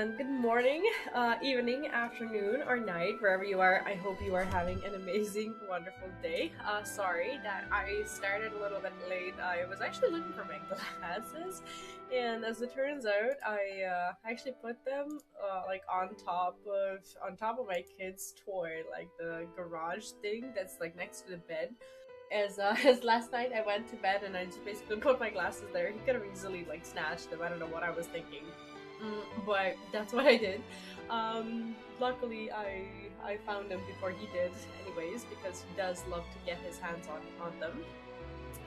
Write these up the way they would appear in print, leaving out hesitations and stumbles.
and good morning, evening, afternoon, or night, wherever you are. I hope you are having an amazing, wonderful day. Sorry that I started a little bit late. I was actually looking for my glasses, and as it turns out, I actually put them like on top of my kid's toy, like the garage thing that's like next to the bed. As last night I went to bed and I just basically put my glasses there. He could have easily like snatched them. I don't know what I was thinking, but that's what I did. Luckily, I found them before he did, anyways, because he does love to get his hands on them.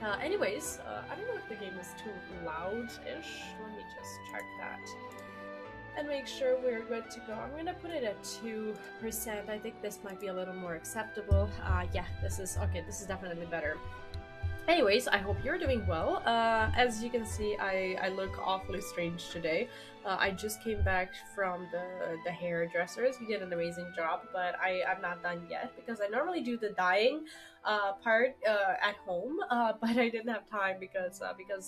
I don't know if the game is too loud-ish. Let me just check that and make sure we're good to go. I'm gonna put it at 2%. I think this might be a little more acceptable. Yeah, this is okay. This is definitely better. Anyways, I hope you're doing well. As you can see, I look awfully strange today. I just came back from the hairdressers. He did an amazing job, but I'm not done yet because I normally do the dyeing part at home, but I didn't have time because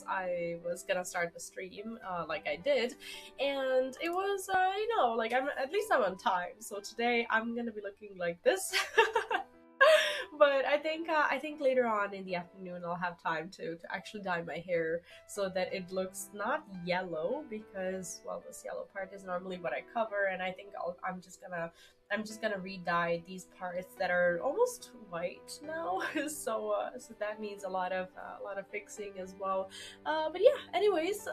I was gonna start the stream like I did, and it was like I'm on time. So today I'm gonna be looking like this. But I think later on in the afternoon I'll have time to actually dye my hair so that it looks not yellow because well this yellow part is normally what I cover, and I think I'm just gonna re-dye these parts that are almost white now. So that needs a lot of fixing as well. But yeah, anyways,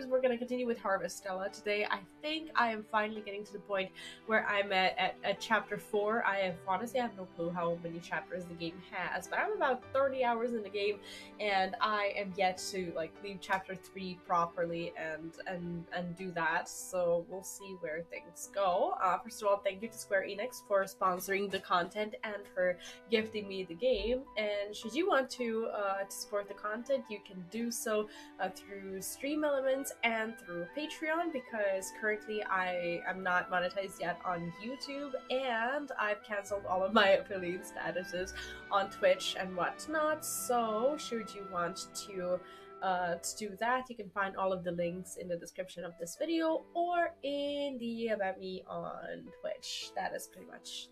we're gonna continue with Harvestella today. I think I am finally getting to the point where I'm at chapter 4. Honestly I have no clue how many chapters the game has, but I'm about 30 hours in the game, and I am yet to like leave chapter 3 properly and do that. So we'll see where things go. First of all, thank you to Square Enix for sponsoring the content and for gifting me the game. And should you want to support the content, you can do so through Stream Elements and through Patreon, because currently I am not monetized yet on YouTube, and I've canceled all of my affiliate statuses on Twitch and whatnot. So should you want to do that, you can find all of the links in the description of this video or in the About Me on Twitch. That is pretty much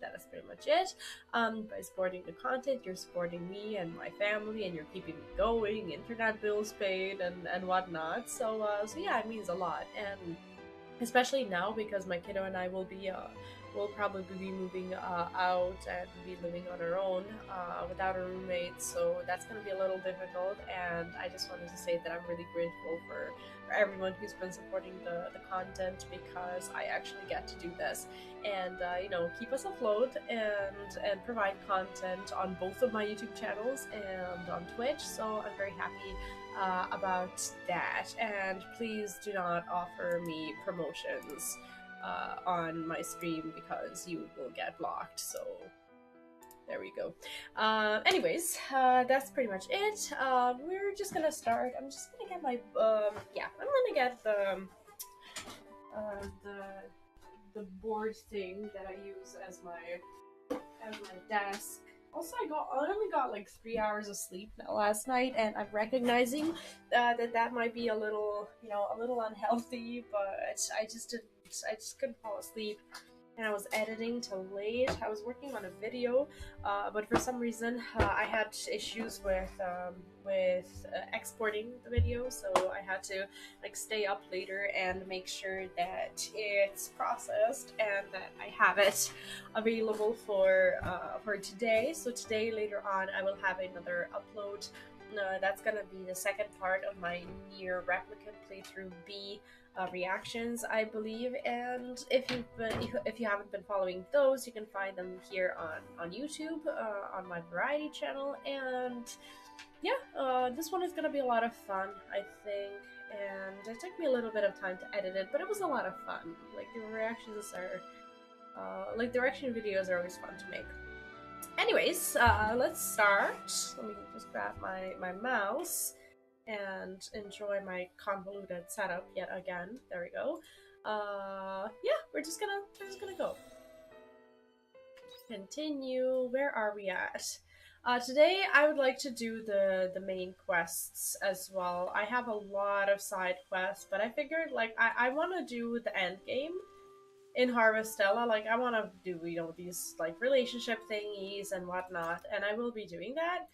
it. By supporting the content, you're supporting me and my family, and you're keeping me going, internet bills paid, and whatnot. So yeah, it means a lot, and especially now because my kiddo and I will probably be moving out and be living on our own without a roommate, so that's going to be a little difficult. And I just wanted to say that I'm really grateful for everyone who's been supporting the content, because I actually get to do this and keep us afloat and provide content on both of my YouTube channels and on Twitch. So I'm very happy about that, and please do not offer me promotions on my stream because you will get blocked. So there we go. Anyways, that's pretty much it. We're just gonna start. I'm just gonna get my I'm gonna get the board thing that I use as my desk. Also, I only got like 3 hours of sleep last night, and I'm recognizing that might be a little unhealthy, but I just couldn't fall asleep, and I was editing till late. I was working on a video, but for some reason I had issues with exporting the video, so I had to like stay up later and make sure that it's processed and that I have it available for today. So today, later on, I will have another upload. That's gonna be the second part of my Nier Replicant playthrough B reactions, I believe. And if you haven't been following those, you can find them here on YouTube on my variety channel. And yeah, this one is gonna be a lot of fun, I think. And it took me a little bit of time to edit it, but it was a lot of fun. Like the reactions are, like the reaction videos are always fun to make. Anyways, let's start. Let me just grab my mouse and enjoy my convoluted setup yet again. There we go. Yeah, we're just gonna go. Continue. Where are we at? Today I would like to do the main quests as well. I have a lot of side quests, but I figured like I want to do the end game in Harvestella. Like I want to do these like relationship thingies and whatnot, and I will be doing that.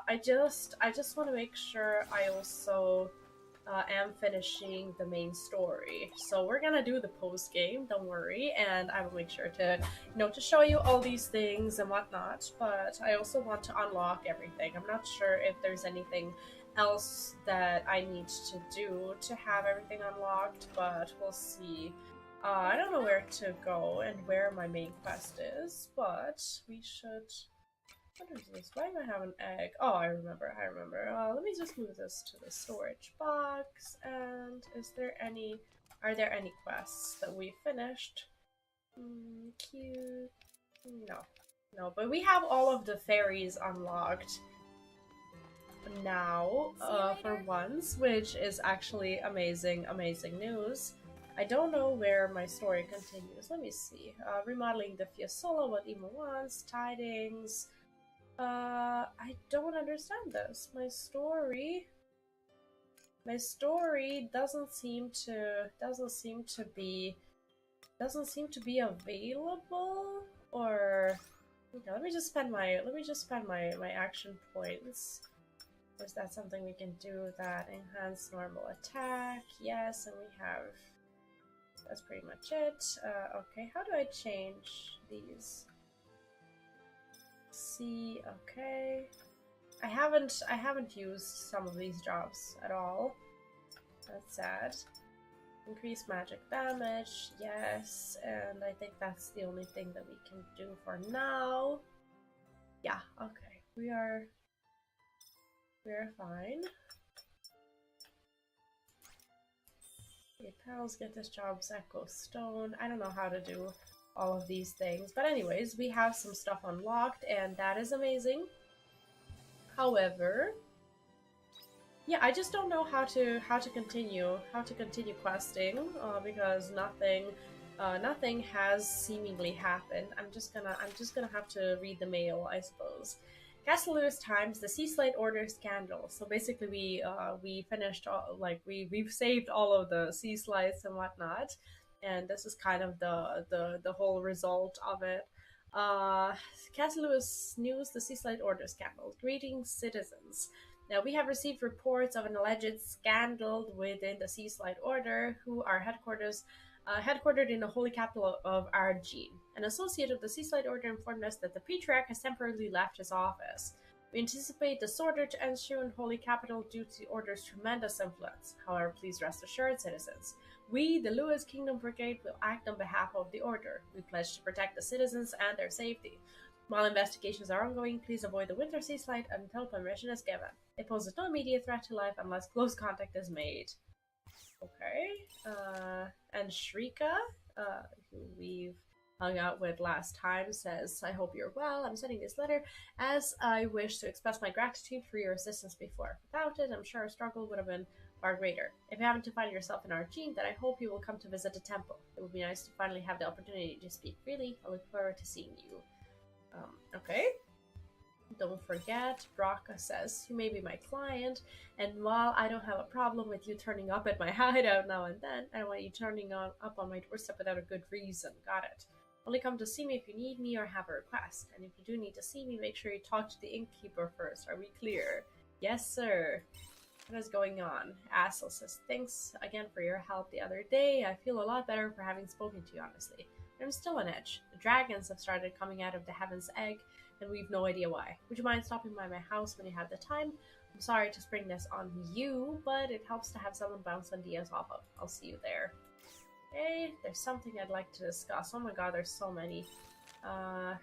I just want to make sure I also am finishing the main story. So we're gonna do the post game, don't worry, and I will make sure to, to show you all these things and whatnot. But I also want to unlock everything. I'm not sure if there's anything else that I need to do to have everything unlocked, but we'll see. I don't know where to go and where my main quest is, but we should. What is this? Why do I have an egg? Oh, I remember. Let me just move this to the storage box. And are there any quests that we finished? Cute. No. No, but we have all of the fairies unlocked now, for once, which is actually amazing, amazing news. I don't know where my story continues. Let me see. Remodeling the Fiasola, what Emo wants, tidings. I don't understand this. My story doesn't seem to be available. Or okay, let me just spend my action points. Is that something we can do? That enhance normal attack? Yes, and we have. That's pretty much it. Okay, how do I change these? See, okay. I haven't used some of these jobs at all. That's sad. Increase magic damage, yes, and I think that's the only thing that we can do for now. Yeah, okay. We're fine. Okay, pals, get this job, Echo Stone. I don't know how to do all of these things. But anyways, we have some stuff unlocked, and that is amazing. However, yeah, I just don't know how to continue questing because nothing has seemingly happened. I'm just gonna have to read the mail, I suppose. Castle Lewis Times, the Sea Slate Order scandal. So basically, we finished we've saved all of the sea slides and whatnot, and this is kind of the whole result of it. Castle Lewis News, the Sea Slate Order scandal. Greetings, citizens. Now, we have received reports of an alleged scandal within the Sea Slide Order, who are headquartered in the holy capital of Argene. An associate of the Sea Slide Order informed us that the Patriarch has temporarily left his office. We anticipate disorder to ensue in holy capital due to the Order's tremendous influence. However, please rest assured, citizens. We, the Lewis Kingdom Brigade, will act on behalf of the Order. We pledge to protect the citizens and their safety. While investigations are ongoing, please avoid the Winter Sea Slide until permission is given. It poses no immediate threat to life unless close contact is made. Okay. And Shrika, who we've hung out with last time, says, I hope you're well. I'm sending this letter as I wish to express my gratitude for your assistance before. Without it, I'm sure our struggle would have been far greater. If you happen to find yourself in Argene, then I hope you will come to visit the temple. It would be nice to finally have the opportunity to speak freely. I look forward to seeing you. Okay. Don't forget, Brocka says, you may be my client, and while I don't have a problem with you turning up at my hideout now and then, I don't want you turning up on my doorstep without a good reason. Got it. Only come to see me if you need me or have a request, and if you do need to see me, make sure you talk to the innkeeper first. Are we clear? Yes, sir. What is going on? Assel says, thanks again for your help the other day. I feel a lot better for having spoken to you, honestly. I'm still on edge. The dragons have started coming out of the Heaven's Egg, and we've no idea why. Would you mind stopping by my house when you have the time? I'm sorry to spring this on you, but it helps to have someone bounce ideas off of. I'll see you there. Hey, there's something I'd like to discuss. Oh my god, there's so many.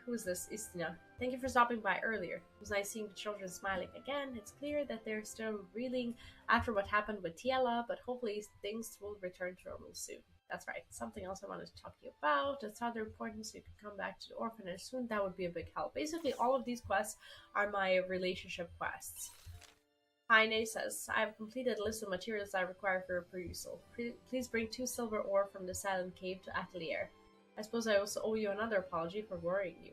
Who's this? Istina. Thank you for stopping by earlier. It was nice seeing the children smiling again. It's clear that they're still reeling after what happened with Tiela, but hopefully things will return to normal soon. That's right. Something else I wanted to talk to you about. It's rather important, so you can come back to the orphanage soon. That would be a big help. Basically, all of these quests are my relationship quests. Heine says, I have completed a list of materials I require for your perusal. Please bring 2 silver ore from the Silent Cave to Atelier. I suppose I also owe you another apology for worrying you.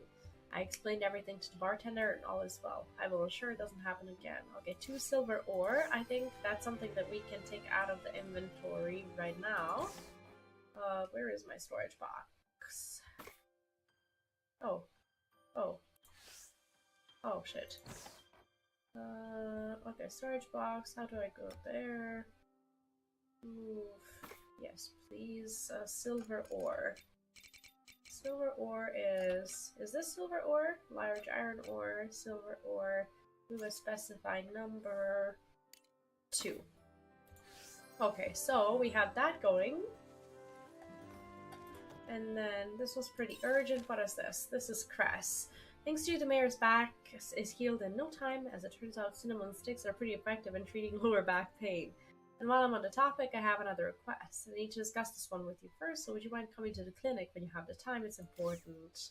I explained everything to the bartender and all is well. I will ensure it doesn't happen again. I'll get 2 silver ore. I think that's something that we can take out of the inventory right now. Where is my storage box? Oh. Oh. Oh, shit. Okay, storage box. How do I go there? Move. Yes, please. Silver ore. Silver ore is this silver ore? Large iron ore, silver ore. We will specify number 2. Okay, so we have that going. And then this was pretty urgent. What is this? This is Cress. Thanks to you, the mayor's back is healed in no time. As it turns out, cinnamon sticks are pretty effective in treating lower back pain. And while I'm on the topic, I have another request. I need to discuss this one with you first, so would you mind coming to the clinic when you have the time? It's important.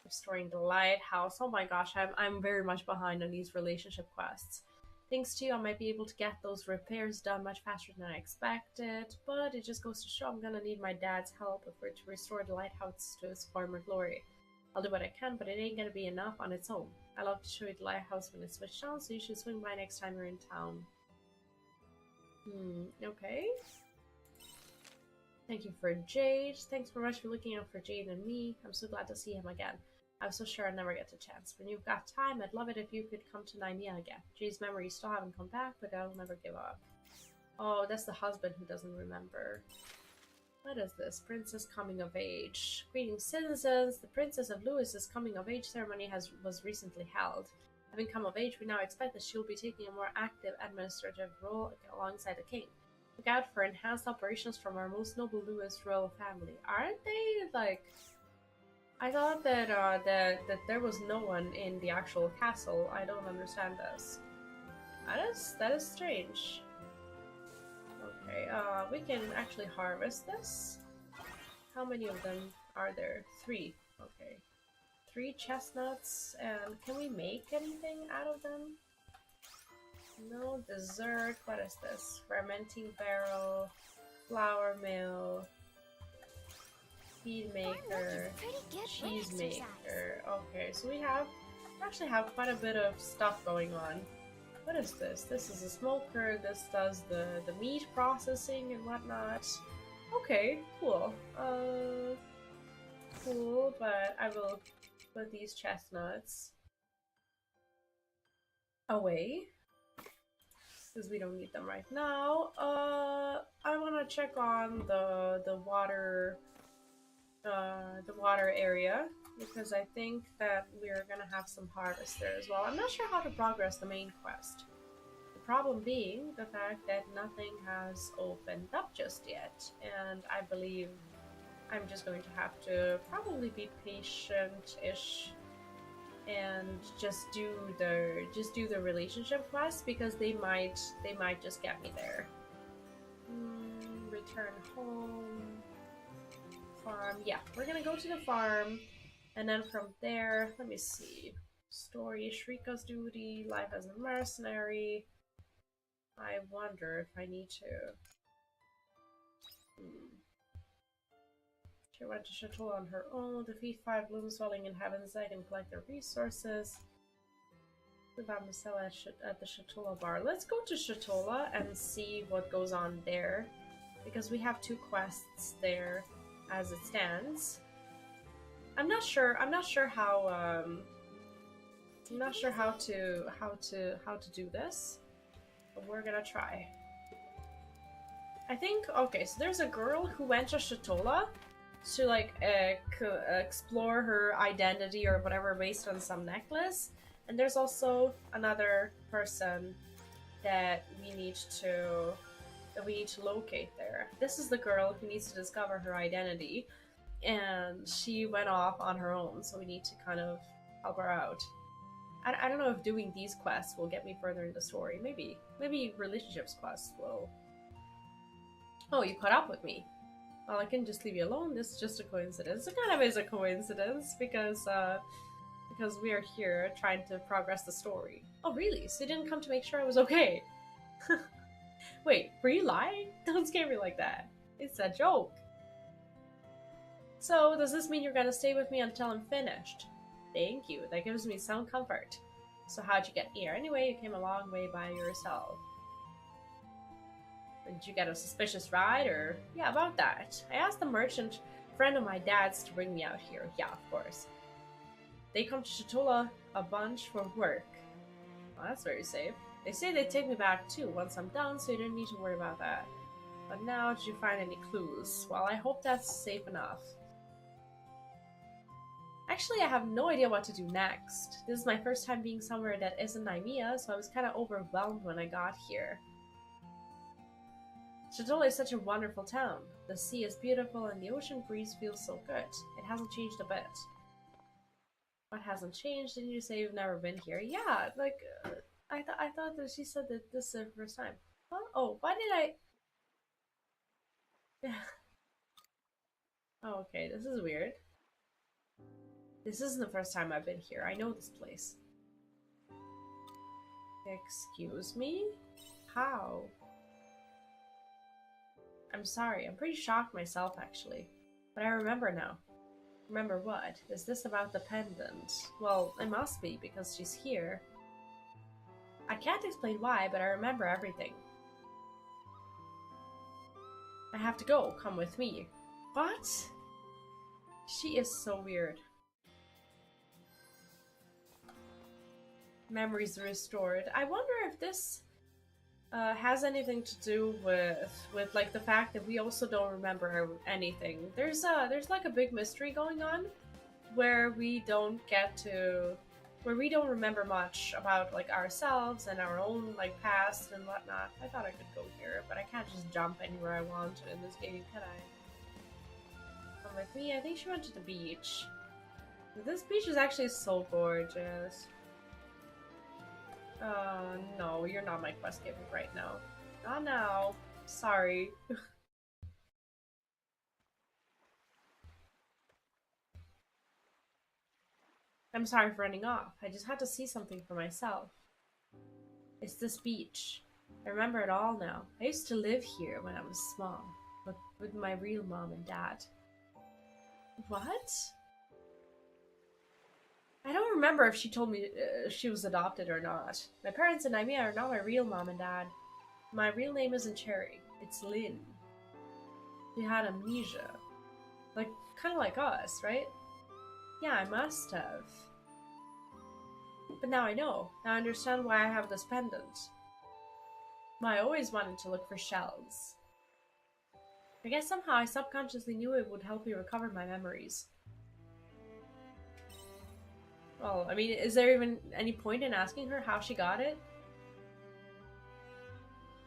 Restoring the lighthouse. Oh my gosh, I'm very much behind on these relationship quests. Thanks to you, I might be able to get those repairs done much faster than I expected, but it just goes to show I'm gonna need my dad's help if we're to restore the lighthouse to its former glory. I'll do what I can, but it ain't gonna be enough on its own. I love to show you the lighthouse when it's switched on, so you should swing by next time you're in town. Okay. Thank you for Jade. Thanks very much for looking out for Jade and me. I'm so glad to see him again. I'm so sure I'll never get the chance. When you've got time, I'd love it if you could come to Nymea again. Jade's memories still haven't come back, but I'll never give up. Oh, that's the husband who doesn't remember. What is this? Princess coming of age. Greetings, citizens. The Princess of Lewis's coming of age ceremony was recently held. Having come of age, we now expect that she'll be taking a more active administrative role alongside the king. Look out for enhanced operations from our most noble Lewis royal family. Aren't they, like... I thought that, that there was no one in the actual castle. I don't understand this. That is strange. Okay, we can actually harvest this. How many of them are there? 3. Okay. 3 chestnuts, and can we make anything out of them? No. Dessert. What is this? Fermenting barrel, flour mill, feed maker, cheese maker. Okay, so we actually have quite a bit of stuff going on. What is this? This is a smoker. This does the meat processing and whatnot. Okay, cool. Cool, but I will put these chestnuts away because we don't need them right now. I want to check on the water area because I think that we're gonna have some harvest there as well. I'm not sure how to progress the main quest. The problem being the fact that nothing has opened up just yet, and I believe I'm just going to have to probably be patient-ish and just do the relationship quest because they might just get me there. Return home. Farm. Yeah, we're gonna go to the farm, and then from there, let me see. Story, Shrika's duty, life as a mercenary. I wonder if I need to. She went to Chateau on her own, defeat 5 blooms swelling in Heaven's Egg and collect their resources. Harvestella at the Chatola bar. Let's go to Chatola and see what goes on there, because we have 2 quests there as it stands. I'm not sure how to do this, but we're gonna try. I think, okay, so there's a girl who went to Chatola to like explore her identity or whatever based on some necklace, and there's also another person that we need to locate there. This is the girl who needs to discover her identity, and she went off on her own, so we need to kind of help her out. I don't know if doing these quests will get me further in the story. Maybe relationships quests will. Oh, you caught up with me. Well, I can just leave you alone. This is just a coincidence. It kind of is a coincidence because we are here trying to progress the story. Oh, really? So you didn't come to make sure I was okay? Wait, were you lying? Don't scare me like that. It's a joke. So, does this mean you're gonna stay with me until I'm finished? Thank you. That gives me some comfort. So how'd you get here? Anyway, you came a long way by yourself. Did you get a suspicious ride, or... Yeah, about that. I asked the merchant friend of my dad's to bring me out here. Yeah, of course. They come to Shatola a bunch for work. Well, that's very safe. They say they'd take me back too once I'm done, so you didn't need to worry about that. But now, did you find any clues? Well, I hope that's safe enough. Actually, I have no idea what to do next. This is my first time being somewhere that isn't Nymea, so I was kind of overwhelmed when I got here. Shatola is such a wonderful town. The sea is beautiful and the ocean breeze feels so good. It hasn't changed a bit. What hasn't changed? Didn't you say you've never been here? Yeah, like, I thought that she said that this is her first time. Huh? Oh, why did I... Oh, okay, this is weird. This isn't the first time I've been here. I know this place. Excuse me? How? I'm sorry, I'm pretty shocked myself, actually. But I remember now. Remember what? Is this about the pendant? Well, it must be, because she's here. I can't explain why, but I remember everything. I have to go. Come with me. What? She is so weird. Memories restored. I wonder if this has anything to do with like the fact that we also don't remember anything. There's like a big mystery going on where we don't remember much about like ourselves and our own like past and whatnot. I thought I could go here, but I can't just jump anywhere I want in this game, can I? Come with me. I think she went to the beach. This beach is actually so gorgeous. No, you're not my quest giver right now. Not now. Sorry. I'm sorry for running off. I just had to see something for myself. It's this beach. I remember it all now. I used to live here when I was small, but with my real mom and dad. What? I don't remember if she told me she was adopted or not. My parents and Nymea are not my real mom and dad. My real name isn't Cherry. It's Lynn. She had amnesia. Like, kind of like us, right? Yeah, I must have. But now I know. Now I understand why I have this pendant. I always wanted to look for shells. I guess somehow I subconsciously knew it would help me recover my memories. Well, I mean, is there even any point in asking her how she got it?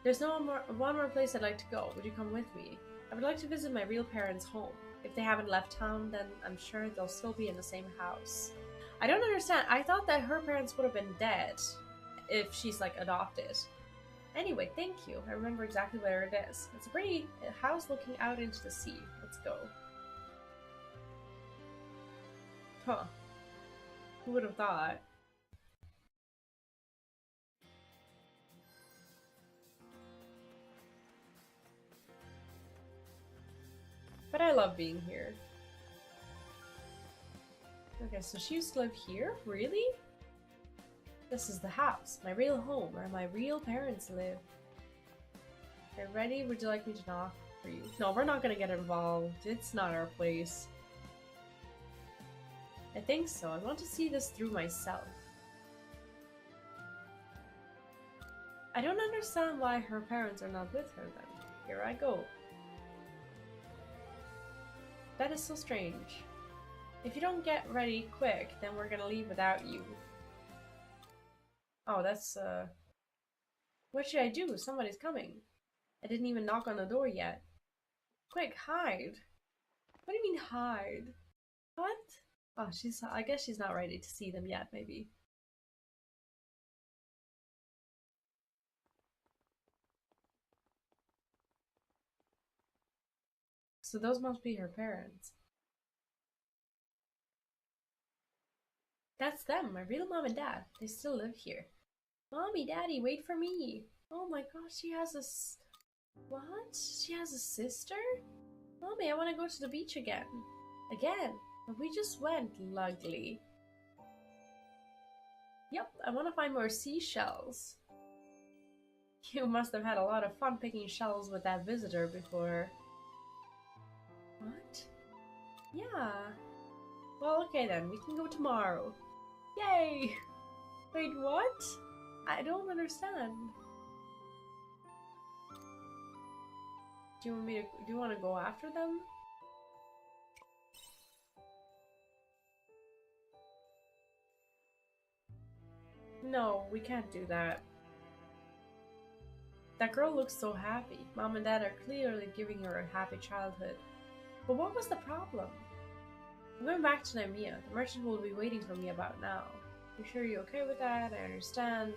There's one more place I'd like to go. Would you come with me? I would like to visit my real parents' home. If they haven't left town, then I'm sure they'll still be in the same house. I don't understand. I thought that her parents would have been dead if she's, like, adopted. Anyway, thank you. I remember exactly where it is. It's a pretty house looking out into the sea. Let's go. Huh. Who would have thought? But I love being here. Okay, so she used to live here? Really? This is the house, my real home, where my real parents live. Okay, ready? Would you like me to knock for you? No, we're not gonna get involved. It's not our place. I think so. I want to see this through myself. I don't understand why her parents are not with her then. Here I go. That is so strange. If you don't get ready quick, then we're gonna leave without you. Oh, that's, what should I do? Somebody's coming. I didn't even knock on the door yet. Quick, hide. What do you mean hide? What? Oh, I guess she's not ready to see them yet, maybe. So those must be her parents. That's them, my real mom and dad. They still live here. Mommy, Daddy, wait for me. Oh my gosh, she has a... What? She has a sister? Mommy, I want to go to the beach again. Again? But we just went, Lugly. Yep, I want to find more seashells. You must have had a lot of fun picking shells with that visitor before. What? Yeah. Well, okay then, we can go tomorrow. Yay! Wait, what? I don't understand. Do you want to go after them? No, we can't do that. That girl looks so happy. Mom and Dad are clearly giving her a happy childhood. But what was the problem? I'm going back to Naimia. The merchant will be waiting for me about now. You sure you're okay with that? I understand.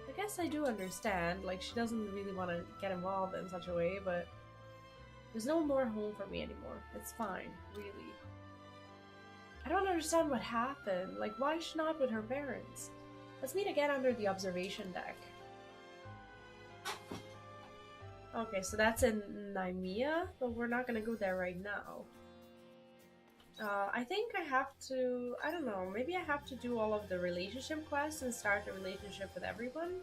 I guess I do understand. Like, she doesn't really want to get involved in such a way, but there's no more home for me anymore. It's fine, really. I don't understand what happened. Like, why is she not with her parents? Let's meet again under the observation deck. Okay, so that's in Naimia, but we're not gonna go there right now. I think I have to, I don't know, maybe I have to do all of the relationship quests and start the relationship with everyone?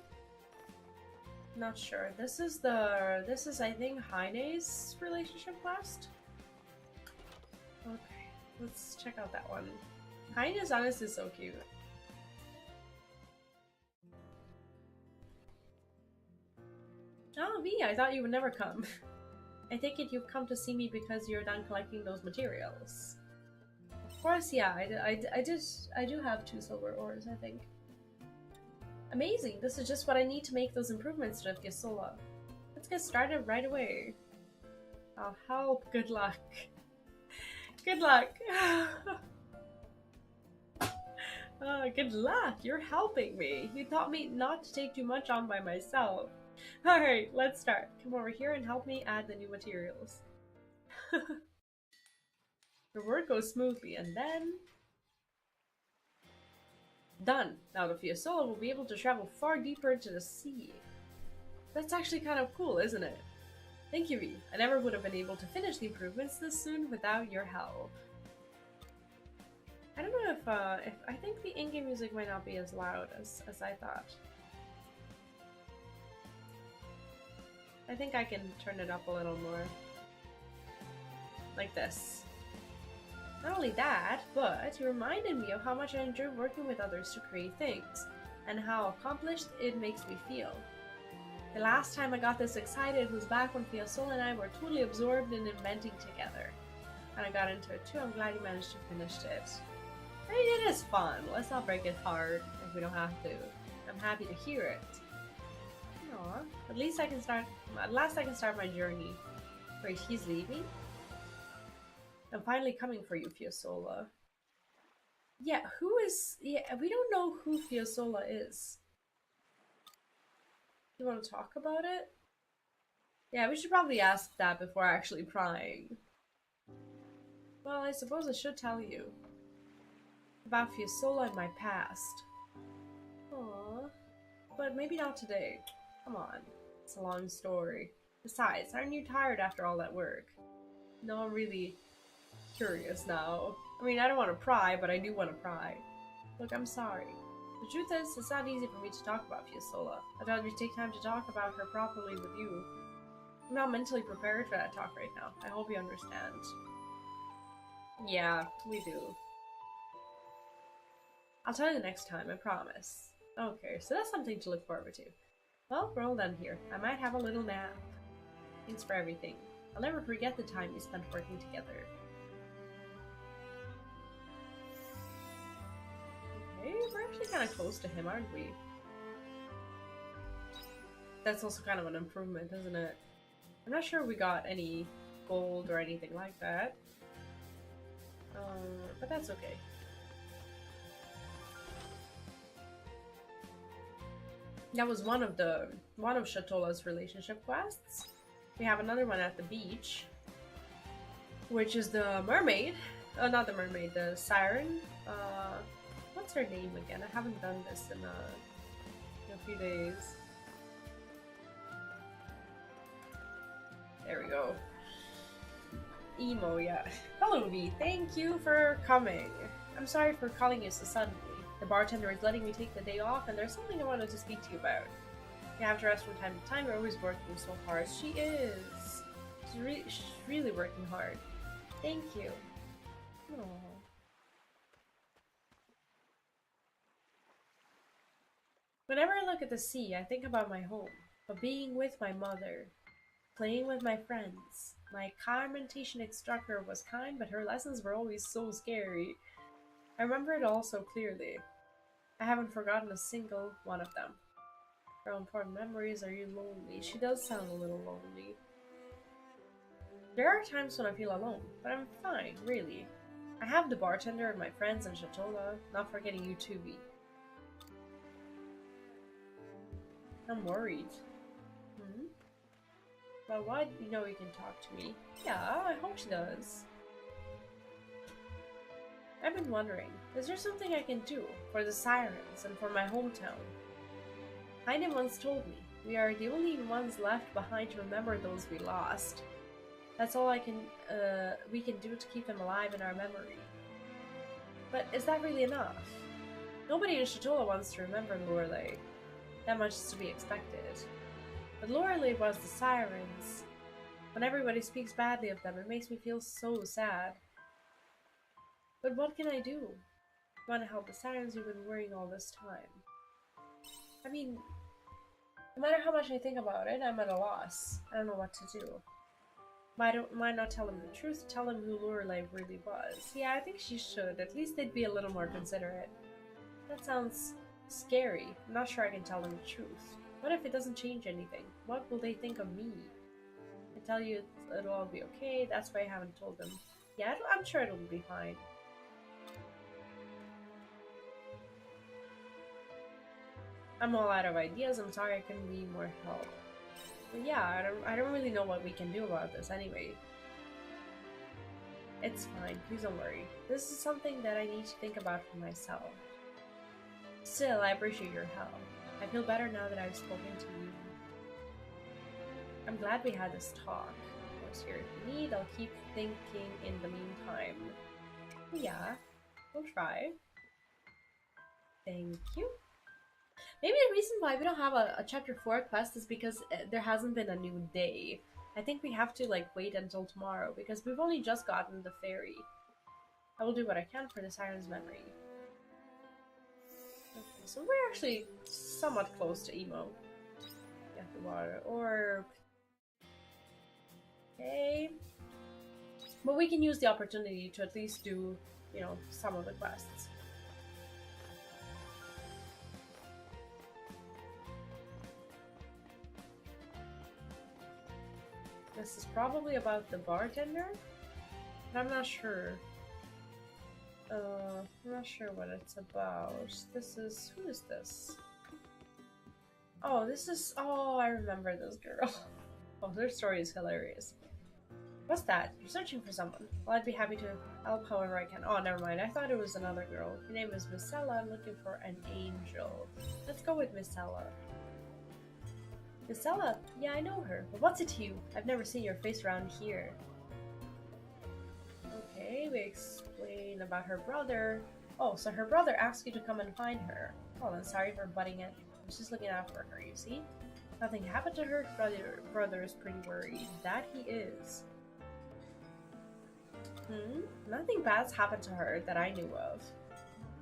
Not sure. This is I think Heine's relationship quest? Okay, let's check out that one. Heine is honestly so cute. Oh, V, I thought you would never come. I take it you've come to see me because you're done collecting those materials. Of course, yeah, I do have 2 silver ores, I think. Amazing, this is just what I need to make those improvements to Fiesole. Let's get started right away. I'll help, good luck. Good luck! Good luck, you're helping me. You taught me not to take too much on by myself. Alright, let's start. Come over here and help me add the new materials. The work goes smoothly, and then... Done! Now the Fiesole will be able to travel far deeper into the sea. That's actually kind of cool, isn't it? Thank you, V. I never would have been able to finish the improvements this soon without your help. I don't know if I think the in-game music might not be as loud as I thought. I think I can turn it up a little more. Like this. Not only that, but you reminded me of how much I enjoy working with others to create things, and how accomplished it makes me feel. The last time I got this excited was back when Fiesole and I were totally absorbed in inventing together. And I got into it too. I'm glad you managed to finish it. I mean, it is fun. Let's not break it hard if we don't have to. I'm happy to hear it. Aww. At last I can start my journey. Wait, he's leaving? I'm finally coming for you, Fiesole. Yeah, we don't know who Fiesole is. You want to talk about it? Yeah, we should probably ask that before actually prying. Well, I suppose I should tell you. About Fiesole and my past. Aww. But maybe not today. Come on. It's a long story. Besides, aren't you tired after all that work? No, I'm really curious now. I mean, I don't want to pry, but I do want to pry. Look, I'm sorry. The truth is, it's not easy for me to talk about Fiesole. I'd rather take time to talk about her properly with you. I'm not mentally prepared for that talk right now. I hope you understand. Yeah, we do. I'll tell you next time, I promise. Okay, so that's something to look forward to. Well, we're all done here. I might have a little nap. Thanks for everything. I'll never forget the time we spent working together. Okay, we're actually kind of close to him, aren't we? That's also kind of an improvement, isn't it? I'm not sure we got any gold or anything like that. But that's okay. That was one of Shatola's relationship quests. We have another one at the beach, which is the mermaid. Not the mermaid, the siren. What's her name again? I haven't done this in a few days. There we go. Emo, yeah. Hello, V. Thank you for coming. I'm sorry for calling you so suddenly. The bartender is letting me take the day off, and there's something I wanted to speak to you about. You have to rest from time to time. You're always working so hard. She is. She's really working hard. Thank you. Aww. Whenever I look at the sea, I think about my home, of being with my mother, playing with my friends. My commentation instructor was kind, but her lessons were always so scary. I remember it all so clearly. I haven't forgotten a single one of them. How important memories. Are you lonely? She does sound a little lonely. There are times when I feel alone, but I'm fine, really. I have the bartender and my friends in Shatola, not forgetting you too, V. I'm worried. But why? You know you can talk to me. Yeah, I hope she does. I've been wondering, is there something I can do for the sirens and for my hometown? Heine once told me, we are the only ones left behind to remember those we lost. That's all we can do to keep them alive in our memory. But is that really enough? Nobody in Shatola wants to remember Lorelei. That much is to be expected. But Lorelei was the sirens. When everybody speaks badly of them, it makes me feel so sad. But what can I do? I want to help the sirens who've been worrying all this time. I mean, no matter how much I think about it, I'm at a loss. I don't know what to do. Might not tell them the truth, tell them who Lorelei really was. Yeah, I think she should. At least they'd be a little more considerate. That sounds scary. I'm not sure I can tell them the truth. What if it doesn't change anything? What will they think of me? I tell you it'll all be okay, that's why I haven't told them. Yeah, I'm sure it'll be fine. I'm all out of ideas, I'm sorry I couldn't be more help. But yeah, I don't really know what we can do about this anyway. It's fine, please don't worry. This is something that I need to think about for myself. Still, I appreciate your help. I feel better now that I've spoken to you. I'm glad we had this talk. Of course, here if you need, I'll keep thinking in the meantime. Yeah, we'll try. Thank you. Maybe the reason why we don't have a chapter 4 quest is because there hasn't been a new day. I think we have to like wait until tomorrow because we've only just gotten the ferry. I will do what I can for the siren's memory. Okay, so we're actually somewhat close to Emo. Get the water orb. Okay. But we can use the opportunity to at least do, you know, some of the quests. This is probably about the bartender, but I'm not sure. I'm not sure what it's about. This is... who is this? Oh, this is... oh, I remember this girl. Oh, their story is hilarious. What's that? You're searching for someone. Well, I'd be happy to help however I can. Oh, never mind. I thought it was another girl. Her name is Missella. I'm looking for an angel. Let's go with Missella. Missella? Yeah, I know her. But what's it to you? I've never seen your face around here. Okay, we explain about her brother. Oh, so her brother asked you to come and find her. Oh, then sorry for butting in. I'm just looking out for her, you see? Nothing happened to her. Brother is pretty worried. That he is. Nothing bad's happened to her that I knew of.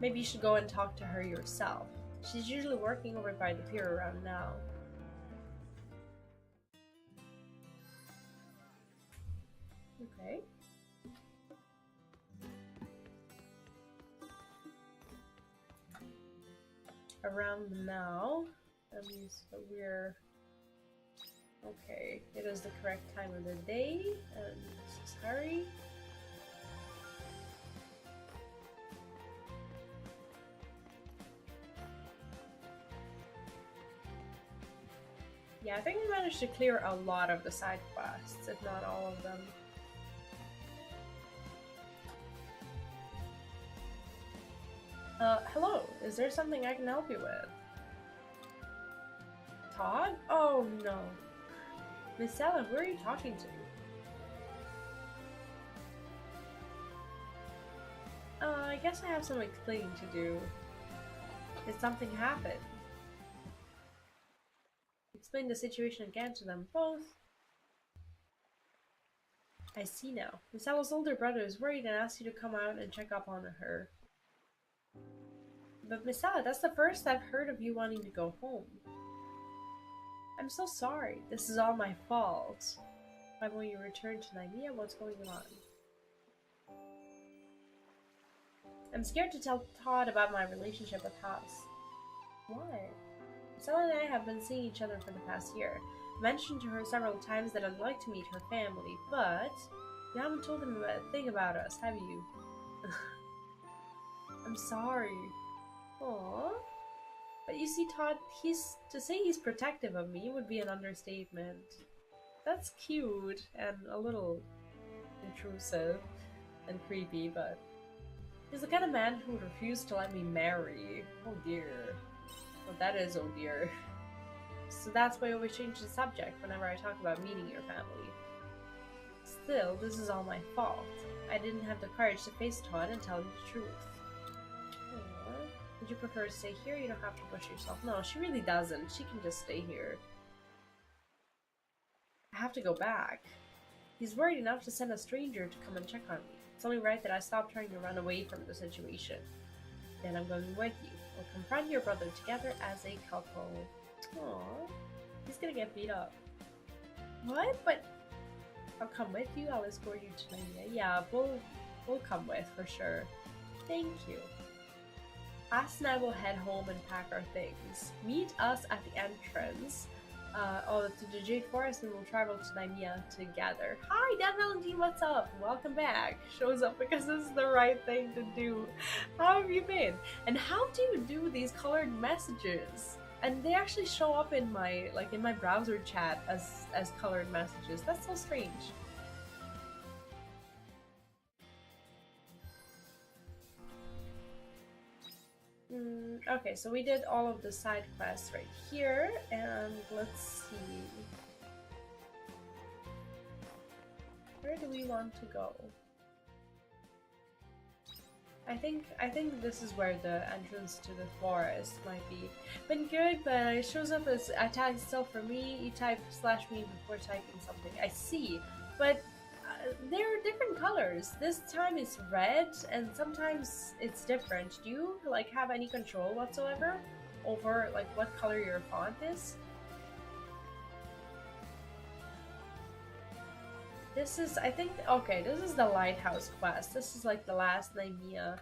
Maybe you should go and talk to her yourself. She's usually working over by the pier around now. Okay. Around now. That means that we're... okay, it is the correct time of the day, and let's just hurry. Yeah, I think we managed to clear a lot of the side quests, if not all of them. Hello, is there something I can help you with? Todd? Oh no. Missella, who are you talking to? I guess I have some explaining to do. Did something happen? Explain the situation again to them both. I see now. Misawa's older brother is worried and asked you to come out and check up on her. But Misawa, that's the first I've heard of you wanting to go home. I'm so sorry. This is all my fault. Why won't you return to Naimiya? What's going on? I'm scared to tell Todd about my relationship with House. Why? Misawa and I have been seeing each other for the past year. I mentioned to her several times that I'd like to meet her family, but you haven't told him a thing about us, have you? I'm sorry. Aww. But you see, Todd, to say he's protective of me would be an understatement. That's cute and a little intrusive and creepy, but he's the kind of man who would refuse to let me marry. Oh dear. Well, that is oh dear. So that's why I always change the subject whenever I talk about meeting your family. Still, this is all my fault. I didn't have the courage to face Todd and tell him the truth. Aww. Would you prefer to stay here? You don't have to push yourself. No, she really doesn't. She can just stay here. I have to go back. He's worried enough to send a stranger to come and check on me. It's only right that I stop trying to run away from the situation. Then I'm going with you. We'll confront your brother together as a couple. Aww. He's gonna get beat up. What? But I'll come with you. I'll escort you to Naimiya. Yeah, we'll come with for sure. Thank you. Us and I will head home and pack our things. Meet us at the entrance to the Jade Forest, and we'll travel to Naimiya together. Hi, Dan Valentine, what's up? Welcome back. Shows up because this is the right thing to do. How have you been? And how do you do these colored messages? And they actually show up in my browser chat as colored messages. That's so strange. Okay, so we did all of the side quests right here, and let's see. Where do we want to go? I think this is where the entrance to the forest might be. Been good, but it shows up as italic still for me. You type /me before typing something. I see, but there are different colors. This time it's red, and sometimes it's different. Do you have any control whatsoever over what color your font is? This is, I think, okay, this is the lighthouse quest. This is the last Naimiya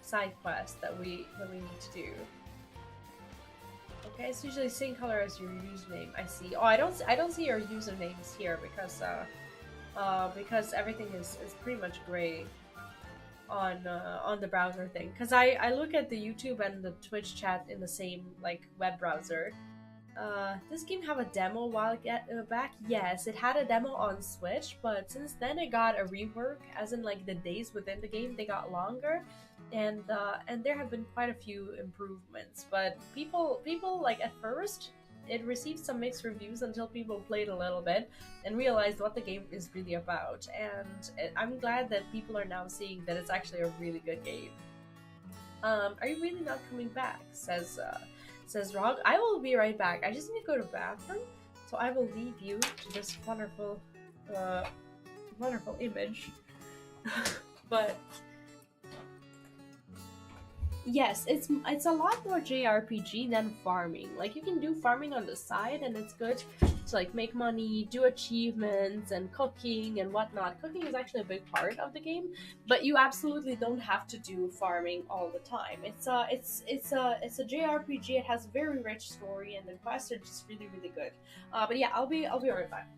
side quest that we need to do. Okay, it's usually the same color as your username. I see. Oh, I don't see your usernames here because everything is pretty much gray on the browser thing. Because I look at the YouTube and the Twitch chat in the same web browser. This game have a demo a while back? Yes, it had a demo on Switch, but since then it got a rework, as in the days within the game they got longer, and there have been quite a few improvements. But people at first it received some mixed reviews until people played a little bit and realized what the game is really about. And I'm glad that people are now seeing that it's actually a really good game. Are you really not coming back? Says Rog. I will be right back. I just need to go to the bathroom, so I will leave you to this wonderful, wonderful image. But yes, it's a lot more JRPG than farming. You can do farming on the side, and it's good to make money, do achievements, and cooking and whatnot. Cooking is actually a big part of the game, but you absolutely don't have to do farming all the time. It's a JRPG. It has a very rich story, and the quests are just really good. But yeah, I'll be right back.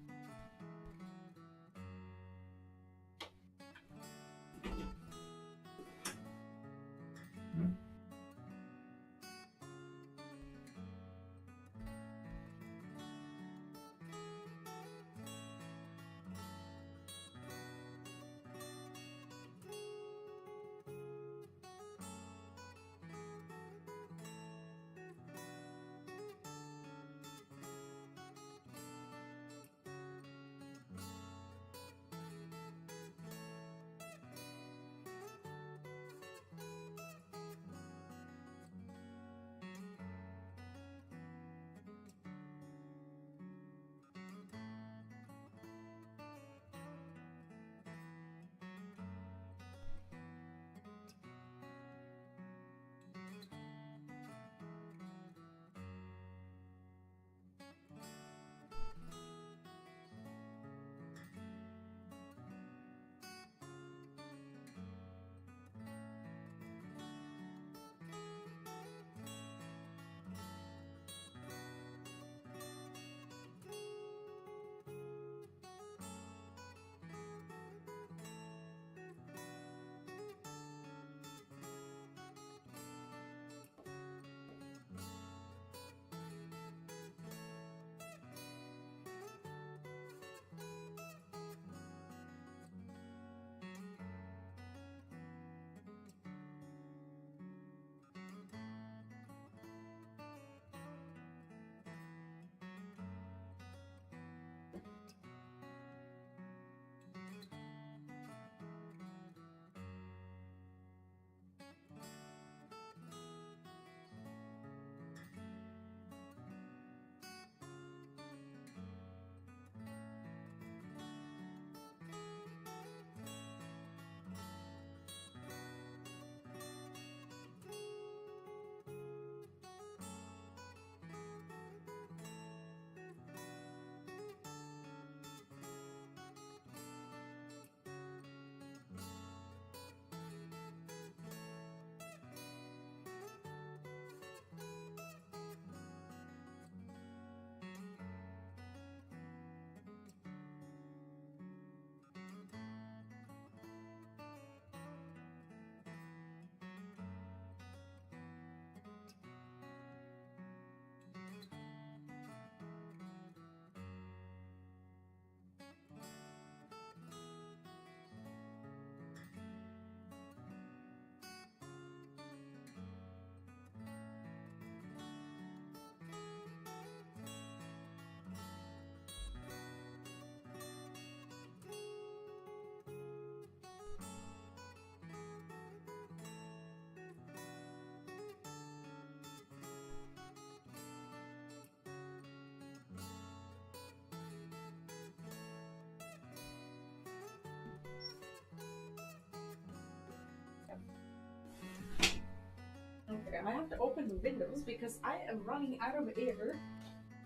to open the windows because I am running out of air,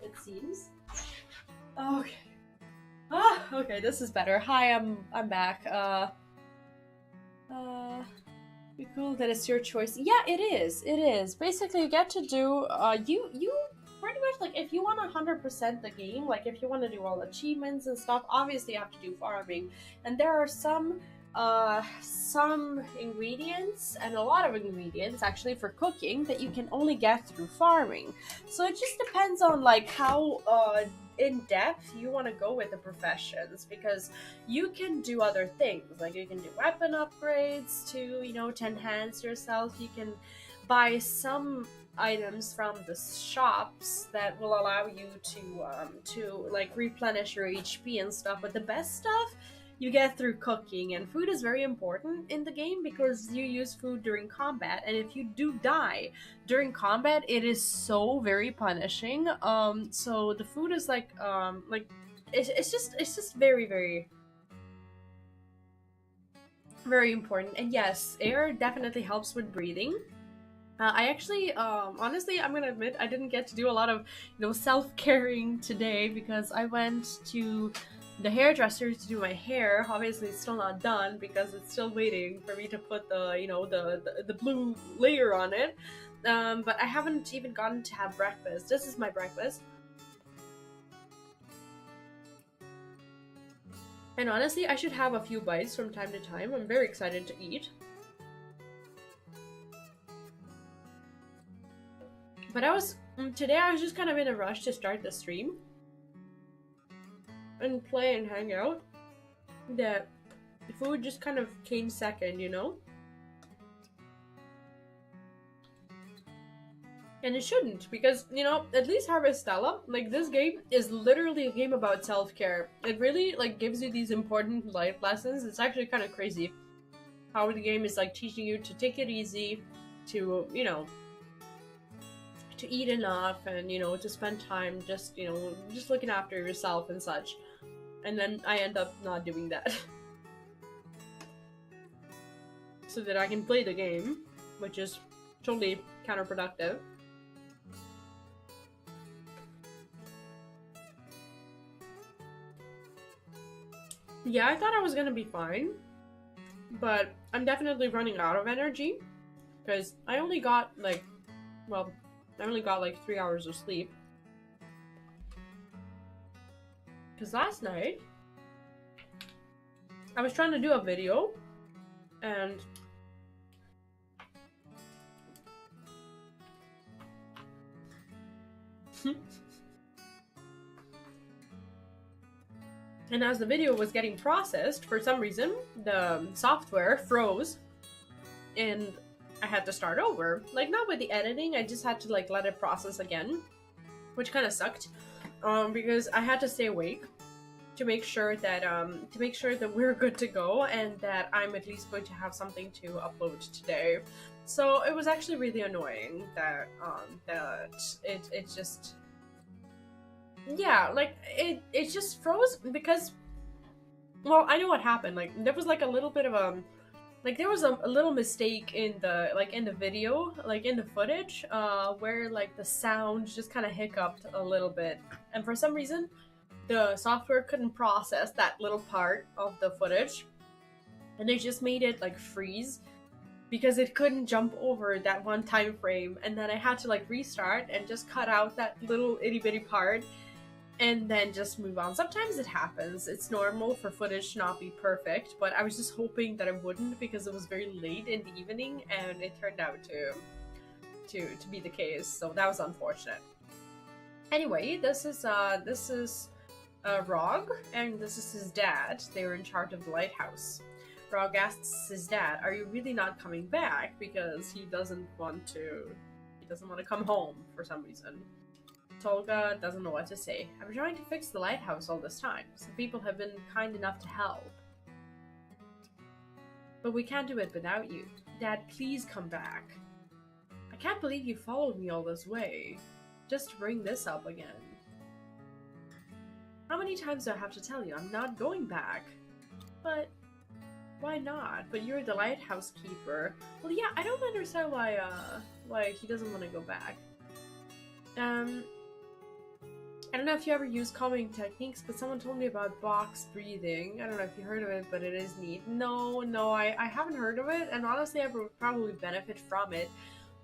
it seems. Okay. Okay, this is better. Hi, I'm back. Be cool that it's your choice. Yeah, it is. It is. Basically, you get to do, you pretty much, like, if you want 100% the game, like, if you want to do all achievements and stuff, obviously you have to do farming. And there are some ingredients, and a lot of ingredients, actually, for cooking that you can only get through farming. So it just depends on, like, how, in depth you want to go with the professions, because you can do other things, like you can do weapon upgrades to, you know, to enhance yourself. You can buy some items from the shops that will allow you to like replenish your HP and stuff, but the best stuff you get through cooking, and food is very important in the game because you use food during combat, and if you do die during combat, it is so very punishing. So the food is like it's just very, very, very important. And yes, air definitely helps with breathing. I actually, honestly, I'm gonna admit I didn't get to do a lot of, you know, self-caring today because I went to the hairdresser to do my hair. Obviously, it's still not done because it's still waiting for me to put the, you know, the blue layer on it. But I haven't even gotten to have breakfast. This is my breakfast. And honestly, I should have a few bites from time to time. I'm very excited to eat. But today I was just kind of in a rush to start the stream and play and hang out. The food just kind of came second, you know? And it shouldn't, because, you know, at least Harvestella, like, this game is literally a game about self-care. It really, like, gives you these important life lessons. It's actually kind of crazy how the game is, like, teaching you to take it easy, to, you know, to eat enough, and, you know, to spend time just, you know, just looking after yourself and such. And then I end up not doing that. So that I can play the game, which is totally counterproductive. Yeah, I thought I was gonna be fine, but I'm definitely running out of energy, because I only got, like, well, I only got, like, 3 hours of sleep. Because last night, I was trying to do a video, and and as the video was getting processed, for some reason, the software froze, and I had to start over. Like, not with the editing, I just had to, like, let it process again, which kind of sucked, because I had to stay awake to make sure that we're good to go, and that I'm at least going to have something to upload today. So it was actually really annoying that it just, yeah, like, it just froze because, well, I know what happened. Like, there was like a little bit of there was a little mistake in the, like, in the video, like, in the footage, where, like, the sound just kind of hiccuped a little bit, and for some reason the software couldn't process that little part of the footage, and it just made it, like, freeze because it couldn't jump over that one time frame, and then I had to, like, restart and just cut out that little itty-bitty part and then just move on. Sometimes it happens. It's normal for footage to not be perfect, but I was just hoping that it wouldn't because it was very late in the evening and it turned out to be the case, so that was unfortunate. Anyway, this is Rog, and this is his dad. They were in charge of the lighthouse. Rog asks his dad, "Are you really not coming back?" Because he doesn't want to come home for some reason. Tolga doesn't know what to say. "I've been trying to fix the lighthouse all this time. Some people have been kind enough to help. But we can't do it without you. Dad, please come back. I can't believe you followed me all this way, just to bring this up again. How many times do I have to tell you I'm not going back?" "But why not? But you're the lighthouse keeper." "Well, yeah, I don't understand why Like, he doesn't want to go back. I don't know if you ever use calming techniques, but someone told me about box breathing. I don't know if you heard of it, but it is neat. No, I haven't heard of it, and honestly I would probably benefit from it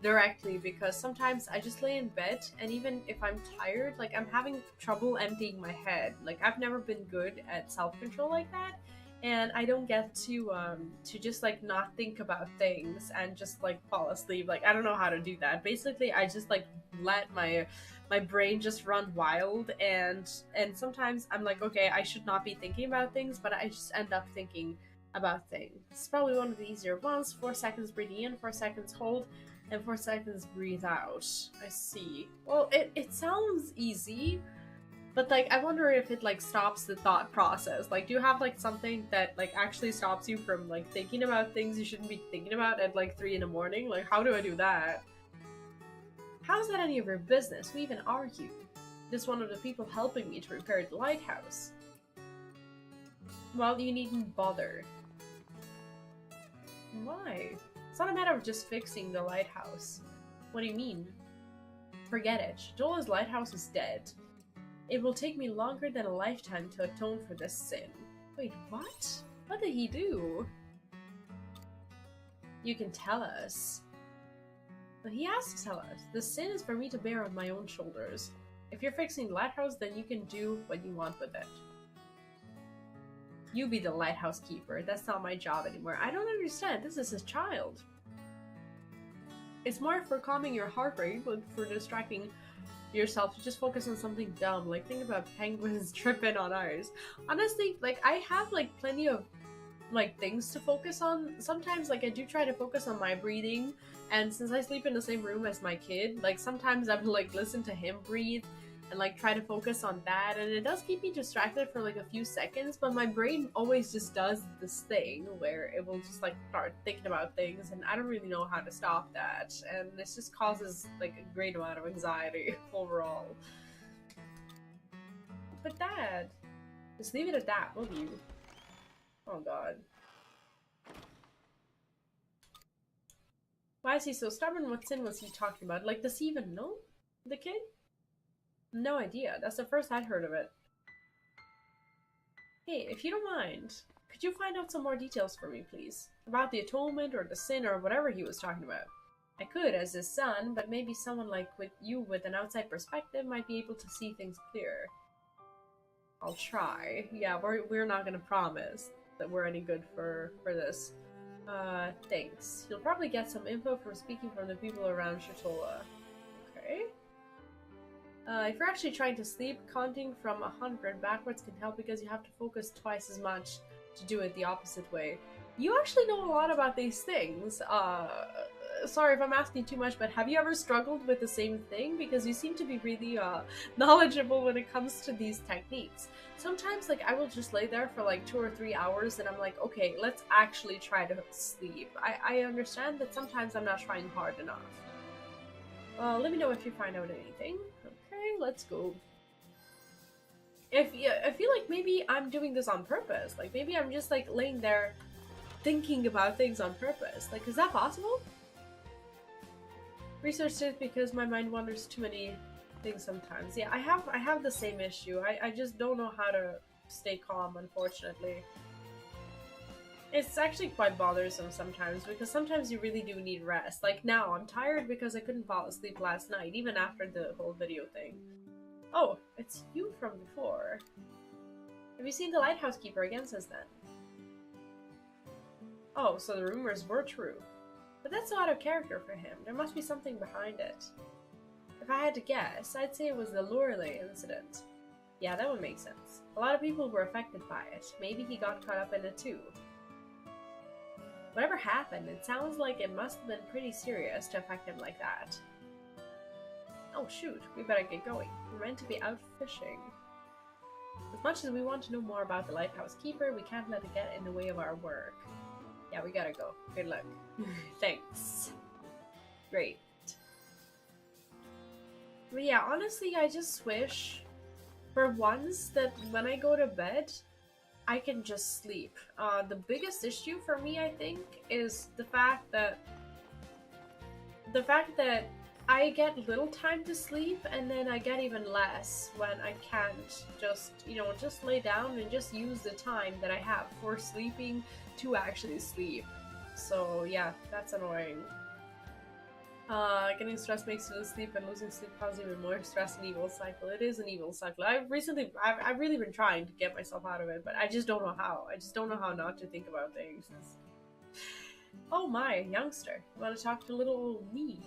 directly, because sometimes I just lay in bed, and even if I'm tired, like, I'm having trouble emptying my head. Like, I've never been good at self-control like that, and I don't get to just, like, not think about things and just, like, fall asleep. Like, I don't know how to do that. Basically, I just, like, let my brain just run wild, and sometimes I'm like, okay, I should not be thinking about things, but I just end up thinking about things. It's probably one of the easier ones. 4 seconds breathing in, 4 seconds hold, and 4 seconds breathe out. I see. Well, it sounds easy, but, like, I wonder if it, like, stops the thought process. Like, do you have, like, something that, like, actually stops you from, like, thinking about things you shouldn't be thinking about at, like, 3 in the morning? Like, how do I do that? How is that any of your business? Who even are you? Just one of the people helping me to repair the lighthouse. Well, you needn't bother. Why? It's not a matter of just fixing the lighthouse. What do you mean? Forget it. Jola's lighthouse is dead. It will take me longer than a lifetime to atone for this sin. Wait, what? What did he do? You can tell us. But he has to tell us. The sin is for me to bear on my own shoulders. If you're fixing the lighthouse, then you can do what you want with it. You be the lighthouse keeper. That's not my job anymore. I don't understand. This is his child. It's more for calming your heart rate, but for distracting yourself to just focus on something dumb. Like, think about penguins tripping on ice. Honestly, like, I have, like, plenty of, like, things to focus on. Sometimes, like, I do try to focus on my breathing, and since I sleep in the same room as my kid, like, sometimes I would, like, listen to him breathe and, like, try to focus on that, and it does keep me distracted for, like, a few seconds, but my brain always just does this thing where it will just, like, start thinking about things, and I don't really know how to stop that, and this just causes, like, a great amount of anxiety overall. But Dad, just leave it at that, will you? Oh god. Why is he so stubborn? What sin was he talking about? Like, does he even know? The kid? No idea. That's the first I'd heard of it. Hey, if you don't mind, could you find out some more details for me, please? About the atonement or the sin or whatever he was talking about. I could as his son, but maybe someone like you with an outside perspective might be able to see things clearer. I'll try. Yeah, we're not gonna promise that we're any good for this. Thanks. You'll probably get some info from speaking from the people around Shatola. Okay. If you're actually trying to sleep, counting from 100 backwards can help because you have to focus twice as much to do it the opposite way. You actually know a lot about these things. Sorry if I'm asking too much, but have you ever struggled with the same thing? Because you seem to be really knowledgeable when it comes to these techniques. Sometimes, like, I will just lay there for like 2 or 3 hours and I'm like, okay, let's actually try to sleep. I understand that sometimes I'm not trying hard enough. Let me know if you find out anything. Okay, let's go. I feel like maybe I'm doing this on purpose. Like, maybe I'm just, like, laying there thinking about things on purpose. Like, is that possible? Researched it because my mind wanders too many things sometimes. Yeah, I have the same issue. I just don't know how to stay calm, unfortunately. It's actually quite bothersome sometimes, because sometimes you really do need rest. Like now, I'm tired because I couldn't fall asleep last night, even after the whole video thing. Oh, it's you from before. Have you seen the lighthouse keeper again since then? Oh, so the rumors were true. But that's so out of character for him. There must be something behind it. If I had to guess, I'd say it was the Lorelei incident. Yeah, that would make sense. A lot of people were affected by it. Maybe he got caught up in it too. Whatever happened, it sounds like it must have been pretty serious to affect him like that. Oh shoot, we better get going. We're meant to be out fishing. As much as we want to know more about the lighthouse keeper, we can't let it get in the way of our work. Yeah, we gotta go. Good luck. Thanks. Great. But yeah, honestly, I just wish for once that when I go to bed, I can just sleep. The biggest issue for me, I think, is the fact that the fact that I get little time to sleep, and then I get even less when I can't just, just lay down and just use the time that I have for sleeping to actually sleep. So yeah, that's annoying. Getting stressed makes you lose sleep, and losing sleep causes even more stress and evil cycle. It is an evil cycle. I've really been trying to get myself out of it, but I just don't know how. I just don't know how not to think about things. Oh my, youngster. You want to talk to little old me?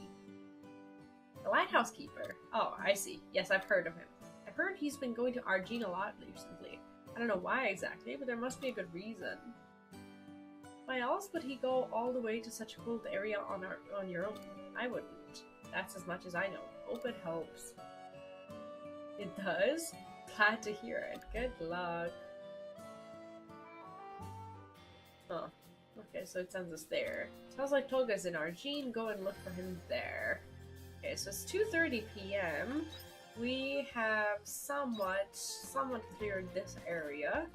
The lighthouse keeper. Oh, I see. Yes, I've heard of him. I've heard he's been going to Argene a lot recently. I don't know why exactly, but there must be a good reason. Why else would he go all the way to such a cold area on your own? I wouldn't. That's as much as I know. Hope it helps. It does? Glad to hear it. Good luck. Oh. Okay, so it sends us there. Sounds like Toga's in Argene. Go and look for him there. Okay, so it's 2:30 p.m. We have somewhat cleared this area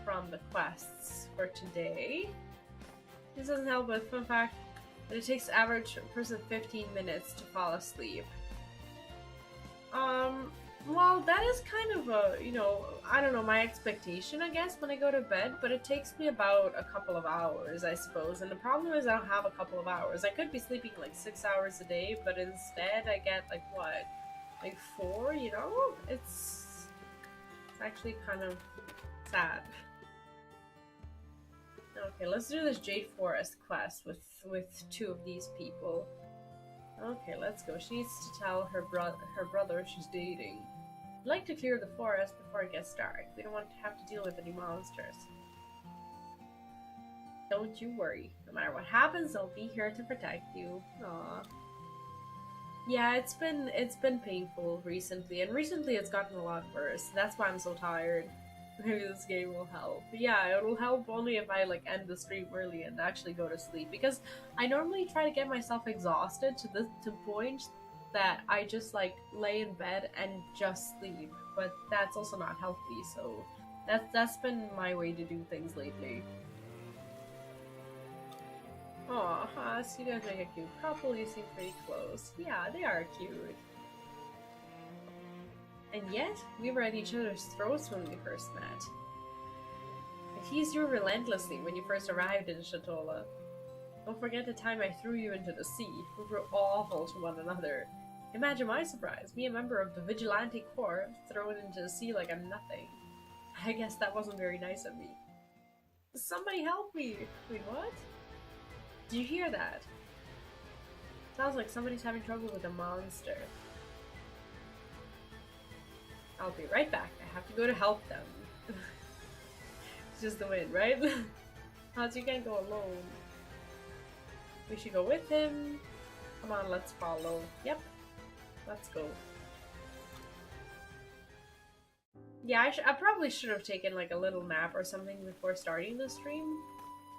from the quests for today. This doesn't help, but fun fact that it takes the average person 15 minutes to fall asleep. Well, that is kind of a, I don't know, my expectation, I guess, when I go to bed, but it takes me about a couple of hours, I suppose, and the problem is I don't have a couple of hours. I could be sleeping like 6 hours a day, but instead I get like, what, like 4, It's actually kind of sad. Okay, let's do this Jade Forest quest with 2 of these people. Okay, let's go. She needs to tell her brother she's dating. I'd like to clear the forest before it gets dark. We don't want to have to deal with any monsters. Don't you worry. No matter what happens, I'll be here to protect you. Aww. Yeah, it's been painful recently, and recently it's gotten a lot worse. That's why I'm so tired. Maybe this game will help. But yeah, it'll help only if I end the stream early and actually go to sleep, because I normally try to get myself exhausted to the point that I just lay in bed and just sleep, but that's also not healthy, so that's been my way to do things lately. Aw, Haas, you guys make a cute couple. You seem pretty close. Yeah, they are cute. And yet, we were at each other's throats when we first met. I teased you relentlessly when you first arrived in Shatola. Don't forget the time I threw you into the sea. We were awful to one another. Imagine my surprise, me, a member of the Vigilante Corps, thrown into the sea like I'm nothing. I guess that wasn't very nice of me. Somebody help me! Wait, what? Did you hear that? Sounds like somebody's having trouble with a monster. I'll be right back. I have to go to help them. It's just the wind, right? Hans, you can't go alone. We should go with him. Come on, let's follow. Yep. Let's go. Yeah, I probably should have taken a little nap or something before starting the stream,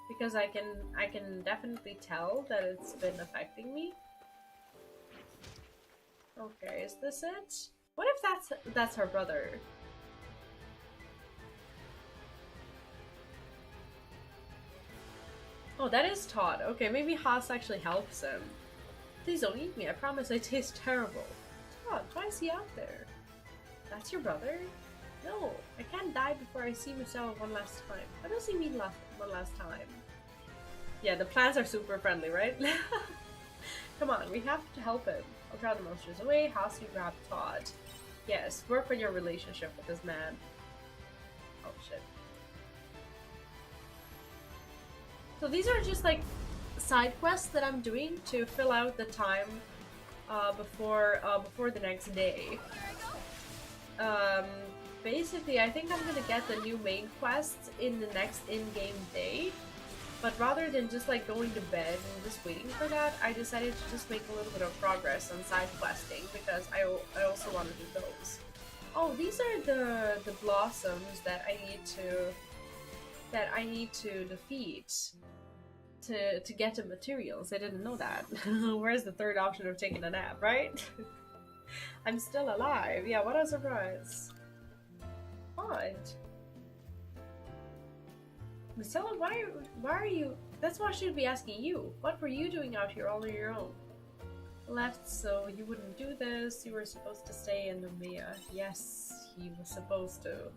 because I can definitely tell that it's been affecting me. Okay, is this it? What if that's her brother? Oh, that is Todd. Okay, maybe Haas actually helps him. Please don't eat me. I promise I taste terrible. Todd, why is he out there? That's your brother? No, I can't die before I see Musella one last time. What does he mean one last time? Yeah, the plants are super friendly, right? Come on, we have to help him. I'll draw the monsters away. Haas, you grab Todd. Yes, work on your relationship with this man. Oh shit. So these are just side quests that I'm doing to fill out the time before the next day. Basically, I think I'm gonna get the new main quests in the next in-game day. But rather than just going to bed and just waiting for that, I decided to just make a little bit of progress on side questing, because I also want to do those. Oh, these are the blossoms that I need to defeat to get the materials. I didn't know that. Where's the third option of taking a nap, right? I'm still alive. Yeah, what a surprise. What? Musella, why are you... That's what I should be asking you. What were you doing out here all on your own? left so you wouldn't do this. You were supposed to stay in Lumia. Yes, he was supposed to.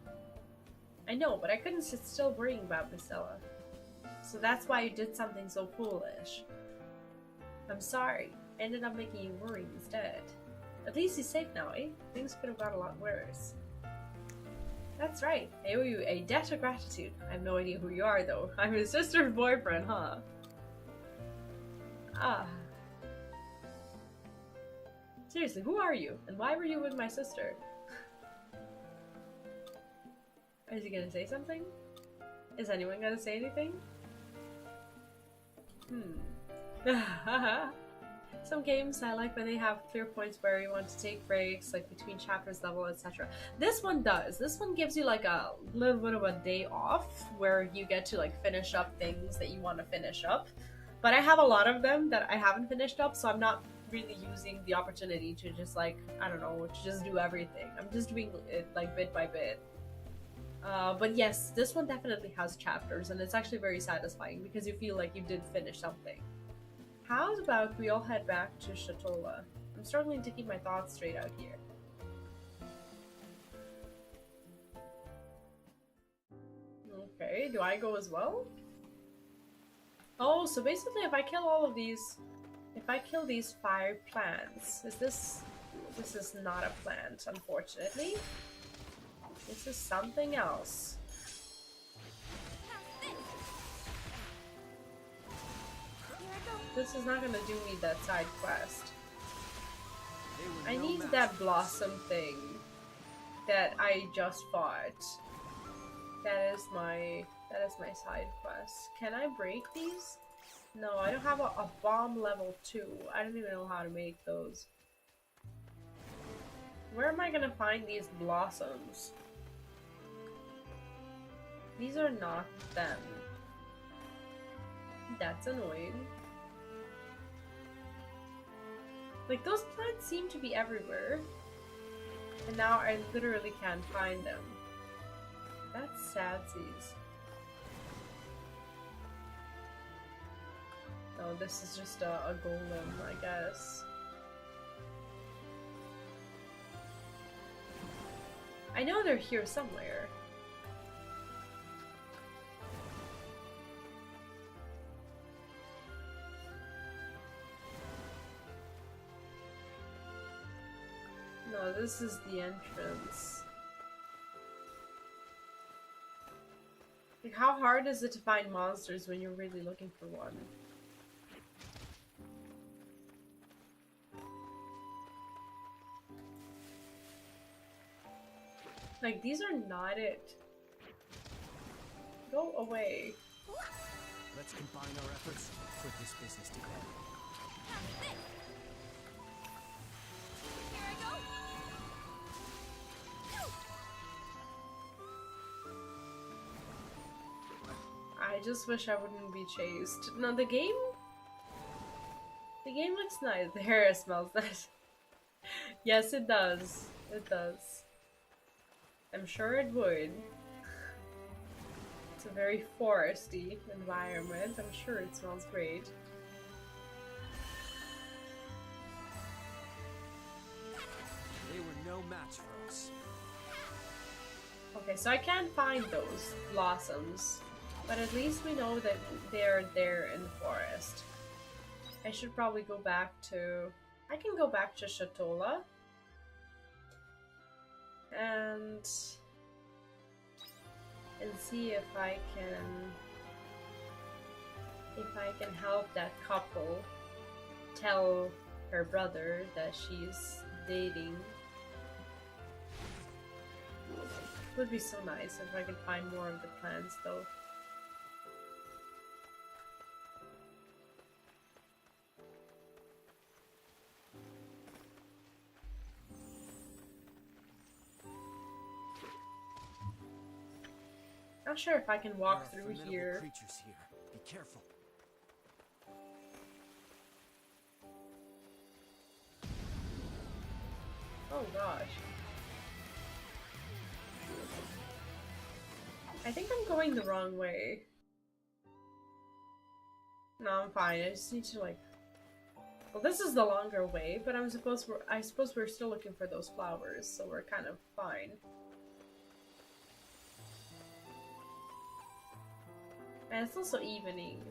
I know, but I couldn't sit still worrying about Priscilla. So that's why you did something so foolish. I'm sorry. I ended up making you worry instead. At least he's safe now, eh? Things could have got a lot worse. That's right. I owe you a debt of gratitude. I have no idea who you are, though. I'm his sister's boyfriend, huh? Ah. Seriously, who are you? And why were you with my sister? Is he gonna say something? Is anyone gonna say anything? Some games I like when they have clear points where you want to take breaks, like between chapters, level, etc. This one does. This one gives you like a little bit of a day off where you get to like finish up things that you want to finish up. But I have a lot of them that I haven't finished up, so I'm not really using the opportunity to just like, I don't know, to just do everything. I'm just doing it like bit by bit. But yes, this one definitely has chapters, and it's actually very satisfying because you feel like you did finish something. How about we all head back to Shatola? I'm struggling to keep my thoughts straight out here. Okay, do I go as well? Oh, so basically if I kill all of these, if I kill these 5 plants, this is not a plant, unfortunately. This is something else. This is not gonna do me that side quest. I need that blossom thing that I just fought. That is my side quest. Can I break these? No, I don't have a bomb level 2. I don't even know how to make those. Where am I gonna find these blossoms? These are not them. That's annoying. Like, those plants seem to be everywhere. And now I literally can't find them. That's sadsies. Oh, this is just a golem, I guess. I know they're here somewhere. No, this is the entrance. Like, how hard is it to find monsters when you're really looking for one? Like, these are not it. Go away. Let's combine our efforts, put this business together. Here I go. I just wish I wouldn't be chased. No, the game looks nice. The hair smells nice. Yes, it does. It does. I'm sure it would. It's a very foresty environment. I'm sure it smells great. They were no match for us. Okay, so I can't find those blossoms, but at least we know that they're there in the forest. I should probably go back to... I can go back to Shatola. And see if I can help that couple tell her brother that she's dating. It would be so nice if I could find more of the plants though. Not sure if I can walk through here. Creatures here. Be careful. Oh gosh. I think I'm going the wrong way. No, I'm fine. I just need to like Well, this is the longer way, but I suppose we're still looking for those flowers, so we're kind of fine. And it's also evening.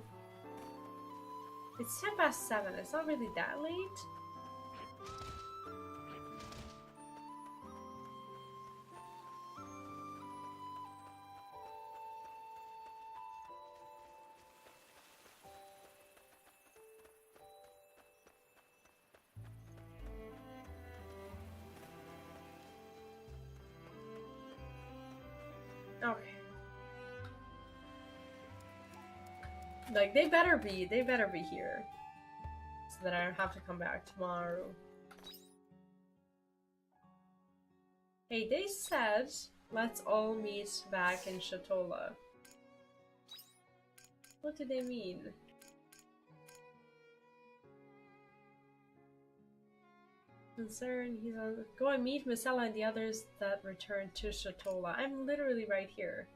It's 7:10. It's not really that late. Okay. Like, they better be here. So that I don't have to come back tomorrow. Hey, they said, let's all meet back in Shatola. What do they mean? Concern, he's on. Go and meet Misella and the others that return to Shatola. I'm literally right here.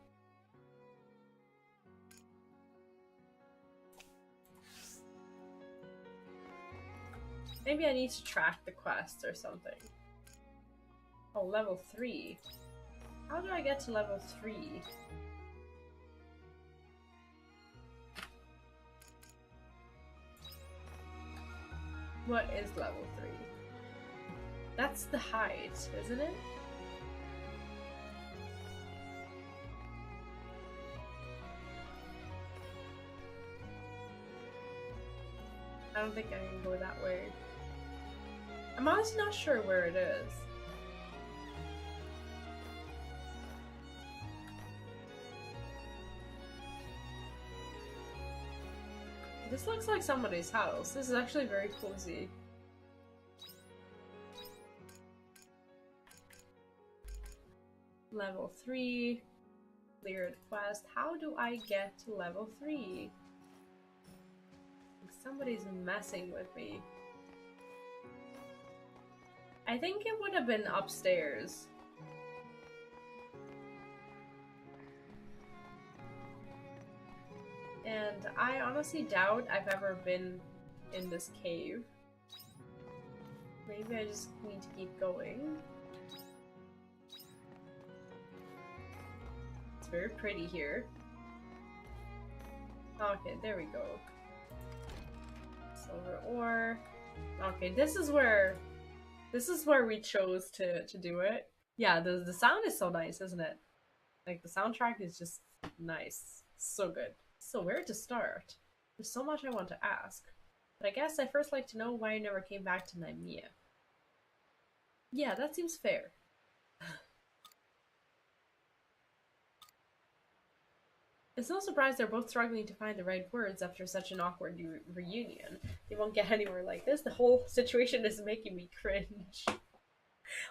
Maybe I need to track the quests or something. Oh, level 3. How do I get to level 3? What is level 3? That's the height, isn't it? I don't think I can go that way. I'm honestly not sure where it is. This looks like somebody's house. This is actually very cozy. Level 3. Cleared quest. How do I get to level 3? Somebody's messing with me. I think it would have been upstairs. And I honestly doubt I've ever been in this cave. Maybe I just need to keep going. It's very pretty here. Okay, there we go. Silver ore. Okay, this is where we chose to do it. Yeah, the sound is so nice, isn't it? Like, the soundtrack is just nice. So good. So where to start? There's so much I want to ask. But I guess I first like to know why I never came back to Naimia. Yeah, that seems fair. It's no surprise they're both struggling to find the right words after such an awkward reunion. They won't get anywhere like this. The whole situation is making me cringe.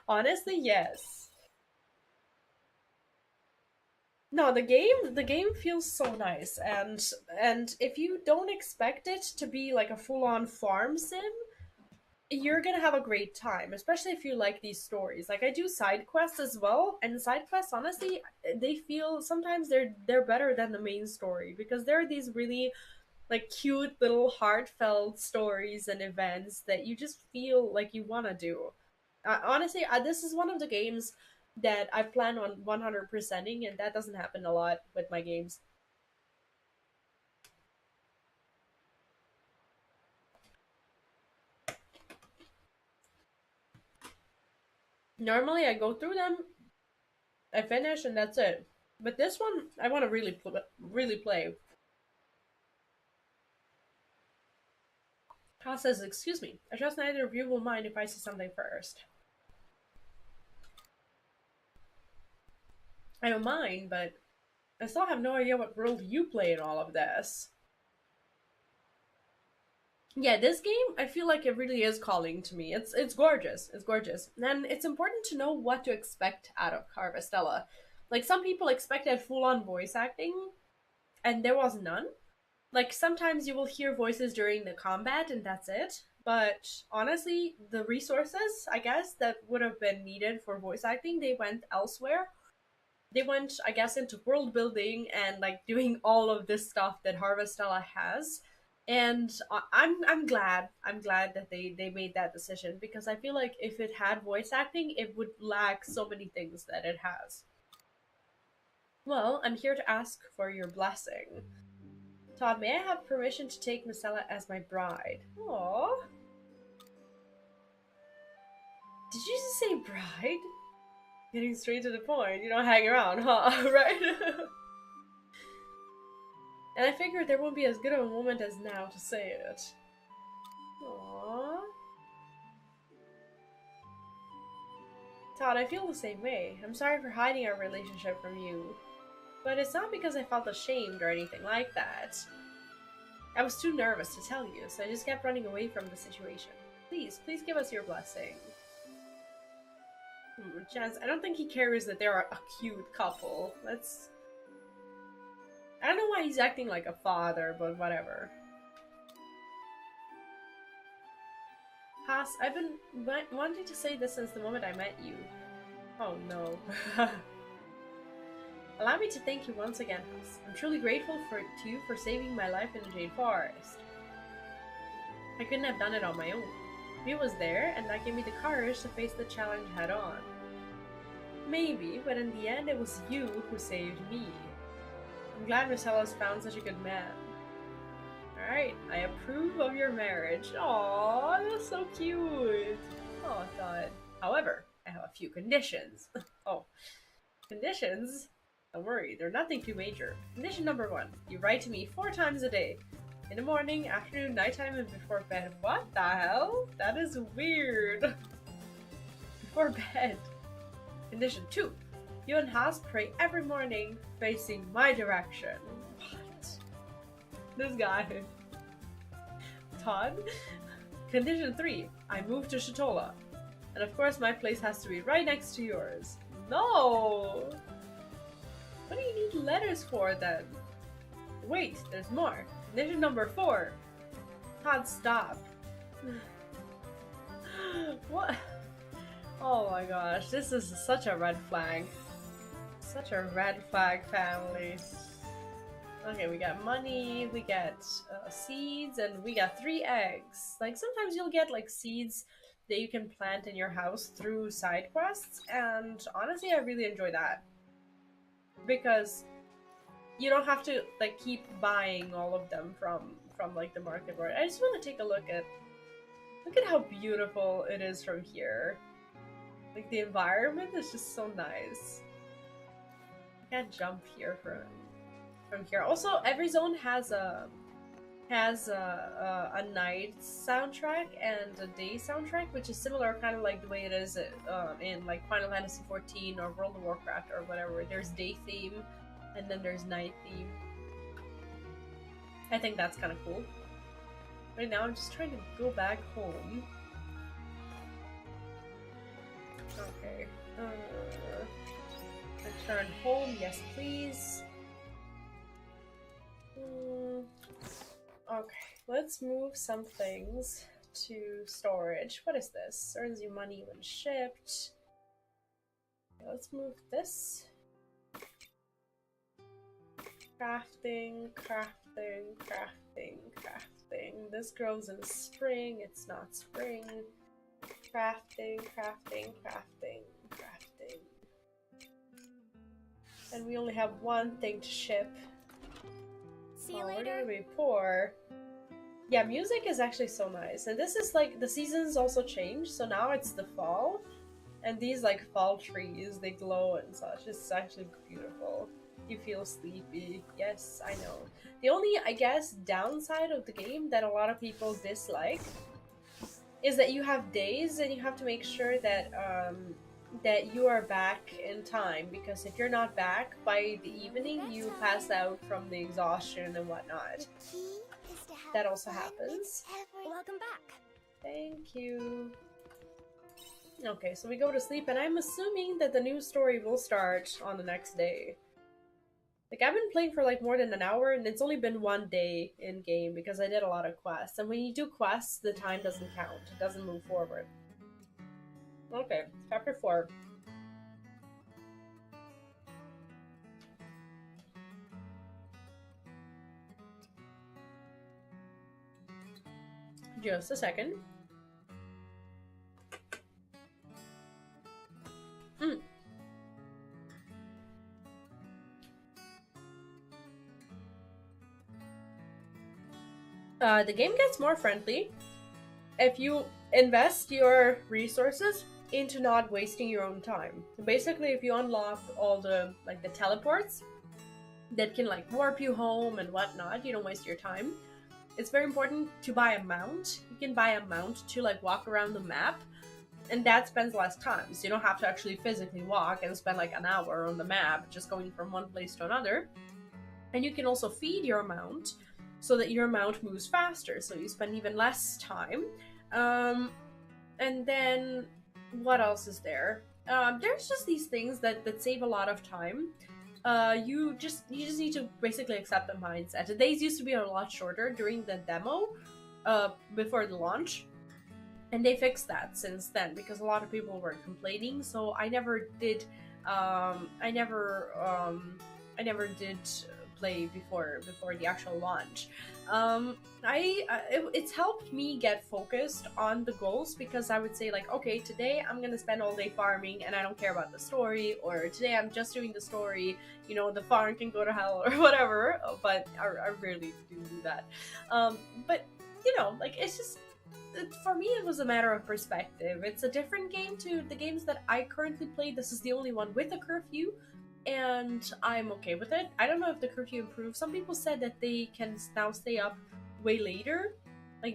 Honestly, yes. No, the game feels so nice, and if you don't expect it to be like a full-on farm sim, you're gonna have a great time, especially if you like these stories. Like, I do side quests as well, and side quests, honestly, they feel sometimes they're better than the main story because there are these really like cute little heartfelt stories and events that you just feel like you want to do. Honestly, this is one of the games that I plan on 100%ing, and that doesn't happen a lot with my games. Normally, I go through them, I finish, and that's it. But this one, I want to really play. Kyle says, "Excuse me. I trust neither of you will mind if I say something first." I don't mind, but I still have no idea what role you play in all of this. Yeah, this game, I feel like it really is calling to me. It's gorgeous. It's gorgeous. And it's important to know what to expect out of Harvestella. Like, some people expected full-on voice acting, and there was none. Like, sometimes you will hear voices during the combat, and that's it. But honestly, the resources, I guess, that would have been needed for voice acting, they went elsewhere. They went, I guess, into world building and like doing all of this stuff that Harvestella has. And I'm glad. I'm glad that they made that decision because I feel like if it had voice acting, it would lack so many things that it has. Well, I'm here to ask for your blessing. Todd, may I have permission to take Marcella as my bride? Aww. Did you just say bride? Getting straight to the point. You don't hang around, huh? Right? And I figured there won't be as good of a moment as now to say it. Aww. Todd, I feel the same way. I'm sorry for hiding our relationship from you. But it's not because I felt ashamed or anything like that. I was too nervous to tell you, so I just kept running away from the situation. Please give us your blessing. Chance, I don't think he cares that they're a cute couple. I don't know why he's acting like a father, but whatever. Haas, I've been wanting to say this since the moment I met you. Oh no. Allow me to thank you once again, Haas. I'm truly grateful to you for saving my life in the Jade Forest. I couldn't have done it on my own. He was there, and that gave me the courage to face the challenge head on. Maybe, but in the end it was you who saved me. I'm glad Marcella's found such a good man. Alright, I approve of your marriage. Aww, that's so cute. Oh, God. However, I have a few conditions. Oh, conditions? Don't worry, they're nothing too major. Condition number 1, you write to me 4 times a day. In the morning, afternoon, nighttime, and before bed. What the hell? That is weird. Before bed. Condition 2, you and Haas pray every morning facing my direction. What? This guy. Todd? Condition 3, I move to Shatola. And of course my place has to be right next to yours. No! What do you need letters for then? Wait, there's more. Condition number 4. Todd, stop. What? Oh my gosh, this is such a red flag. Such a red flag family. Okay, we got money, we get seeds, and we got 3 eggs. Like, sometimes you'll get, like, seeds that you can plant in your house through side quests, and honestly, I really enjoy that. Because you don't have to, like, keep buying all of them from like, the market board. I just want to take a look at how beautiful it is from here. Like, the environment is just so nice. I can't jump here from here. Also, every zone has a night soundtrack and a day soundtrack, which is similar, kind of like the way it is in like Final Fantasy XIV or World of Warcraft or whatever. There's day theme, and then there's night theme. I think that's kind of cool. Right now, I'm just trying to go back home. Okay. Return home, yes please. Okay, let's move some things to storage. What is this? Earns you money when shipped. Okay, let's move this. Crafting, crafting, crafting, crafting. This grows in spring, it's not spring. Crafting, crafting, crafting, crafting. And we only have one thing to ship. See you We're later. gonna be poor. Yeah, music is actually so nice. And this is like, the seasons also change, so now it's the fall. And these like fall trees, they glow and such. It's actually beautiful. You feel sleepy. Yes, I know. The only, I guess, downside of the game that a lot of people dislike is that you have days and you have to make sure that that you are back in time, because if you're not back by the evening, you pass out from the exhaustion and whatnot. That also happens. Welcome back. Thank you. Okay, so we go to sleep, and I'm assuming that the new story will start on the next day. Like, I've been playing for like more than an hour, and it's only been 1 day in game because I did a lot of quests. And when you do quests, the time doesn't count. It doesn't move forward. Okay, chapter 4. Just a second. Mm. The game gets more friendly if you invest your resources into not wasting your own time. Basically, if you unlock all the the teleports that can warp you home and whatnot, you don't waste your time. It's very important to buy a mount. You can buy a mount to walk around the map, and that spends less time. So you don't have to actually physically walk and spend an hour on the map just going from one place to another. And you can also feed your mount so that your mount moves faster, so you spend even less time. And then what else is there? There's just these things that save a lot of time. You just need to basically accept the mindset. The days used to be a lot shorter during the demo, before the launch, and they fixed that since then because a lot of people were complaining. So I never did play before the actual launch. It's helped me get focused on the goals, because I would say okay, today I'm gonna spend all day farming and I don't care about the story, or today I'm just doing the story, the farm can go to hell or whatever. But I rarely do that. But it's just, for me it was a matter of perspective. It's a different game to the games that I currently play. This is the only one with a curfew, and I'm okay with it. I don't know if the curfew improves. Some people said that they can now stay up way later,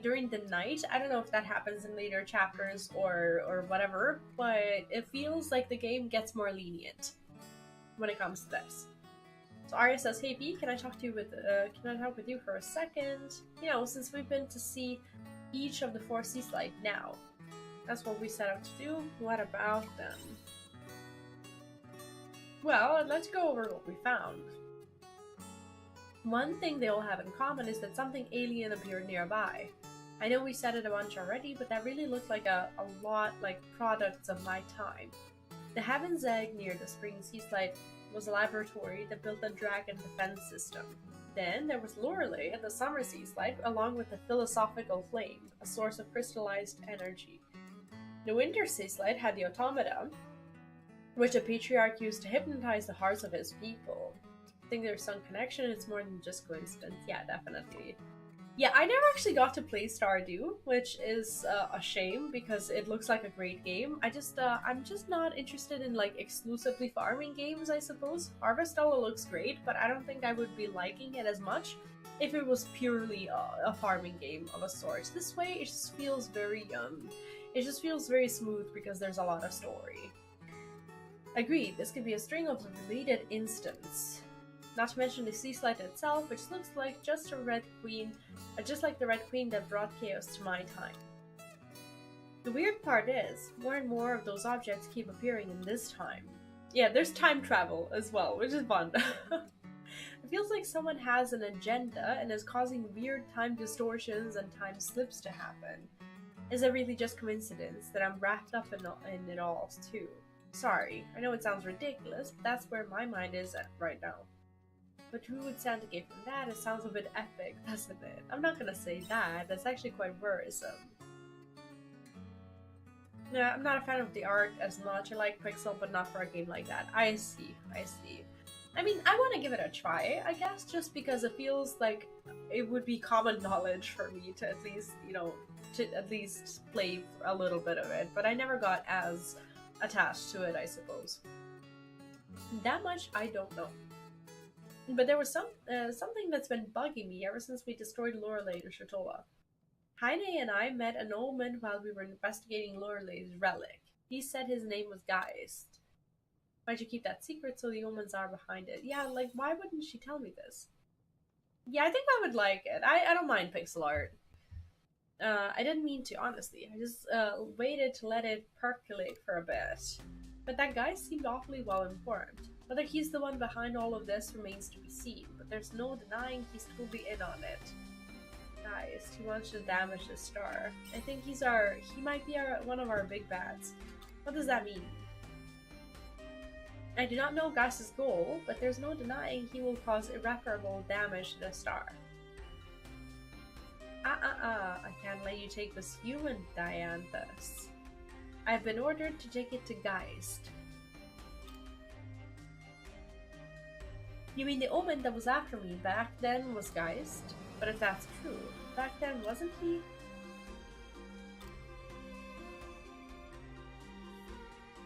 during the night. I don't know if that happens in later chapters or whatever, but it feels like the game gets more lenient when it comes to this. So Arya says, "Hey B, can I talk with you for a second? Since we've been to see each of the 4 seaslight now. That's what we set out to do. What about them?" Well, let's go over what we found. One thing they all have in common is that something alien appeared nearby. I know we said it a bunch already, but that really looked like a lot like products of my time. The Heaven's Egg near the Spring Seaslight was a laboratory that built a dragon defense system. Then there was Lorelei at the Summer Seaslight, along with the Philosophical Flame, a source of crystallized energy. The Winter Seaslight had the Automata, which a patriarch used to hypnotize the hearts of his people. I think there's some connection. It's more than just coincidence. Yeah, definitely. Yeah, I never actually got to play Stardew, which is a shame because it looks like a great game. I'm just not interested in exclusively farming games, I suppose. Harvestella looks great, but I don't think I would be liking it as much if it was purely a farming game of a sort. This way, it just feels very smooth because there's a lot of story. Agreed, this could be a string of related instants. Not to mention the Seaslight itself, which looks like just like the Red Queen that brought chaos to my time. The weird part is, more and more of those objects keep appearing in this time. Yeah, there's time travel as well, which is fun. It feels like someone has an agenda and is causing weird time distortions and time slips to happen. Is it really just coincidence that I'm wrapped up in it all, too? Sorry, I know it sounds ridiculous, but that's where my mind is at right now. But who would Santa from that? It sounds a bit epic, doesn't it? I'm not gonna say that. That's actually quite worrisome. Yeah, I'm not a fan of the art as much. I like Pixel, but not for a game like that. I see. I mean, I want to give it a try, I guess, just because it feels like it would be common knowledge for me to at least play a little bit of it. But I never got as attached to it, I suppose. That much I don't know. But there was something that's been bugging me ever since we destroyed Lorelei to Shatola. Heine and I met an omen while we were investigating Lorelei's relic. He said his name was Geist. Why'd you keep that secret so the omens are behind it? Yeah, why wouldn't she tell me this? Yeah, I think I would like it. I don't mind pixel art. I didn't mean to, honestly. I just waited to let it percolate for a bit. But that guy seemed awfully well informed. Whether he's the one behind all of this remains to be seen, but there's no denying he's totally in on it. Guys, he wants to damage the star. I think he might be one of our big bads. What does that mean? I do not know Geist's goal, but there's no denying he will cause irreparable damage to the star. I can't let you take this human Dianthus. I've been ordered to take it to Geist. You mean the Omen that was after me back then was Geist? But if that's true, back then wasn't he?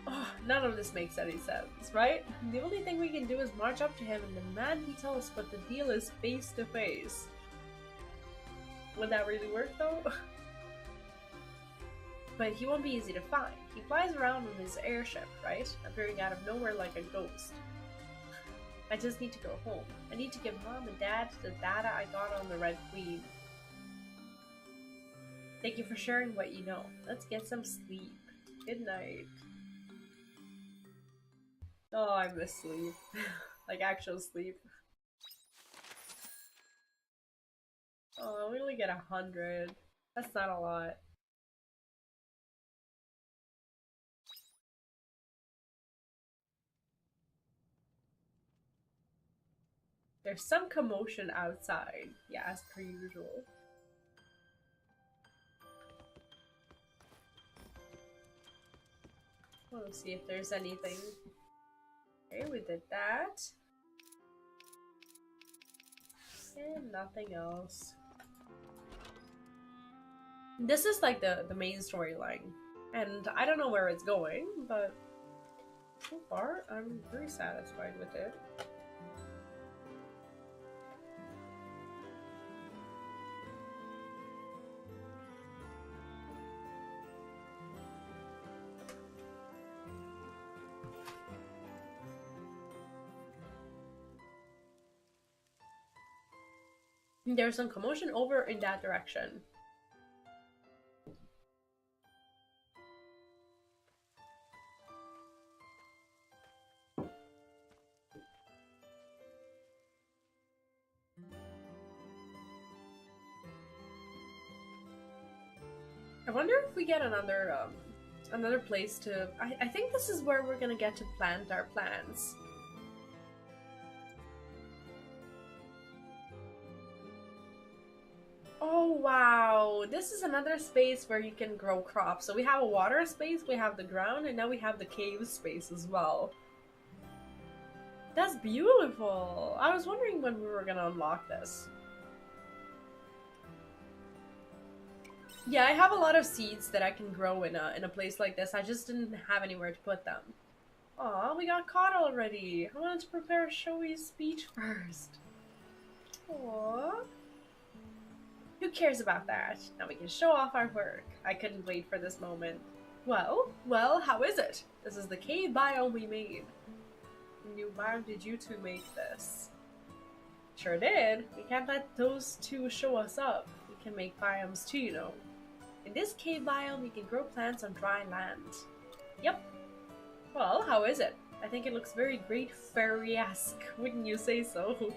Oh, none of this makes any sense, right? The only thing we can do is march up to him and demand he tell us what the deal is face to face. Would that really work though? But he won't be easy to find. He flies around in his airship, right? Appearing out of nowhere like a ghost. I just need to go home. I need to give Mom and Dad the data I got on the Red Queen. Thank you for sharing what you know. Let's get some sleep. Good night. Oh, I miss sleep. Like actual sleep. Oh, we only get 100. That's not a lot. There's some commotion outside. Yeah, as per usual. Let's see if there's anything. Okay, we did that. And nothing else. This is like the main storyline. And I don't know where it's going, but so far I'm very satisfied with it. There's some commotion over in that direction. I wonder if we get another place to... I think this is where we're gonna get to plant our plants. Oh wow, this is another space where you can grow crops. So we have a water space, we have the ground, and now we have the cave space as well. That's beautiful! I was wondering when we were gonna unlock this. Yeah, I have a lot of seeds that I can grow in a place like this. I just didn't have anywhere to put them. Aw, we got caught already. I wanted to prepare Shoei's speech first. Aww. Who cares about that? Now we can show off our work. I couldn't wait for this moment. Well, how is it? This is the cave biome we made. New biome did you two make this? Sure did. We can't let those two show us up. We can make biomes too, you know. In this cave biome, you can grow plants on dry land. Yep. Well, how is it? I think it looks very Great Fairy-esque, wouldn't you say so?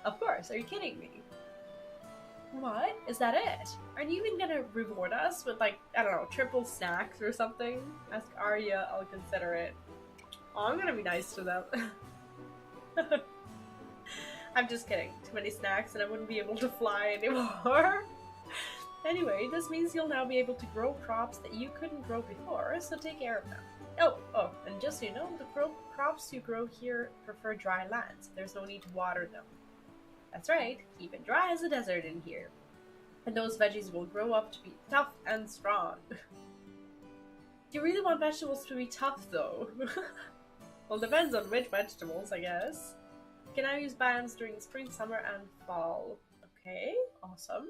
Of course, are you kidding me? What? Is that it? Aren't you even gonna reward us with, like, I don't know, triple snacks or something? Ask Arya, I'll consider it. Oh, I'm gonna be nice to them. I'm just kidding. Too many snacks and I wouldn't be able to fly anymore. Anyway, this means you'll now be able to grow crops that you couldn't grow before, so take care of them. Oh, and just so you know, the crops you grow here prefer dry lands. There's no need to water them. That's right, keep it dry as a desert in here. And those veggies will grow up to be tough and strong. Do you really want vegetables to be tough, though? Well, depends on which vegetables, I guess. You can now use biomes during spring, summer, and fall. Okay, awesome.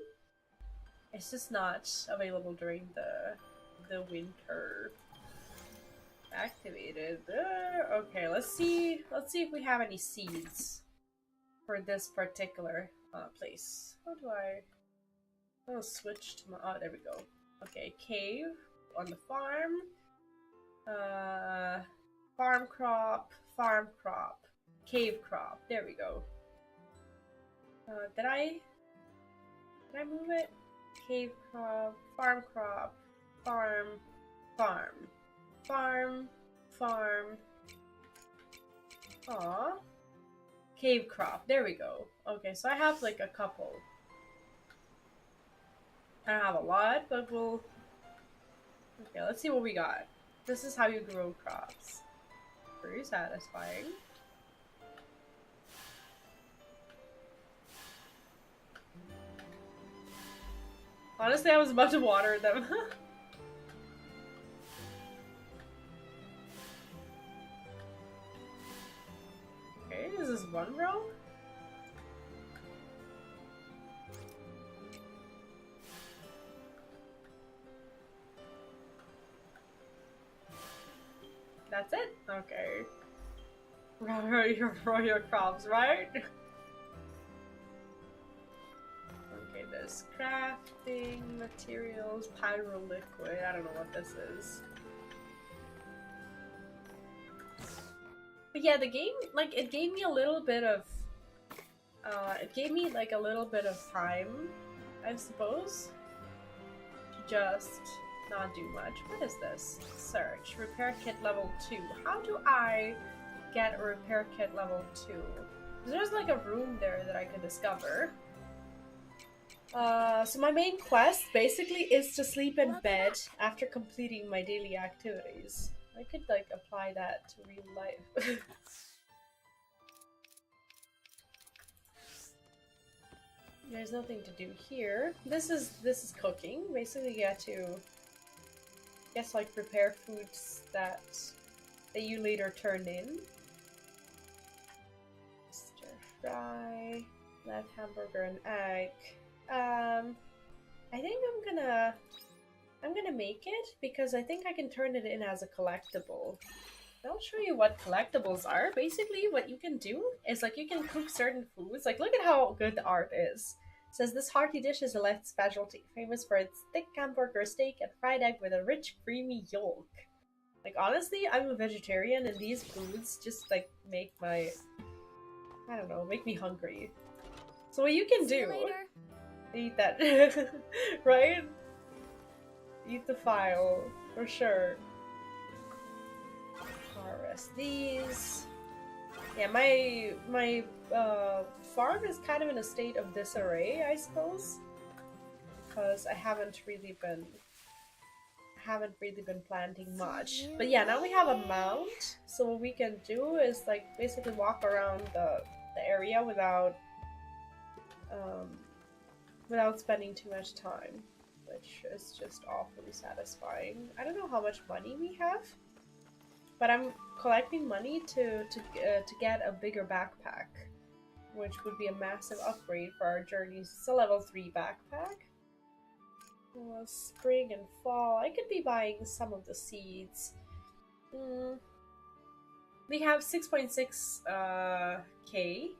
It's just not available during the winter. Activated. Okay, let's see if we have any seeds for this particular place. How do I'll switch to my... Oh, there we go. Okay, cave on the farm. Farm crop, cave crop. There we go. Did I move it? Cave crop, farm, Aw. Cave crop, there we go. Okay, so I have like a couple. I don't have a lot, but we'll... Okay, let's see what we got. This is how you grow crops. Very satisfying. Honestly, I was about to water them. Okay, this is one row. That's it? Okay. Grow your crops, right? Okay, there's crafting, materials, pyro liquid. I don't know what this is. But yeah, the game, like, it gave me a little bit of... it gave me, like, a little bit of time, I suppose, to just not do much. What is this? Search. Repair kit level 2. How do I get a repair kit level 2? There's like a room there that I could discover. So my main quest basically is to sleep in bed after completing my daily activities. I could like apply that to real life. There's nothing to do here. This is cooking. Basically, you get to, I guess, like prepare foods that you later turn in. Stir fry, left hamburger and egg. I think I'm gonna make it because I think I can turn it in as a collectible. I'll show you what collectibles are. Basically, what you can do is like you can cook certain foods. Like, look at how good the art is. It says this hearty dish is a Let's specialty, famous for its thick hamburger steak and fried egg with a rich, creamy yolk. Like, honestly, I'm a vegetarian, and these foods just like make my, I don't know, make me hungry. So what you can do, eat that, right? Eat the file for sure. Harvest these. Yeah, my farm is kind of in a state of disarray, I suppose, because I haven't really been planting much. But yeah, now we have a mount, so what we can do is like basically walk around the area without spending too much time, which is just awfully satisfying. I don't know how much money we have, but I'm collecting money to get a bigger backpack, which would be a massive upgrade for our journeys. It's a level 3 backpack. Well, spring and fall. I could be buying some of the seeds. We have 6.6 K.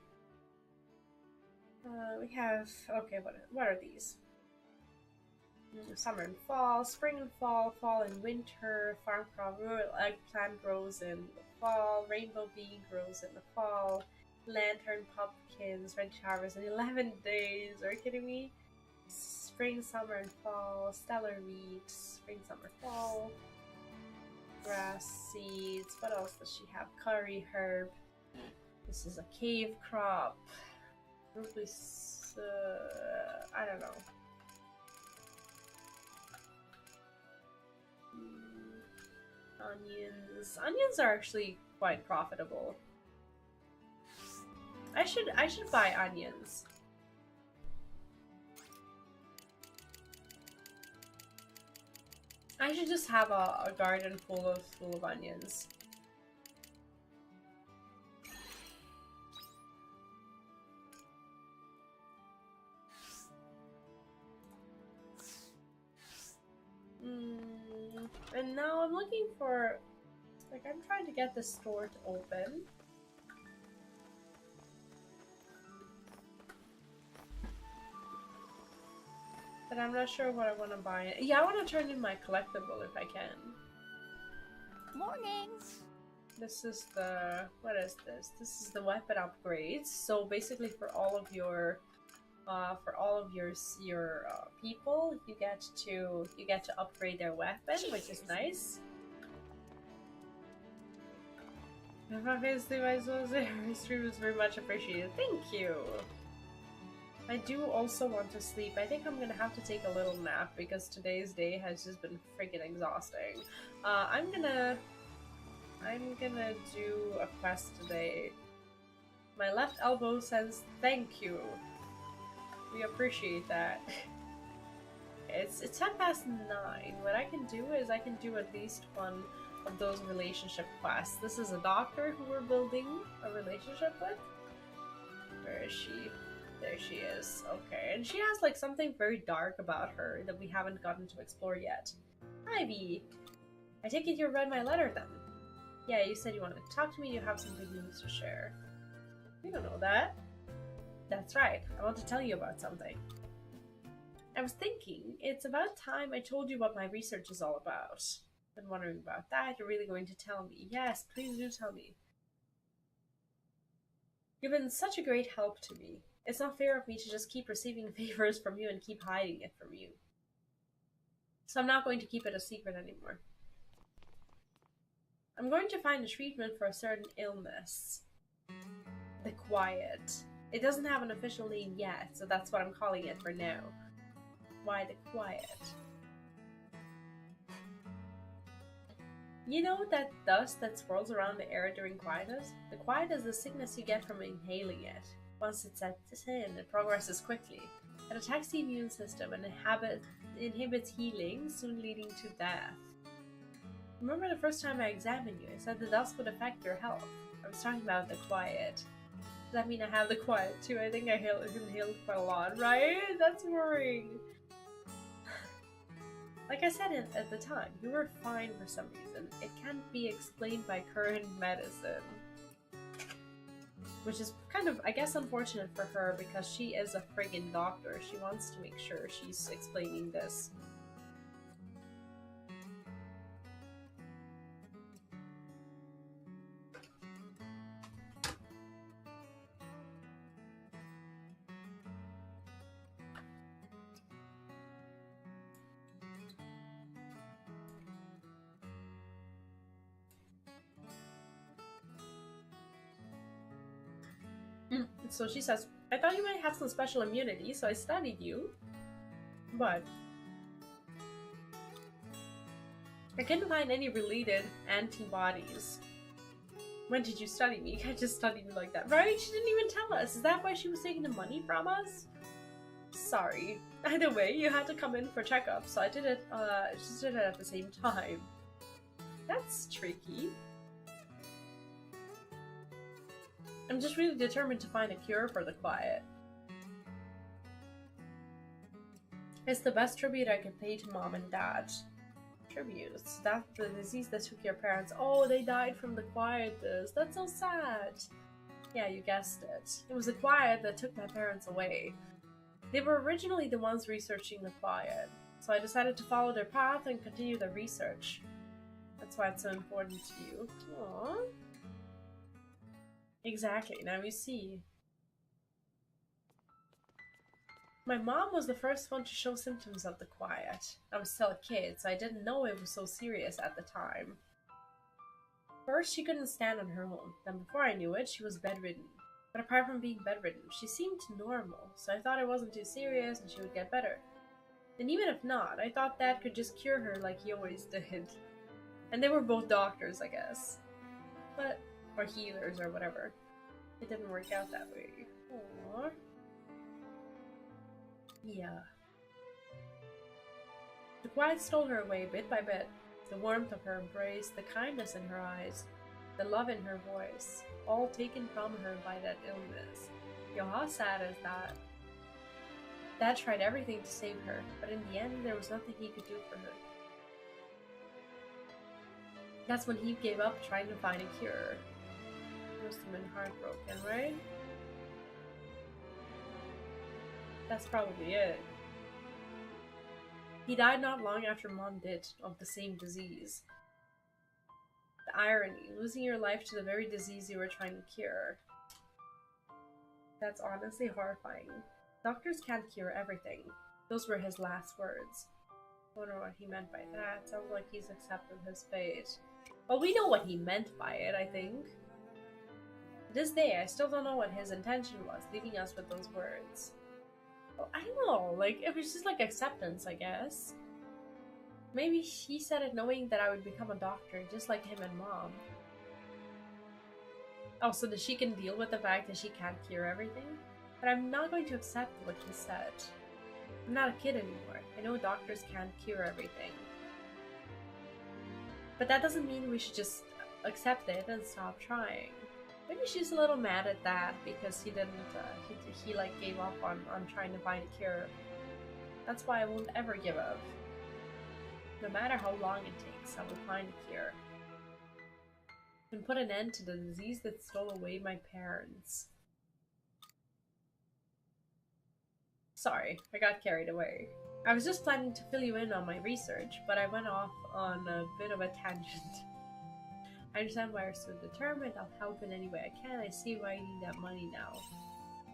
We have, okay, what are these? Summer and fall, spring and fall, fall and winter, farm crop, rural eggplant grows in the fall, rainbow bee grows in the fall, lantern pumpkins, ready to harvest in 11 days. Are you kidding me? Spring, summer, and fall, stellar wheat, spring, summer, fall, grass seeds. What else does she have? Curry herb. This is a cave crop. I don't know. Onions. Onions are actually quite profitable. I should buy onions. I should just have a garden full of onions. And now I'm looking for, like, I'm trying to get the store to open. But I'm not sure what I want to buy. Yeah, I want to turn in my collectible if I can. Morning. This is the, what is this? This is the weapon upgrades. So basically for all of your people, you get to upgrade their weapon, which is nice. Obviously, my stream is very much appreciated. Thank you. I do also want to sleep. I think I'm gonna have to take a little nap because today's day has just been freaking exhausting. I'm gonna do a quest today. My left elbow says thank you. We appreciate that. It's 9:10. What I can do is I can do at least one of those relationship quests. This is a doctor who we're building a relationship with. Where is she? There she is. Okay, and she has like something very dark about her that we haven't gotten to explore yet. Ivy! I take it you read my letter then? Yeah, you said you wanted to talk to me, you have some good news to share. You don't know that. That's right, I want to tell you about something. I was thinking, it's about time I told you what my research is all about. Been wondering about that, you're really going to tell me. Yes, please do tell me. You've been such a great help to me. It's not fair of me to just keep receiving favors from you and keep hiding it from you. So I'm not going to keep it a secret anymore. I'm going to find a treatment for a certain illness. The Quiet. It doesn't have an official name yet, so that's what I'm calling it for now. Why the Quiet? You know that dust that swirls around the air during quietus? The quiet is the sickness you get from inhaling it. Once it sets in, it progresses quickly. It attacks the immune system and inhibits healing, soon leading to death. Remember the first time I examined you, I said the dust would affect your health. I was talking about the quiet. Does that mean I have the quiet too? I think I inhaled quite a lot, right? That's worrying. Like I said at the time, you were fine for some reason. It can't be explained by current medicine. Which is kind of, I guess, unfortunate for her because she is a friggin' doctor. She wants to make sure she's explaining this. So she says, I thought you might have some special immunity, so I studied you. But I couldn't find any related antibodies. When did you study me? You can't just study me like that. Right? She didn't even tell us. Is that why she was taking the money from us? Sorry. Either way, you had to come in for checkup, so I did it, just did it at the same time. That's tricky. I'm just really determined to find a cure for the quiet. It's the best tribute I can pay to Mom and Dad. Tributes? That's the disease that took your parents. Oh, they died from the quietness. That's so sad. Yeah, you guessed it. It was the quiet that took my parents away. They were originally the ones researching the quiet, so I decided to follow their path and continue their research. That's why it's so important to you. Aww. Exactly, now you see. My mom was the first one to show symptoms of the quiet. I was still a kid, so I didn't know it was so serious at the time. First, she couldn't stand on her own. Then before I knew it, she was bedridden. But apart from being bedridden, she seemed normal, so I thought it wasn't too serious and she would get better. And even if not, I thought Dad could just cure her like he always did. And they were both doctors, I guess. But, or healers or whatever. It didn't work out that way. Aww. Yeah. The quiet stole her away bit by bit. The warmth of her embrace, the kindness in her eyes, the love in her voice, all taken from her by that illness. Yo, how sad is that? Dad tried everything to save her, but in the end, there was nothing he could do for her. That's when he gave up trying to find a cure. He must have been heartbroken, right? That's probably it. He died not long after Mom did, of the same disease. The irony, losing your life to the very disease you were trying to cure. That's honestly horrifying. Doctors can't cure everything. Those were his last words. I wonder what he meant by that. Sounds like he's accepted his fate. Well, we know what he meant by it, I think. To this day, I still don't know what his intention was, leaving us with those words. Well, I don't know, like, it was just like acceptance, I guess. Maybe she said it knowing that I would become a doctor, just like him and mom. Oh, so that she can deal with the fact that she can't cure everything? But I'm not going to accept what she said. I'm not a kid anymore. I know doctors can't cure everything. But that doesn't mean we should just accept it and stop trying. Maybe she's a little mad at that because he didn't, he like gave up on trying to find a cure. That's why I won't ever give up. No matter how long it takes, I will find a cure. And put an end to the disease that stole away my parents. Sorry, I got carried away. I was just planning to fill you in on my research, but I went off on a bit of a tangent. I understand why you're so determined. I'll help in any way I can. I see why you need that money now.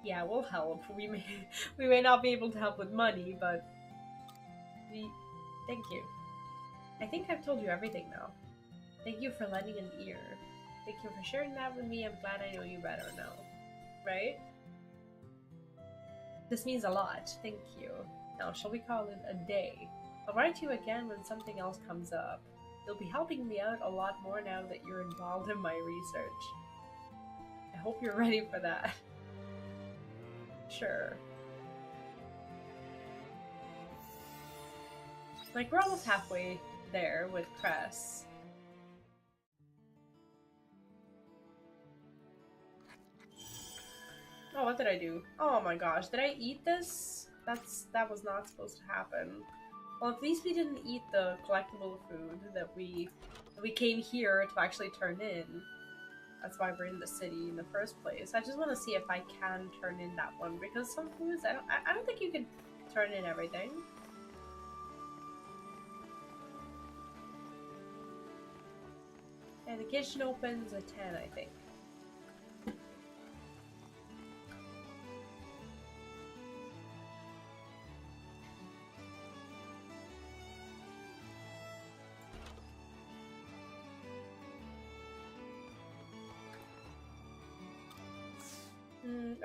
Yeah, we'll help. We may not be able to help with money, but thank you. I think I've told you everything now. Thank you for lending an ear. Thank you for sharing that with me. I'm glad I know you better now. Right? This means a lot. Thank you. Now, shall we call it a day? I'll write to you again when something else comes up. You'll be helping me out a lot more now that you're involved in my research. I hope you're ready for that. Sure. Like, we're almost halfway there with Cress. Oh, what did I do? Oh my gosh, did I eat this? That was not supposed to happen. Well, at least we didn't eat the collectible food that we came here to actually turn in. That's why we're in the city in the first place. I just want to see if I can turn in that one, because some foods I don't think you can turn in everything. And the kitchen opens at 10, I think.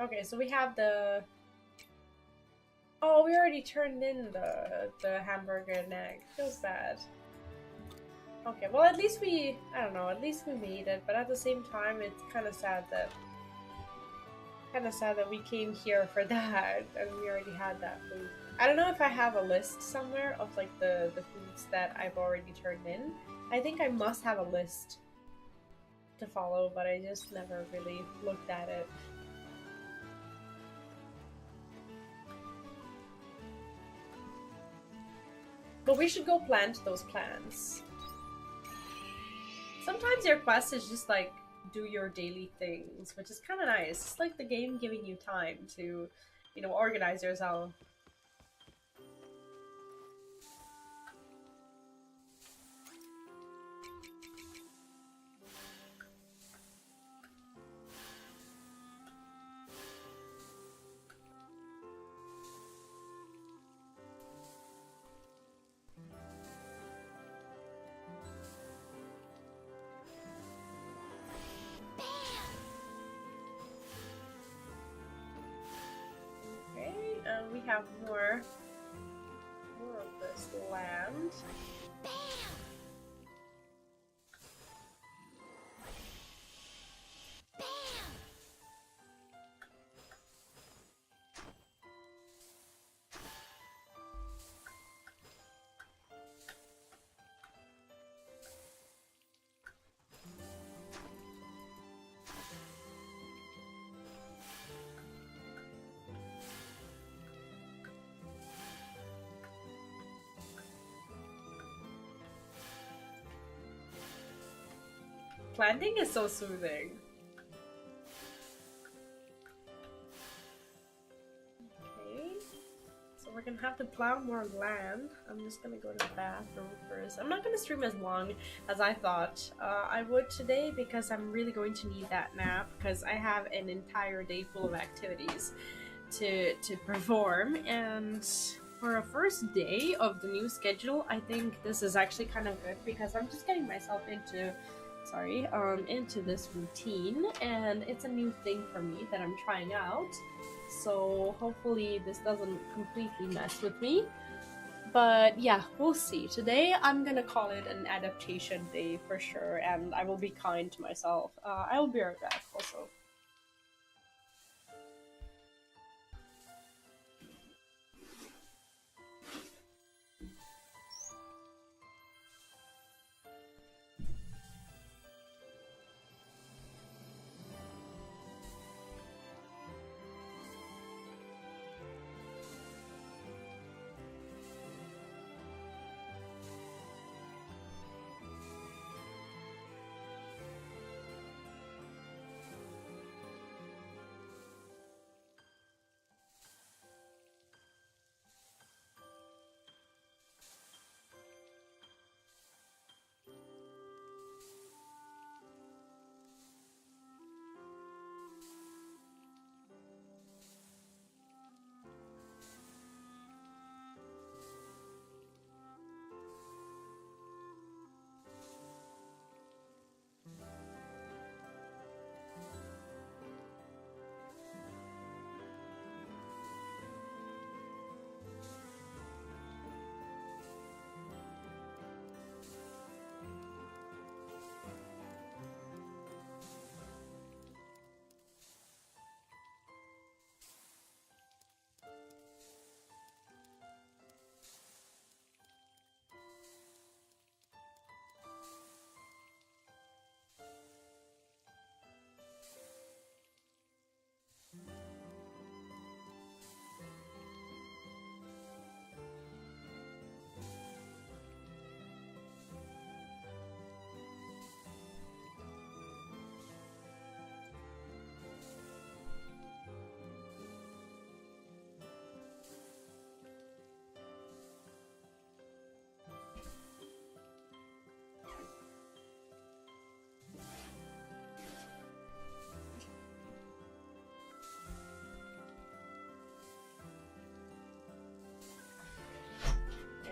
Okay, so we have the... Oh, we already turned in the hamburger and egg. Feels bad. Okay, well at least we... I don't know, at least we made it, but at the same time it's kind of sad that... we came here for that, and we already had that food. I don't know if I have a list somewhere of like the foods that I've already turned in. I think I must have a list to follow, but I just never really looked at it. But we should go plant those plants. Sometimes your quest is just like, do your daily things, which is kind of nice. It's like the game giving you time to, you know, organize yourself. We have more of this land. Planting is so soothing. Okay, so we're gonna have to plow more land. I'm just gonna go to the bathroom first. I'm not gonna stream as long as I thought I would today because I'm really going to need that nap because I have an entire day full of activities to perform, and for a first day of the new schedule, I think this is actually kind of good because I'm just getting myself into this routine, and it's a new thing for me that I'm trying out. so hopefully this doesn't completely mess with me. But yeah, we'll see. Today I'm gonna call it an adaptation day for sure, and I will be kind to myself. I will be right back also.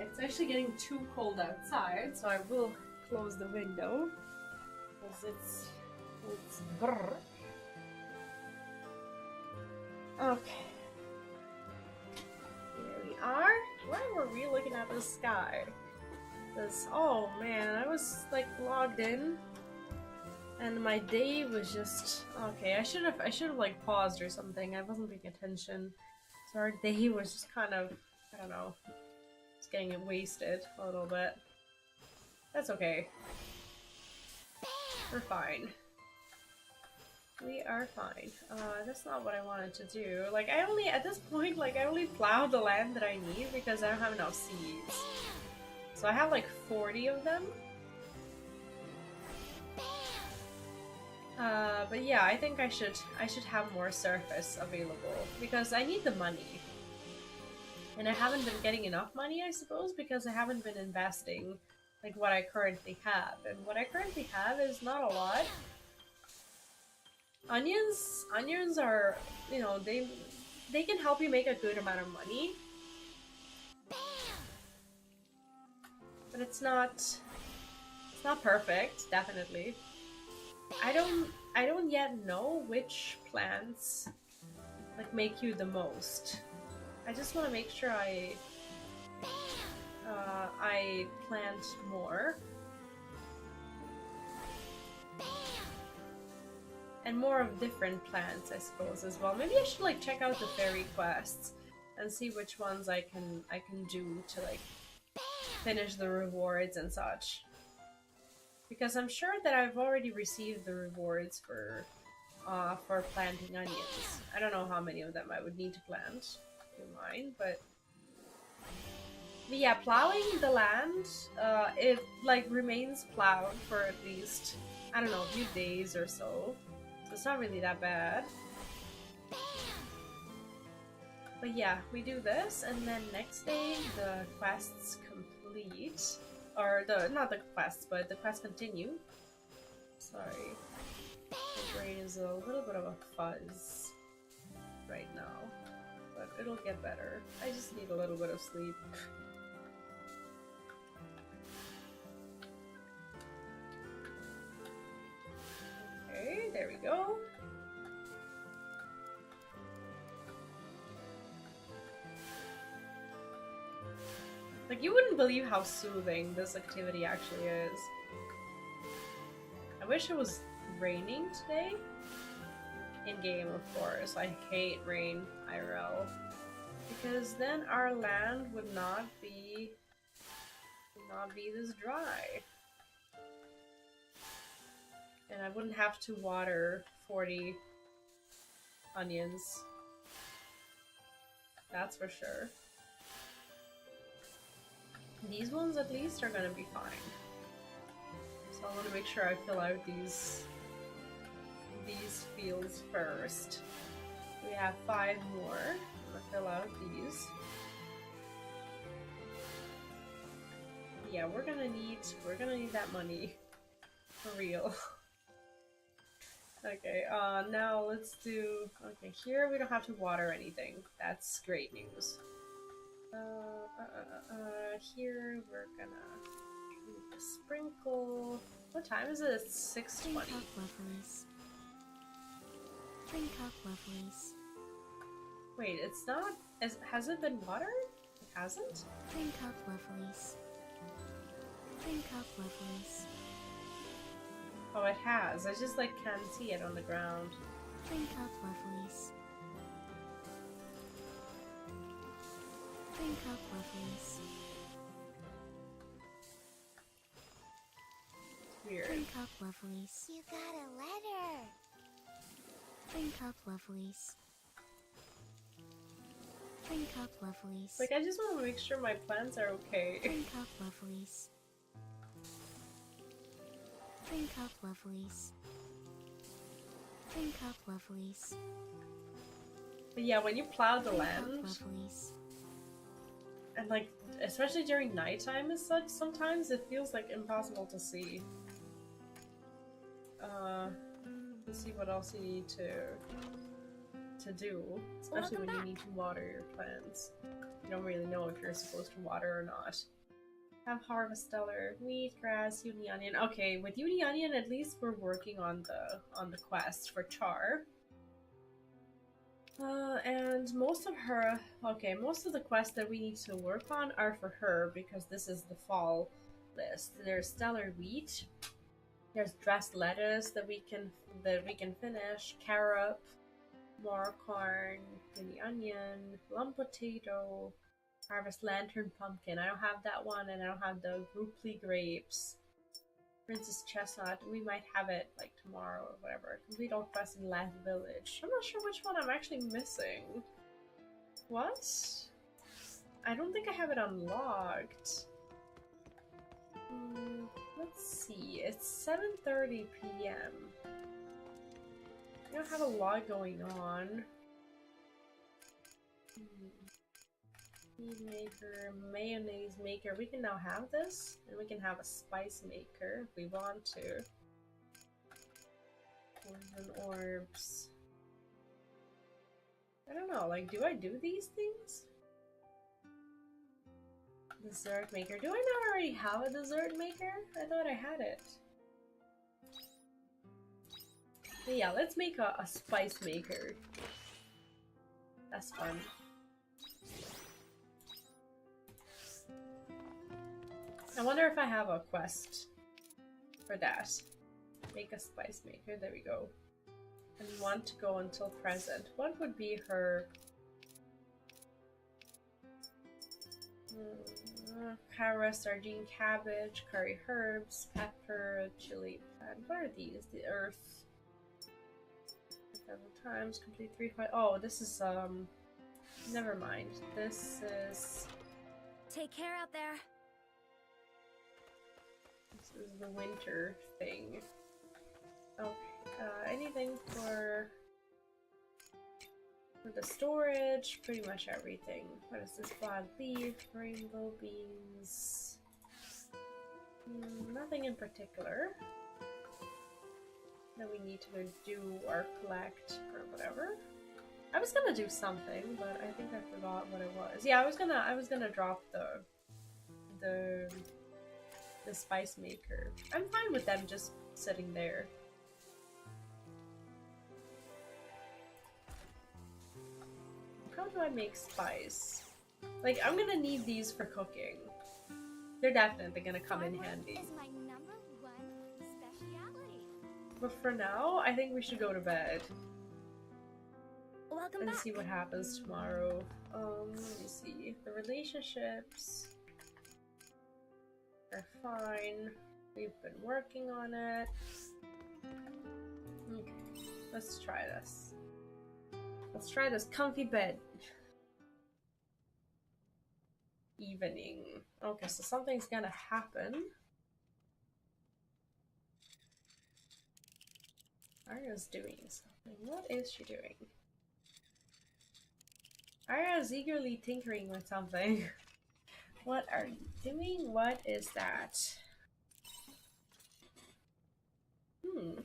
It's actually getting too cold outside, so I will close the window because it's brr. Okay. Here we are. Why were we looking at the sky? Because, oh man, I was like logged in and my day was just okay. I should have like paused or something. I wasn't paying attention. So our day was just kind of, I don't know, just getting it wasted a little bit. That's okay. We're fine. We are fine. That's not what I wanted to do. Like, I only, at this point, like, I only plowed the land that I need because I don't have enough seeds. So I have like 40 of them. But yeah, I think I should have more surface available because I need the money. And I haven't been getting enough money, I suppose, because I haven't been investing like what I currently have. And what I currently have is not a lot. Onions are, you know, they can help you make a good amount of money. But it's not perfect, definitely. I don't yet know which plants like make you the most. I just want to make sure I plant more. And more of different plants, I suppose, as well. Maybe I should like check out the fairy quests and see which ones I can do to like finish the rewards and such. Because I'm sure that I've already received the rewards for planting onions. I don't know how many of them I would need to plant in mine, but yeah, plowing the land, it like remains plowed for at least, I don't know, a few days or so. So it's not really that bad. But yeah, we do this, and then next day the quests complete. Or not the quests, but the quests continue. Sorry. My brain is a little bit of a fuzz right now. But it'll get better. I just need a little bit of sleep. Okay, there we go. Like, you wouldn't believe how soothing this activity actually is. I wish it was raining today. In-game, of course. I hate rain, IRL. Because then our land would not be this dry. And I wouldn't have to water 40 onions. That's for sure. These ones at least are gonna be fine. So I want to make sure I fill out these fields first. We have 5 more. I'm gonna fill out these. Yeah, we're gonna need that money. For real. Okay, now let's do... Okay, here we don't have to water anything. That's great news. Here we're gonna do a sprinkle. What time is it? It's 6:20. Drink up, lovelies. Drink up, lovelies. Wait, it's not... Has it been watered? It hasn't? Drink up, lovelies. Drink up, lovelies. Oh, it has. I just, like, can't see it on the ground. Drink up, lovelies. Drink up, lovelies. Weird. Drink up, lovelies. You got a letter. Drink up, lovelies. Drink up, lovelies. Like, I just want to make sure my plants are okay. Drink up, lovelies. Drink up, lovelies. Drink up, lovelies. But yeah, when you plow the Drink land, up, lovelies. and like, especially during nighttime and such, sometimes it feels like impossible to see. Let's see what else you need to do, especially when you need to water your plants. You don't really know if you're supposed to water or not. Have Harvestella, wheat, grass, uni onion. Okay, with uni onion, at least we're working on the quest for Char. And most of the quests that we need to work on are for her because this is the fall list. There's stellar wheat. There's dressed lettuce that we can finish. Carrot, more corn, uni onion, plum potato. Harvest lantern pumpkin. I don't have that one, and I don't have the Grouply grapes. Princess chestnut. We might have it like tomorrow or whatever. Complete all quests in last village. I'm not sure which one I'm actually missing. What? I don't think I have it unlocked. Let's see. It's 7:30 p.m. I don't have a lot going on. Meat maker, mayonnaise maker. We can now have this, and we can have a spice maker if we want to. Poison orbs. I don't know, like, do I do these things? Dessert maker. Do I not already have a dessert maker? I thought I had it. But yeah, let's make a spice maker. That's fun. I wonder if I have a quest for that. Make a spice maker. There we go. And want to go until present. What would be her... carrot, sardine, cabbage, curry herbs, pepper, chili plant. What are these? The earth. 7 times. Complete 3 5. Oh, this is, never mind. This is... Take care out there. This is the winter thing. Okay, anything for the storage, pretty much everything. What is this? Wild leaf, rainbow beans. Nothing in particular that we need to do or collect or whatever. I was gonna do something, but I think I forgot what it was. Yeah, I was gonna drop the spice maker. I'm fine with them just sitting there. How do I make spice? Like, I'm gonna need these for cooking. They're definitely gonna come in Hard work handy. is my #1 speciality. But for now, I think we should go to bed Welcome and back. see what happens tomorrow. Let me see. The relationships are fine. We've been working on it. Okay, let's try this. Let's try this comfy bed. Evening. Okay, so something's gonna happen. Arya's doing something. What is she doing? Arya's eagerly tinkering with something. What are you doing? What is that?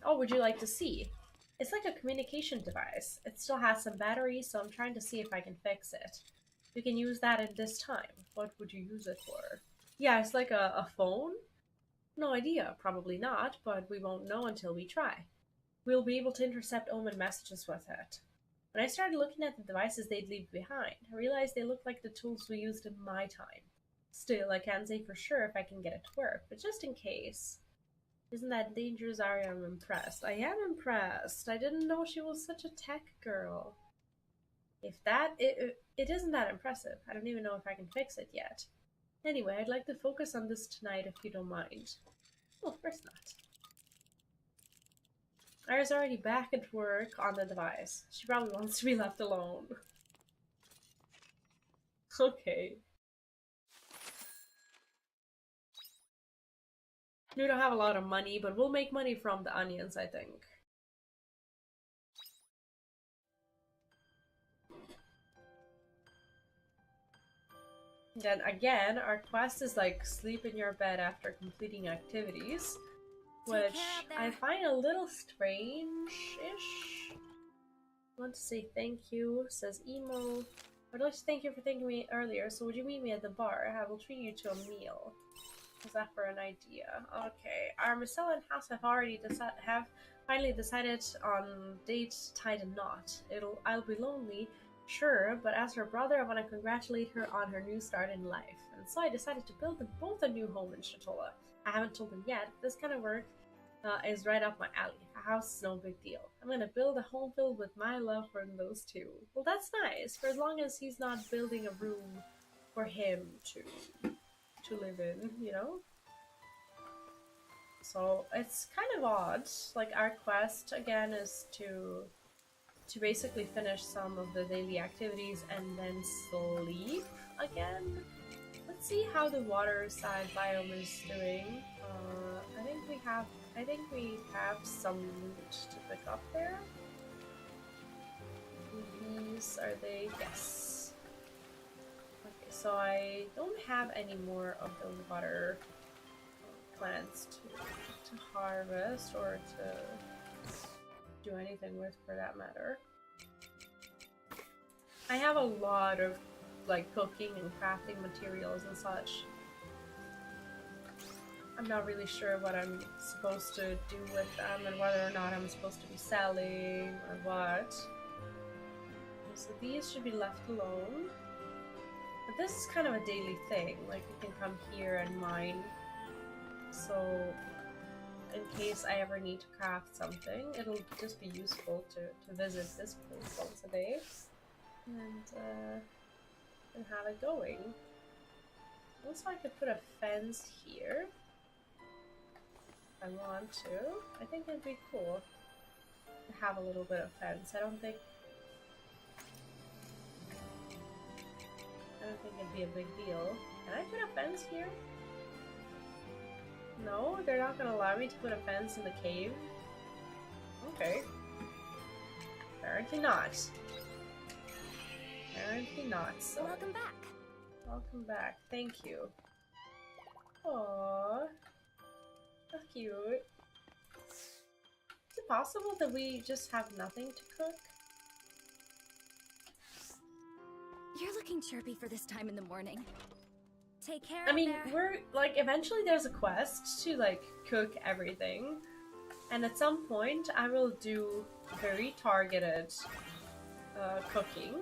Oh, would you like to see? It's like a communication device. It still has some batteries, so I'm trying to see if I can fix it. We can use that at this time. What would you use it for? Yeah, it's like a phone? No idea. Probably not, but we won't know until we try. We'll be able to intercept Omen messages with it. When I started looking at the devices they'd leave behind, I realized they looked like the tools we used in my time. Still, I can't say for sure if I can get it to work, but just in case. Isn't that dangerous, Arya? I'm impressed. I am impressed. I didn't know she was such a tech girl. If that, it isn't that impressive. I don't even know if I can fix it yet. Anyway, I'd like to focus on this tonight if you don't mind. Oh, of course not. Arya's already back at work on the device. She probably wants to be left alone. Okay. We don't have a lot of money, but we'll make money from the onions, I think. Then again, our quest is like sleep in your bed after completing activities, which I find a little strange-ish. I want to say thank you, says Emo. I'd like to thank you for thanking me earlier, so would you meet me at the bar? I will treat you to a meal. Is that for an idea? Okay, our Marcella and House have finally decided on date tied a knot. I'll be lonely, sure, but as her brother, I want to congratulate her on her new start in life. And so I decided to build them both a new home in Shatola. I haven't told them yet. This kind of work is right up my alley. A house is no big deal. I'm gonna build a home filled with my love for those two. Well, that's nice, for as long as he's not building a room for him to live in, you know? So it's kind of odd. Like, our quest again is to basically finish some of the daily activities and then sleep again. Let's see how the water side biome is doing. I think we have some loot to pick up there. These are they? Yes. Okay, so I don't have any more of the water plants to harvest or to do anything with, for that matter. I have a lot of like cooking and crafting materials and such. I'm not really sure what I'm supposed to do with them and whether or not I'm supposed to be selling or what. So these should be left alone. But this is kind of a daily thing, like we can come here and mine. So in case I ever need to craft something, it'll just be useful to visit this place once a day and have it going. Also, I could put a fence here if I want to. I think it'd be cool to have a little bit of fence. I don't think it'd be a big deal. Can I put a fence here? No, they're not gonna allow me to put a fence in the cave? Okay. Apparently not. Apparently not, so... Welcome back. Welcome back. Thank you. Aww. How cute. Is it possible that we just have nothing to cook? You're looking chirpy for this time in the morning. Take care. I mean, we're like, eventually there's a quest to like cook everything, and at some point I will do very targeted cooking.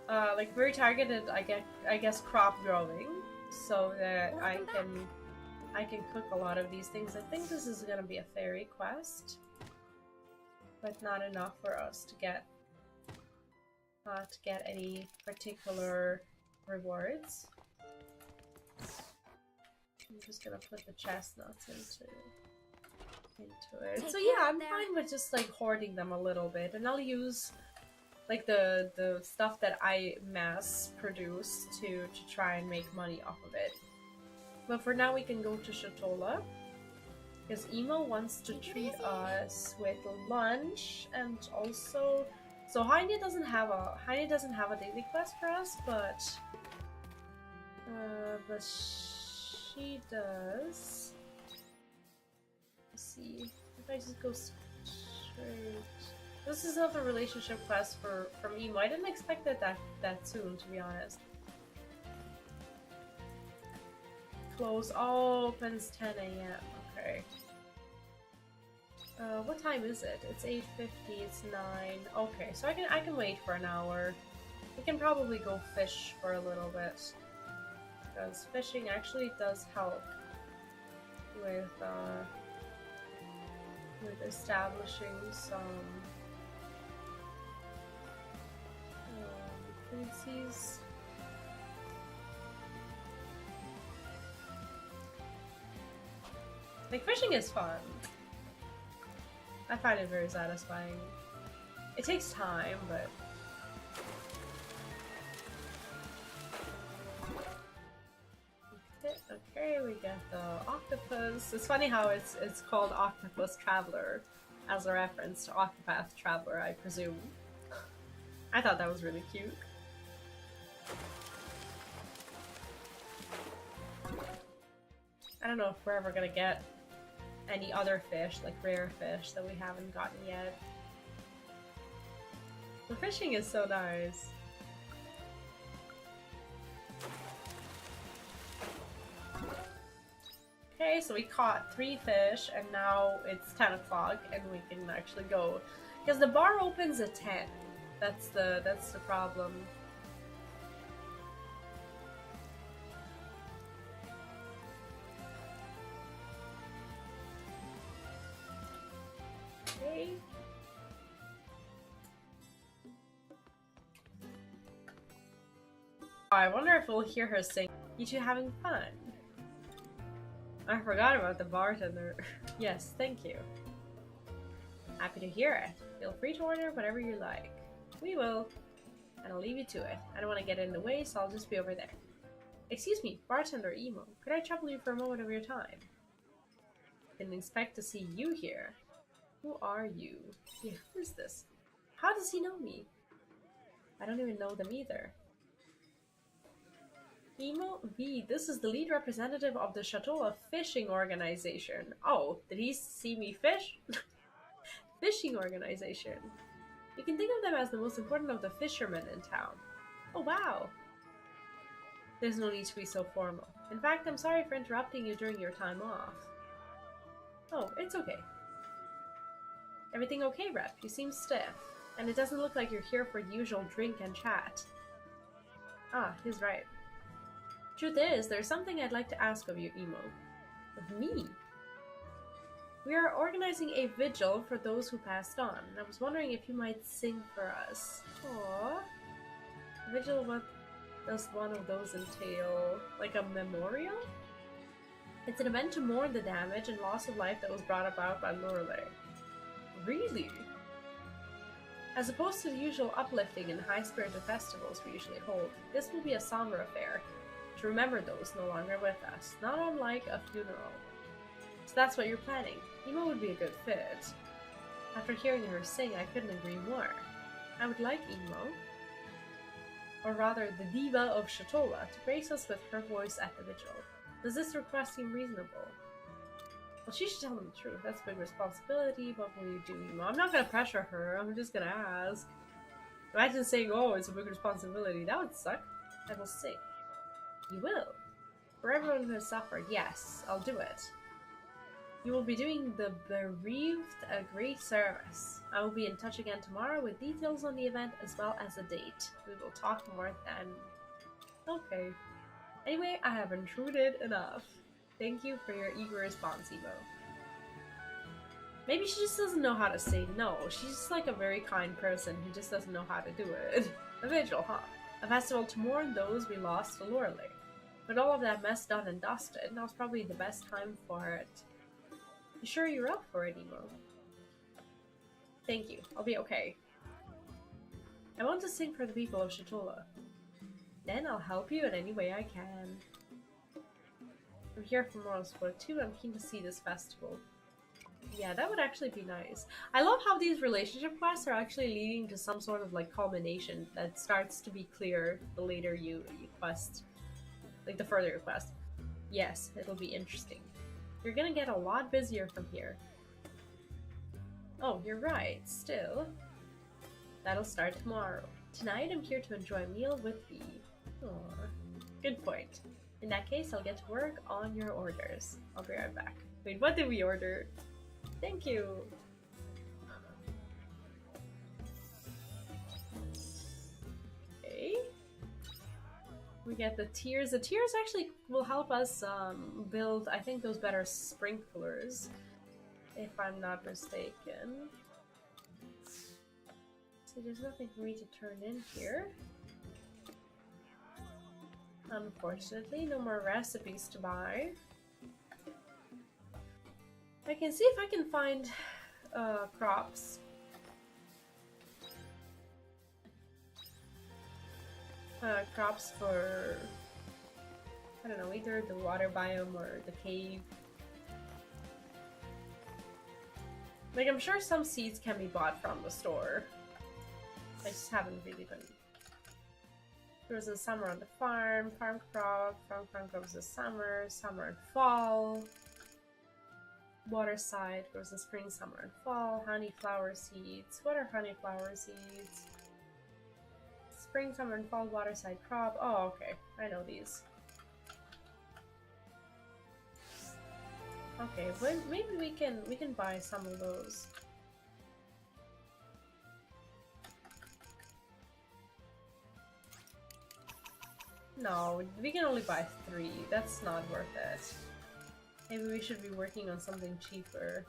Like very targeted, I guess crop growing. so that Welcome back. I can cook a lot of these things. I think this is gonna be a fairy quest, but not enough for us to get any particular rewards. I'm just gonna put the chestnuts into it. Take So care yeah, out I'm there. fine with just like hoarding them a little bit, and I'll use like the stuff that I mass produce to try and make money off of it. But for now, we can go to Shatola because Emo wants to Take it treat easy. us with lunch, and also, so Heine doesn't have a daily quest for us, but she does. Let's see if I just go straight. This is not a relationship quest from Emo. I didn't expect it that soon, to be honest. Close opens 10 a.m. Okay. What time is it? It's 8:50. It's 9. Okay, so I can wait for an hour. We can probably go fish for a little bit because fishing actually does help with establishing some currencies. Like, fishing is fun. I find it very satisfying. It takes time, but... Okay, we get the octopus. It's funny how it's called Octopus Traveler as a reference to Octopath Traveler, I presume. I thought that was really cute. I don't know if we're ever gonna get any other fish, like rare fish, that we haven't gotten yet. The fishing is so nice. Okay, so we caught 3 fish, and now it's 10 o'clock, and we can actually go. Because the bar opens at 10. That's the problem. Okay. I wonder if we'll hear her sing. You two having fun? I forgot about the bartender. Yes, thank you. Happy to hear it. Feel free to order whatever you like. We will. And I'll leave you to it. I don't want to get in the way, so I'll just be over there. Excuse me, bartender Emo. Could I trouble you for a moment of your time? Didn't expect to see you here. Who are you? Yeah, who is this? How does he know me? I don't even know them either. Emo V, this is the lead representative of the Shatola Fishing Organization. Oh, did he see me fish? Fishing Organization. You can think of them as the most important of the fishermen in town. Oh wow. There's no need to be so formal. In fact, I'm sorry for interrupting you during your time off. Oh, it's okay. Everything okay, Rep? You seem stiff. And it doesn't look like you're here for usual drink and chat. Ah, he's right. Truth is, there's something I'd like to ask of you, Emo. Of me? We are organizing a vigil for those who passed on. I was wondering if you might sing for us. Aww. Vigil, what does one of those entail? Like a memorial? It's an event to mourn the damage and loss of life that was brought about by Lorelei. Really? As opposed to the usual uplifting and high-spirited festivals we usually hold, this will be a somber affair, to remember those no longer with us, not unlike a funeral. So that's what you're planning. Emo would be a good fit. After hearing her sing, I couldn't agree more. I would like Emo, or rather the diva of Shatola, to grace us with her voice at the vigil. Does this request seem reasonable? Well, she should tell them the truth. That's a big responsibility. What will you do, Emo? I'm not gonna pressure her. I'm just gonna ask. Imagine saying, oh, it's a big responsibility. That would suck. I will sing. You will. For everyone who has suffered, yes, I'll do it. You will be doing the bereaved a great service. I will be in touch again tomorrow with details on the event as well as a date. We will talk more then. Okay. Anyway, I have intruded enough. Thank you for your eager response, Emo. Maybe she just doesn't know how to say no. She's just like a very kind person who just doesn't know how to do it. A vigil, huh? A festival to mourn those we lost to Lorelei. With all of that mess done and dusted, now's probably the best time for it. You sure you're up for it, Emo? Thank you. I'll be okay. I want to sing for the people of Shatola. Then I'll help you in any way I can. I'm here for moral support too. I'm keen to see this festival. Yeah, that would actually be nice. I love how these relationship quests are actually leading to some sort of like culmination that starts to be clear the later you quest. Like the further you quest. Yes, it'll be interesting. You're gonna get a lot busier from here. Oh, you're right. Still. That'll start tomorrow. Tonight I'm here to enjoy a meal with thee. Aww. Good point. In that case, I'll get to work on your orders. I'll be right back. Wait, what did we order? Thank you! Okay. We get the tiers. The tiers actually will help us build, I think, those better sprinklers. If I'm not mistaken. So there's nothing for me to turn in here. Unfortunately, no more recipes to buy. I can see if I can find crops. Crops for, I don't know, either the water biome or the cave. Like, I'm sure some seeds can be bought from the store. I just haven't really been. There was a summer on the farm crop grows in summer and fall. Water side grows in spring, summer, and fall. Honey flower seeds. What are honey flower seeds? Spring, summer, and fall water side crop. Oh, okay. I know these. Okay, well, maybe we can buy some of those. No, we can only buy 3. That's not worth it. Maybe we should be working on something cheaper.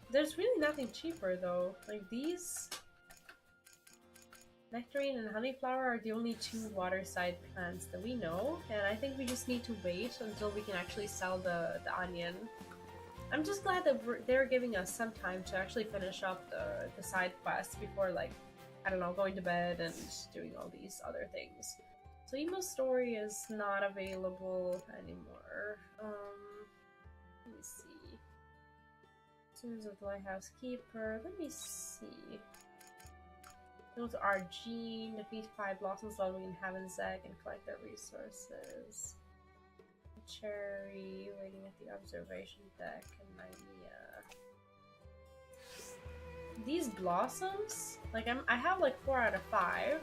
There's really nothing cheaper though. Like these nectarine and honeyflower are the only 2 water side plants that we know, and I think we just need to wait until we can actually sell the onion. I'm just glad that they're giving us some time to actually finish up the side quests before, like, I don't know, going to bed and doing all these other things. So Emo's story is not available anymore. Let me see. Tunes of the Lighthouse Keeper. Let me see. Go to Argene, defeat 5 blossoms loving in Heaven's Egg, and collect their resources. Cherry, waiting at the observation deck, and Nymea. These blossoms, like I have like 4 out of 5.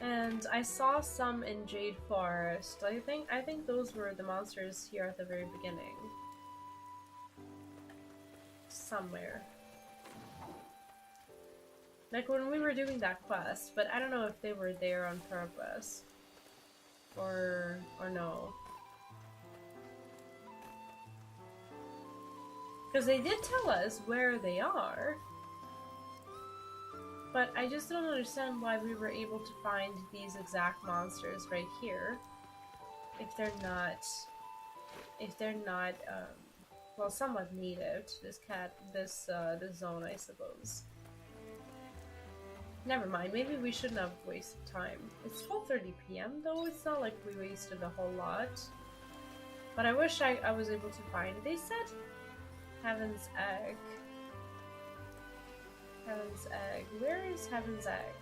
And I saw some in Jade Forest. I think those were the monsters here at the very beginning. Somewhere. Like when we were doing that quest, but I don't know if they were there on purpose. Or no. Because they did tell us where they are. But I just don't understand why we were able to find these exact monsters right here. If they're not, well, somewhat native to this zone, I suppose. Never mind, maybe we shouldn't have wasted time. It's 12:30 p.m. though, it's not like we wasted a whole lot. But I wish I was able to find, they said Heaven's Egg. Heaven's Egg. Where is Heaven's Egg?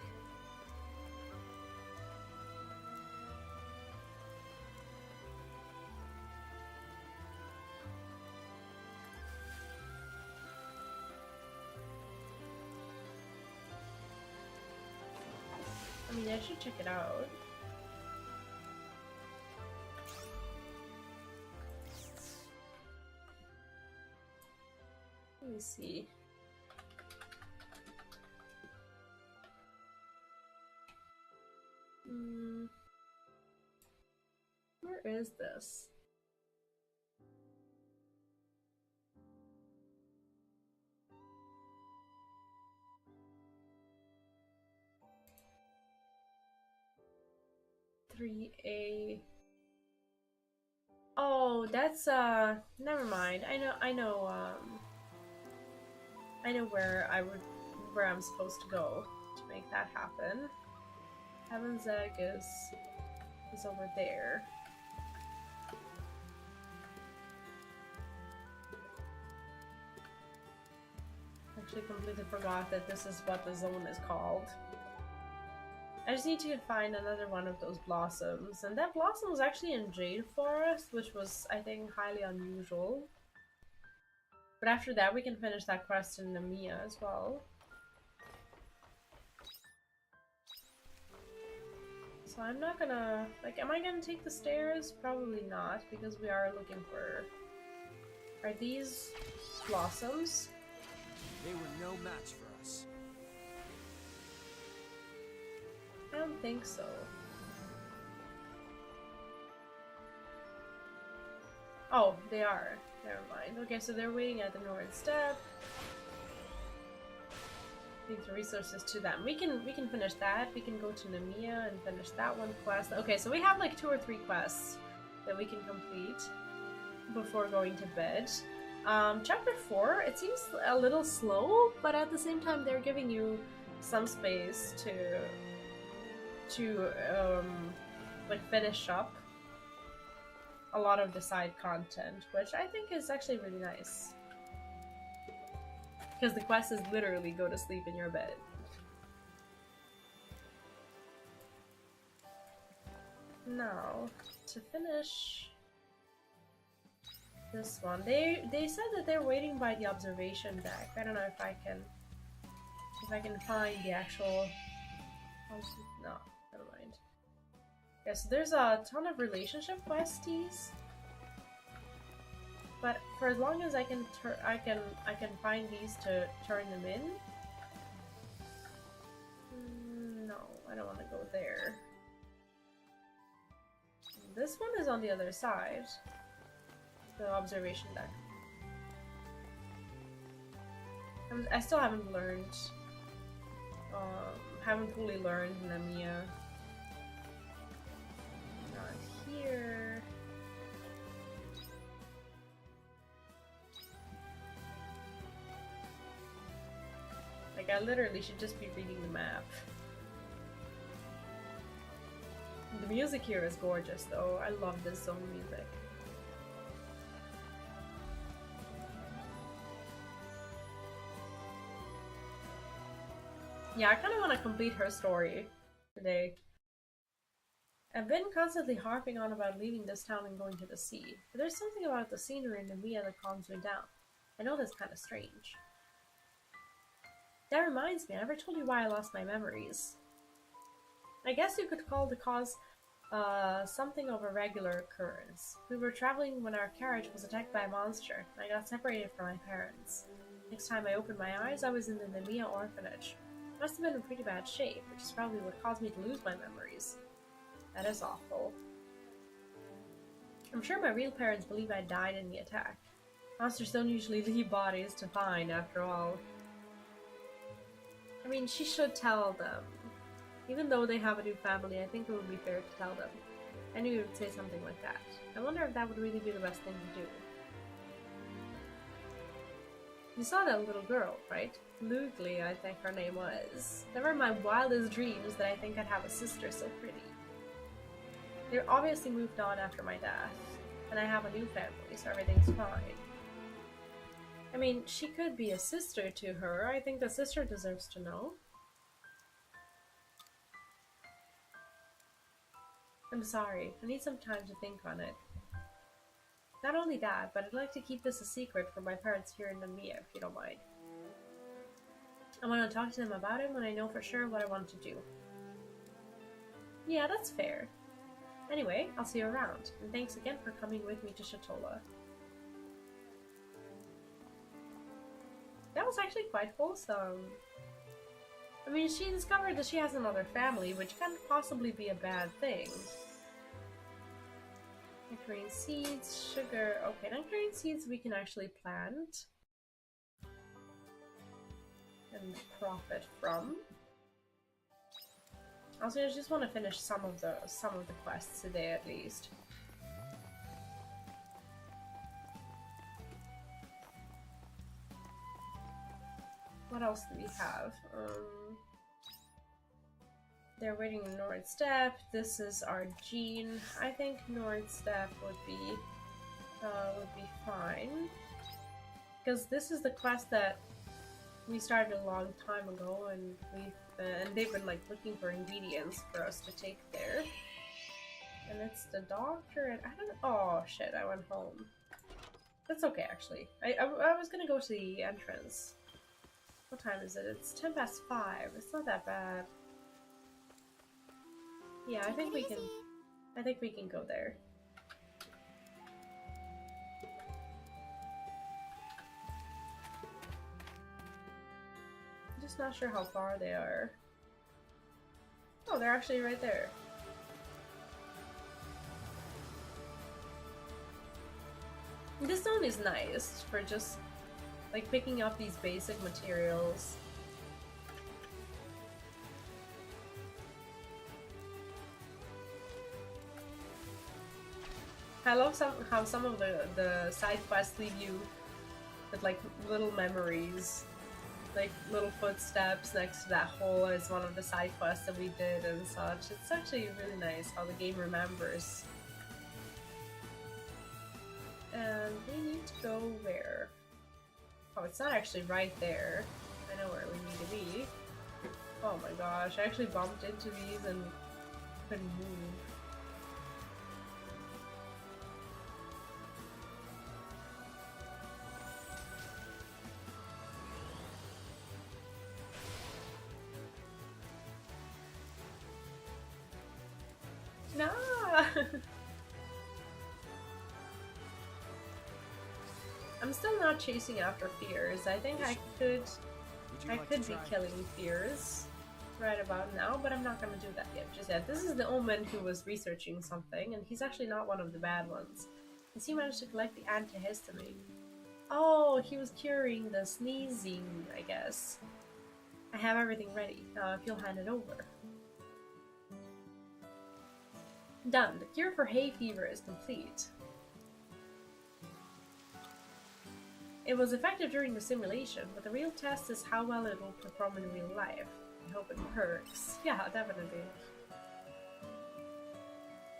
I mean, I should check it out. Let me see. is this? "3A." Oh, that's never mind. I know where I'm supposed to go to make that happen. Heaven's Egg is over there. Actually completely forgot that this is what the zone is called. I just need to find another one of those blossoms, and that blossom was actually in Jade Forest, which was, I think, highly unusual. But after that, we can finish that quest in Namiya as well. So I'm not gonna... like, am I gonna take the stairs? Probably not, because we are looking for... Are these blossoms? They were no match for us. I don't think so. Oh, they are. Never mind. Okay, so they're waiting at the northern step. Need the resources to them. We can finish that. We can go to Namiya and finish that one quest. Okay, so we have like 2 or 3 quests that we can complete before going to bed. Chapter 4, it seems a little slow, but at the same time they're giving you some space to like finish up a lot of the side content, which I think is actually really nice. Because the quest is literally go to sleep in your bed. Now, to finish this one, they said that they're waiting by the observation deck. I don't know if I can find the actual... No, never mind. Yeah, so there's a ton of relationship questies, but for as long as I can find these to turn them in. No, I don't want to go there. This one is on the other side. The observation deck. I still haven't learned. Haven't fully learned Namiya. Not here. Like, I literally should just be reading the map. The music here is gorgeous, though. I love this zone music. Yeah, I kind of want to complete her story today. I've been constantly harping on about leaving this town and going to the sea, but there's something about the scenery in Namiya that calms me down. I know that's kind of strange. That reminds me, I never told you why I lost my memories. I guess you could call the cause something of a regular occurrence. We were traveling when our carriage was attacked by a monster, and I got separated from my parents. Next time I opened my eyes, I was in the Namiya orphanage. Must have been in pretty bad shape, which is probably what caused me to lose my memories. That is awful. I'm sure my real parents believe I died in the attack. Monsters don't usually leave bodies to find, after all. I mean, she should tell them. Even though they have a new family, I think it would be fair to tell them. I knew you would say something like that. I wonder if that would really be the best thing to do. You saw that little girl, right? Lugli, I think her name was. Never in my wildest dreams that I think I'd have a sister so pretty. They obviously moved on after my death, and I have a new family, so everything's fine. I mean, she could be a sister to her. I think the sister deserves to know. I'm sorry. I need some time to think on it. Not only that, but I'd like to keep this a secret from my parents here in Namiya, if you don't mind. I want to talk to them about it when I know for sure what I want to do. Yeah, that's fair. Anyway, I'll see you around, and thanks again for coming with me to Shatola. That was actually quite wholesome. I mean, she discovered that she has another family, which can't possibly be a bad thing. Nectarine seeds, sugar. Okay, nectarine seeds we can actually plant and profit from. Also, I just want to finish some of the quests today at least. What else do we have? They're waiting in North Step. This is our Gene. I think North Step would be fine, because this is the quest that we started a long time ago, and they've been like looking for ingredients for us to take there. And it's the doctor, and I don't. Oh shit! I went home. That's okay actually. I was gonna go to the entrance. What time is it? It's 5:10. It's not that bad. Yeah, I think we can. I think we can go there. I'm just not sure how far they are. Oh, they're actually right there. This zone is nice for just like picking up these basic materials. I love how some of the side quests leave you with like little memories, like little footsteps next to that hole is one of the side quests that we did and such. It's actually really nice how the game remembers. And we need to go where? Oh, it's not actually right there. I know where we need to be. Oh my gosh, I actually bumped into these and couldn't move. No! I'm still not chasing after fears. I think I could be killing fears right about now, but I'm not gonna do that yet. Just yet. This is the Omen who was researching something, and he's actually not one of the bad ones. Has he managed to collect the antihistamine? Oh, he was curing the sneezing, I guess. I have everything ready. If you'll hand it over. Done. The cure for hay fever is complete. It was effective during the simulation, but the real test is how well it will perform in real life. I hope it works. Yeah, definitely.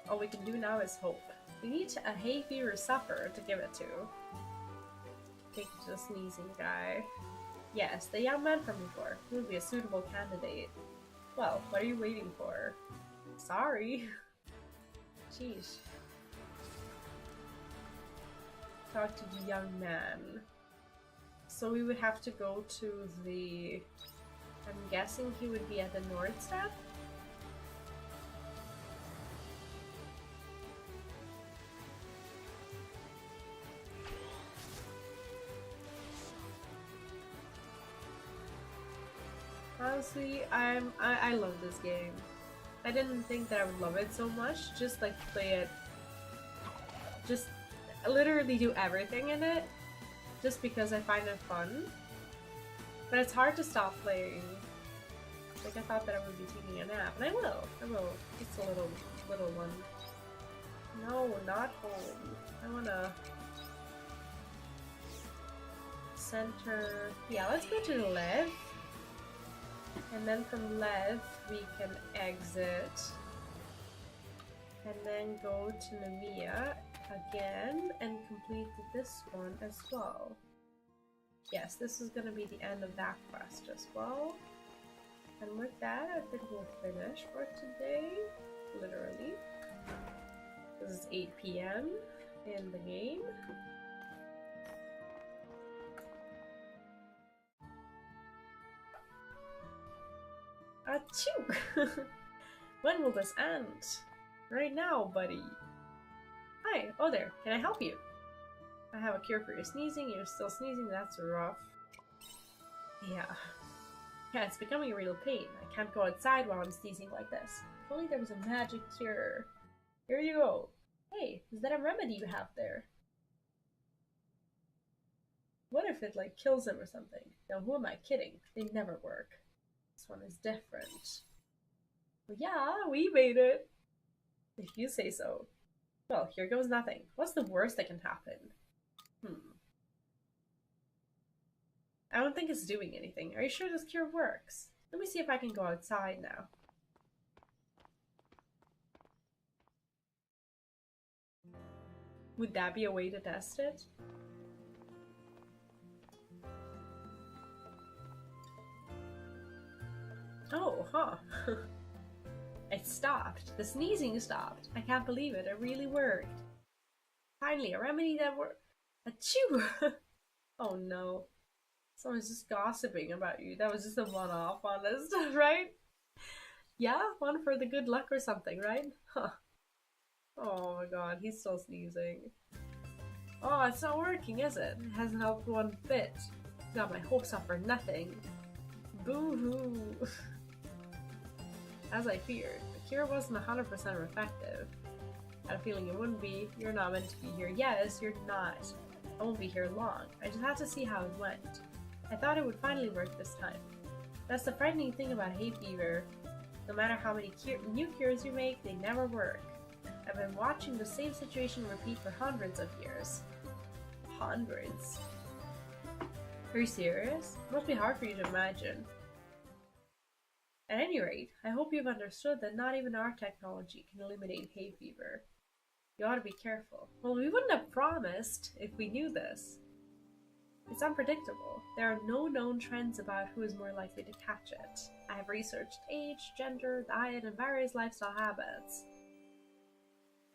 All we can do now is hope. We need a hay fever sufferer to give it to. Take it to the sneezing guy. Yes, the young man from before. He would be a suitable candidate. Well, what are you waiting for? Sorry. Jeez. Talk to the young man. So we would have to go to the... I'm guessing he would be at the North Step? Honestly, I love this game. I didn't think that I would love it so much. Just like play it, just literally do everything in it, just because I find it fun. But it's hard to stop playing. Like I thought that I would be taking a nap, and I will. Just a little one. No, not home. I wanna center. Yeah, let's go to the left. And then from left we can exit and then go to Namia again and complete this one as well. Yes, this is going to be the end of that quest as well. And with that, I think we'll finish for today, literally. This is 8 PM in the game. Achoo! When will this end? Right now, buddy. Hi, oh there, can I help you? I have a cure for your sneezing, you're still sneezing, that's rough. Yeah, it's becoming a real pain. I can't go outside while I'm sneezing like this. If only there was a magic cure. Here you go. Hey, is that a remedy you have there? What if it, like, kills him or something? Now, who am I kidding? They never work. This one is different. Well, yeah, we made it. If you say so. Well, here goes nothing. What's the worst that can happen? I don't think it's doing anything. Are you sure this cure works? Let me see if I can go outside now. Would that be a way to test it? Oh, huh. It stopped. The sneezing stopped. I can't believe it. It really worked. Finally, a remedy that worked. Achoo! Oh no. Someone's just gossiping about you. That was just a one-off, honest, right? Yeah, one for the good luck or something, right? Huh. Oh my god, he's still sneezing. Oh, it's not working, is it? It hasn't helped one bit. Got my hopes up for nothing. Boo-hoo. As I feared, the cure wasn't 100% effective. I had a feeling it wouldn't be. You're not meant to be here. Yes, you're not. I won't be here long. I just had to see how it went. I thought it would finally work this time. That's the frightening thing about hay fever. No matter how many new cures you make, they never work. I've been watching the same situation repeat for hundreds of years. Hundreds? Are you serious? It must be hard for you to imagine. At any rate, I hope you've understood that not even our technology can eliminate hay fever. You ought to be careful. Well, we wouldn't have promised if we knew this. It's unpredictable. There are no known trends about who is more likely to catch it. I have researched age, gender, diet, and various lifestyle habits.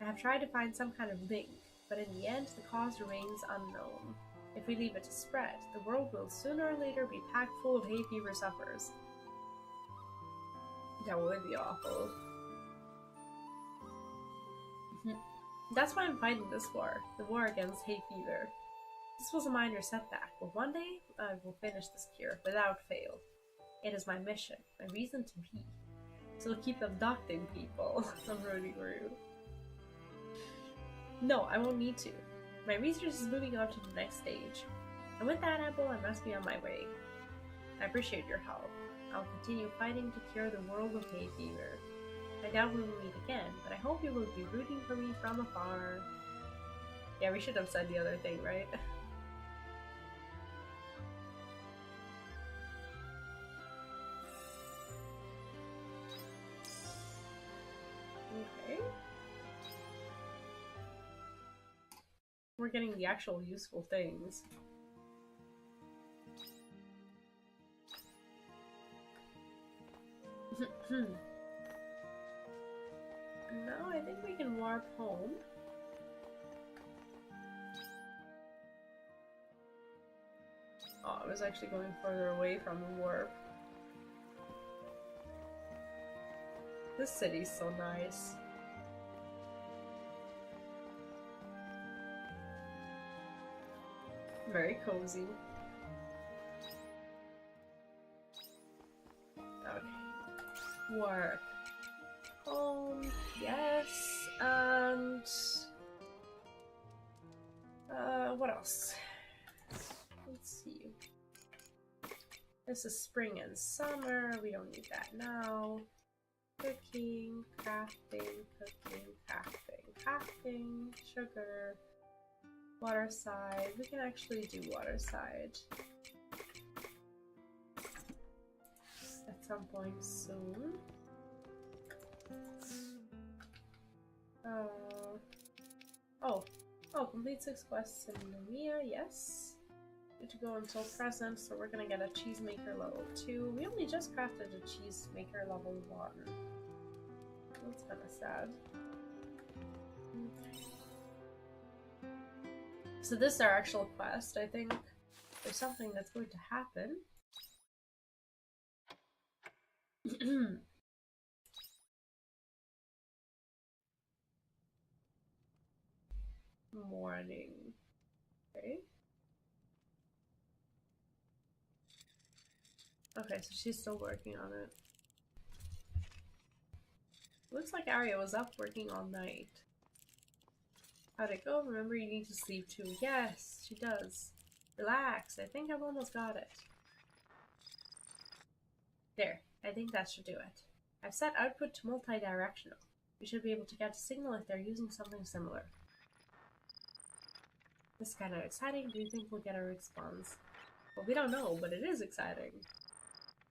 I have tried to find some kind of link, but in the end, the cause remains unknown. If we leave it to spread, the world will sooner or later be packed full of hay fever sufferers. That would be awful. That's why I'm fighting this war, the war against hay fever. This was a minor setback, but one day I will finish this cure without fail. It is my mission, my reason to be. So I'll keep abducting people. I'm rooting for you. No, I won't need to. My research is moving on to the next stage. And with that, Apple, I must be on my way. I appreciate your help. I'll continue fighting to cure the world of hay fever. I doubt we will meet again, but I hope you will be rooting for me from afar. Yeah, we should have said the other thing, right? Okay. We're getting the actual useful things. No, I think we can warp home. Oh, I was actually going further away from the warp. This city's so nice. Very cozy. Okay. Work. Home. Yes. And... what else? Let's see. This is spring and summer. We don't need that now. Cooking, crafting, cooking, crafting, crafting, sugar, water side. We can actually do water side at some point soon. Oh, complete 6 quests in Lumia, yes. Good to go until present, so we're gonna get a cheesemaker level 2. We only just crafted a cheesemaker level 1. That's kinda sad. So this is our actual quest. I think there's something that's going to happen. Morning. Okay. Okay, so she's still working on it. Looks like Arya was up working all night. How'd it go? Remember, you need to sleep too. Yes, she does. Relax. I think I've almost got it. There. I think that should do it. I've set output to multi-directional. We should be able to get a signal if they're using something similar. This is kind of exciting. Do you think we'll get a response? Well, we don't know, but it is exciting.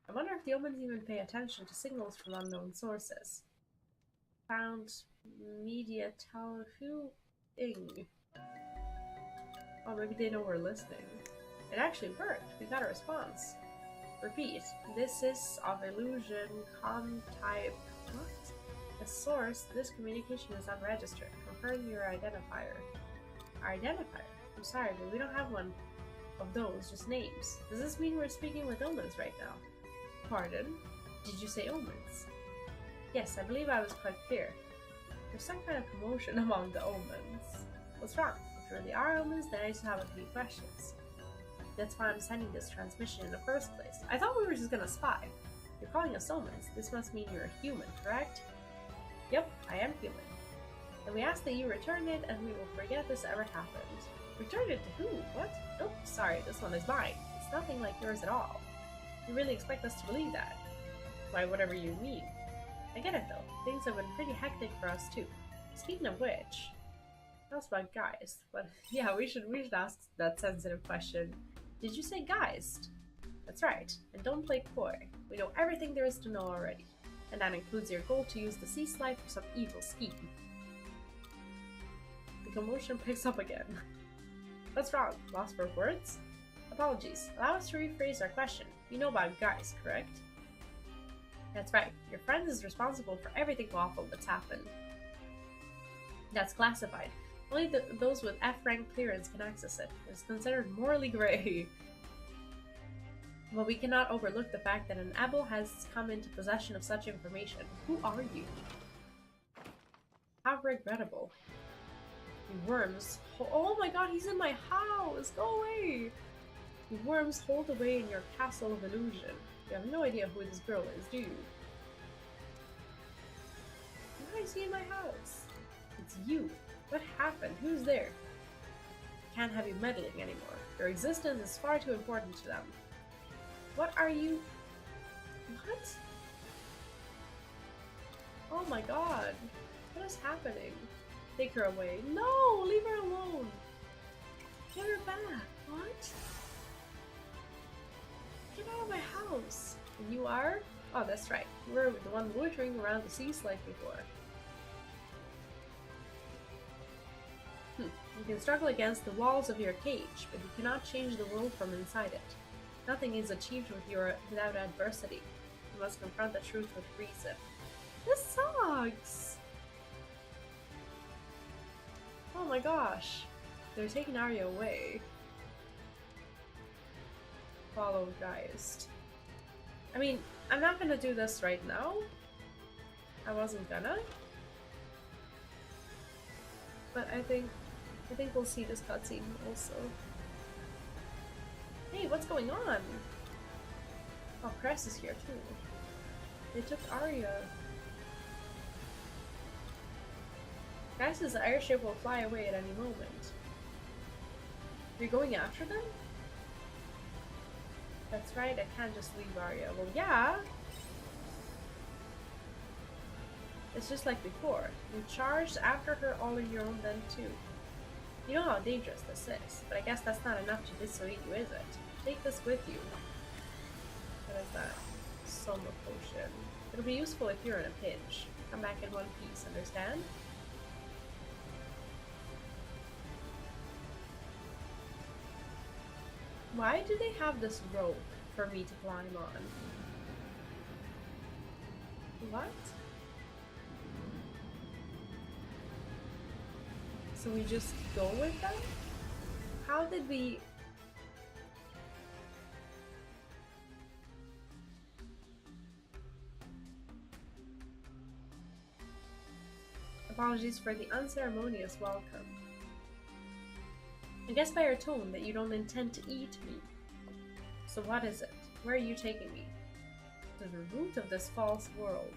I wonder if the omens even pay attention to signals from unknown sources. Found media thing. Oh, maybe they know we're listening. It actually worked. We got a response. Repeat. This is of illusion type. What? The source. This communication is unregistered. Confirm your identifier. Our identifier? I'm sorry, but we don't have one of those, just names. Does this mean we're speaking with omens right now? Pardon? Did you say omens? Yes, I believe I was quite clear. There's some kind of commotion among the omens. What's wrong? If really are omens, then I just have a few questions. That's why I'm sending this transmission in the first place. I thought we were just gonna spy. You're calling us omens. This must mean you're a human, correct? Yep, I am human. And we ask that you return it, and we will forget this ever happened. Return it to who? What? Nope, sorry, this one is mine. It's nothing like yours at all. You really expect us to believe that? Why, whatever you mean. I get it though. Things have been pretty hectic for us too. Speaking of which, that's about Geist. But yeah, we should ask that sensitive question. Did you say Geist? That's right. And don't play coy. We know everything there is to know already. And that includes your goal to use the sea slide for some evil scheme. The commotion picks up again. What's wrong? Lost for words? Apologies. Allow us to rephrase our question. You know about Geist, correct? That's right. Your friend is responsible for everything awful that's happened. That's classified. Only those with F-rank clearance can access it. It's considered morally grey. But we cannot overlook the fact that an Abel has come into possession of such information. Who are you? How regrettable. You worms. Oh my god, he's in my house! Go away! You worms hold away in your castle of illusion. You have no idea who this girl is, do you? Why is he in my house? It's you. What happened? Who's there? Can't have you meddling anymore. Your existence is far too important to them. What are you? What? Oh my god. What is happening? Take her away. No! Leave her alone! Get her back. What? Get out of my house. And you are? Oh, that's right. You were the one loitering around the sea slide before. You can struggle against the walls of your cage, but you cannot change the world from inside it. Nothing is achieved without adversity. You must confront the truth with reason. This sucks! Oh my gosh. They're taking Arya away. Follow Geist. I mean, I'm not gonna do this right now. I wasn't gonna. But I think we'll see this cutscene also. Hey, what's going on? Oh, Cress is here too. They took Arya. Geist's airship will fly away at any moment. You're going after them? That's right, I can't just leave Arya. Well, yeah. It's just like before. You charged after her all on your own then too. You know how dangerous this is, but I guess that's not enough to dissuade you, is it? Take this with you. What is that? Soma potion. It'll be useful if you're in a pinch. Come back in one piece, understand? Why do they have this rope for me to climb on? What? So we just go with them? How did we... Apologies for the unceremonious welcome. I guess by your tone that you don't intend to eat me. So what is it? Where are you taking me? To the root of this false world.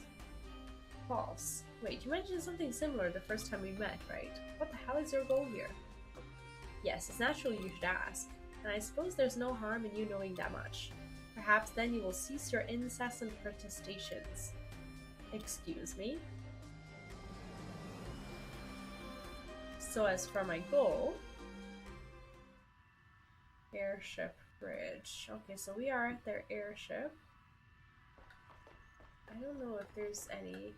False. Wait, you mentioned something similar the first time we met, right? What the hell is your goal here? Yes, it's natural you should ask, and I suppose there's no harm in you knowing that much. Perhaps then you will cease your incessant protestations. Excuse me? So as for my goal... Airship bridge. Okay, so we are at their airship. I don't know if there's any...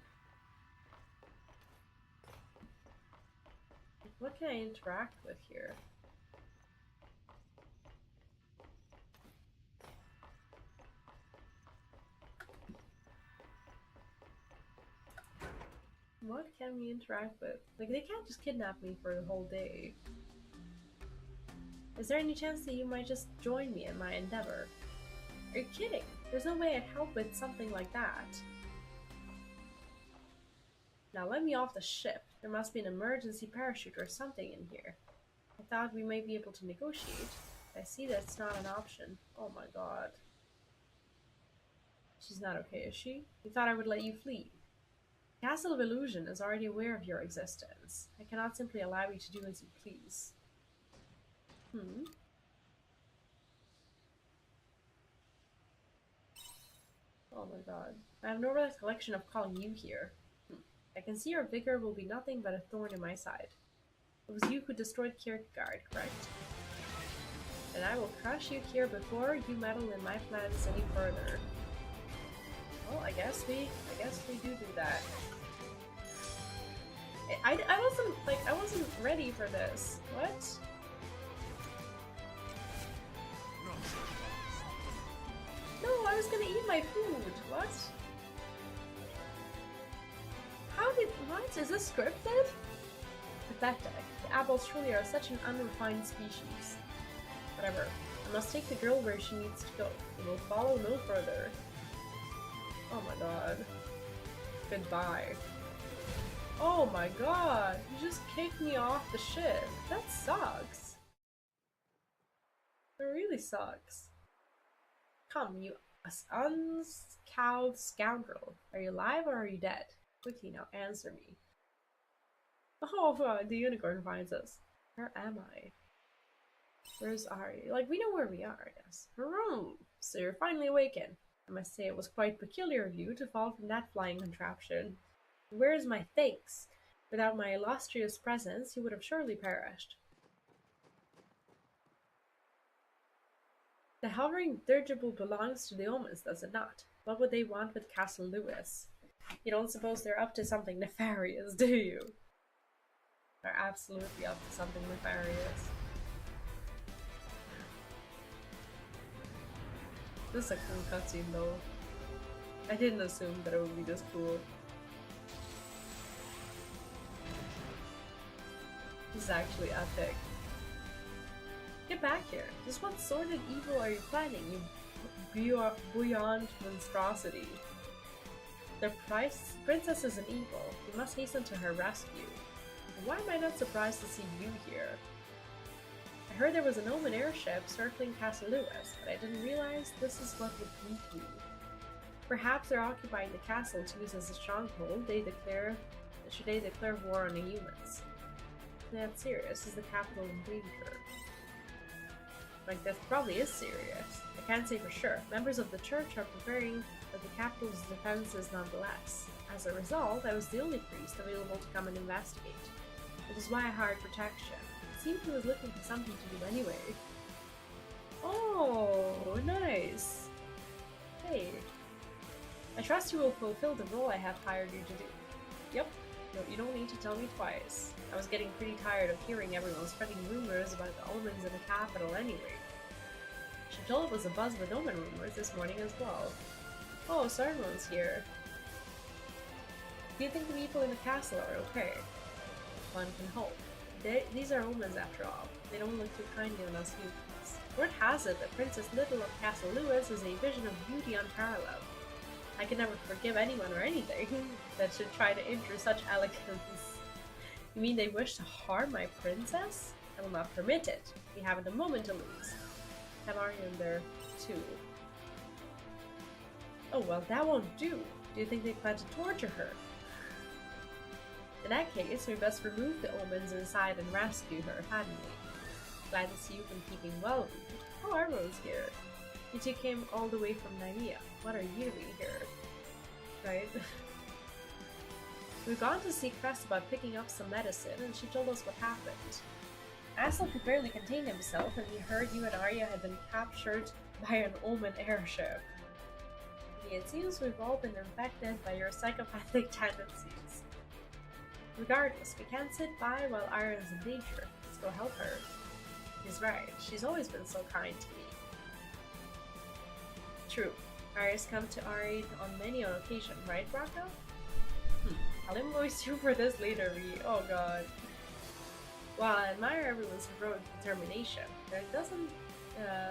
What can I interact with here? What can we interact with? Like, they can't just kidnap me for the whole day. Is there any chance that you might just join me in my endeavor? Are you kidding? There's no way I'd help with something like that. Now let me off the ship. There must be an emergency parachute or something in here. I thought we might be able to negotiate. I see that's not an option. Oh my god. She's not okay, is she? You thought I would let you flee. The Castle of Illusion is already aware of your existence. I cannot simply allow you to do as you please. Oh my god. I have no recollection of calling you here. I can see your vigor will be nothing but a thorn in my side. It was you who destroyed Kierkegaard, correct? And I will crush you here before you meddle in my plans any further. Well, I guess we do that. I wasn't ready for this. What? No, I was gonna eat my food. What? What? Is this scripted? Pathetic. The apples truly are such an unrefined species. Whatever. I must take the girl where she needs to go. We will follow no further. Oh my god. Goodbye. Oh my god! You just kicked me off the ship. That sucks. It really sucks. Come, you uncowed scoundrel. Are you alive or are you dead? Quickly now, answer me. Oh, the unicorn finds us. Where am I? Where's Ari? Like, we know where we are, I guess. Hurrah! So you're finally awakened. I must say it was quite peculiar of you to fall from that flying contraption. Where is my thanks? Without my illustrious presence, you would have surely perished. The hovering dirigible belongs to the Omens, does it not? What would they want with Castle Lewis? You don't suppose they're up to something nefarious, do you? They're absolutely up to something nefarious. This is a cool cutscene though. I didn't assume that it would be this cool. This is actually epic. Get back here. Just what sordid evil are you planning, you beyond monstrosity? The princess is an evil. We must hasten to her rescue. Why am I not surprised to see you here? I heard there was an Omen airship circling Castle Lewis, but I didn't realize this is what would meet me. Perhaps they're occupying the castle to use as a stronghold. Should they declare war on the humans? That's serious. Is the capital in danger? Like, this probably is serious. I can't say for sure. Members of the church are preparing for the capital's defenses nonetheless. As a result, I was the only priest available to come and investigate. Which is why I hired protection. It seemed he was looking for something to do anyway. Oh, nice. Hey. I trust you will fulfill the role I have hired you to do. Yep. No, you don't need to tell me twice. I was getting pretty tired of hearing everyone spreading rumors about the omens in the capital anyway. Shajol it was a buzz with omen rumors this morning as well. Oh, Sarmon's here. Do you think the people in the castle are okay? One can hope. These are omens after all. They don't look too kindly on us humans. Word has it that Princess Little of Castle Lewis is a vision of beauty unparalleled. I can never forgive anyone or anything that should try to injure such elegance. You mean they wish to harm my princess? I will not permit it. We haven't a moment to lose. Have Arya there too. Oh well, that won't do. Do you think they plan to torture her? In that case, we best remove the omens inside and rescue her, hadn't we? Glad to see you've been keeping well. Oh, Armo's here. You two came all the way from Nymea. What are you doing here? Right? We've gone to see Crest about picking up some medicine, and she told us what happened. Aslan could barely contain himself, and he heard you and Arya had been captured by an Omen airship. It seems we've all been infected by your psychopathic tendencies. Regardless, we can't sit by while Arya is in danger. Let's go help her. He's right. She's always been so kind to me. True. Arya's come to our aid on many an occasion, right, Rocco? I'll invoice you for this later, Ree. Oh god. While I admire everyone's heroic determination, there doesn't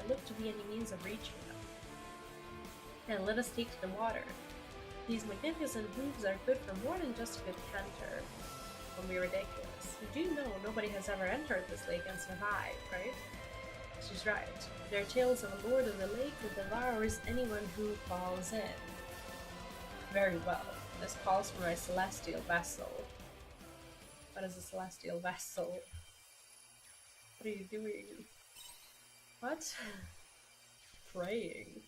look to be any means of reaching them. And let us take to the water. These magnificent hooves are good for more than just a good canter. Don't be ridiculous. You do know nobody has ever entered this lake and survived, right? She's right. There are tales of a lord of the lake who devours anyone who falls in. Very well. This calls for my celestial vessel. What is a celestial vessel? What are you doing? What? Praying.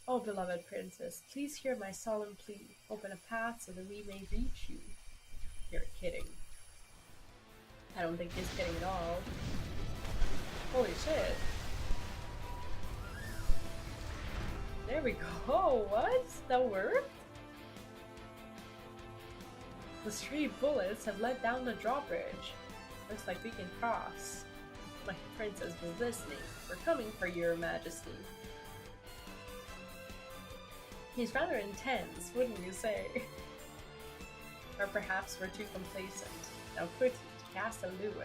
Oh, beloved princess, please hear my solemn plea. Open a path so that we may reach you. You're kidding. I don't think he's kidding at all. Holy shit. There we go. What? That worked? The stray bullets have led down the drawbridge. Looks like we can cross. My princess was listening. We're coming for your majesty. He's rather intense, wouldn't you say? Or perhaps we're too complacent. Now quickly to Castle Lewis.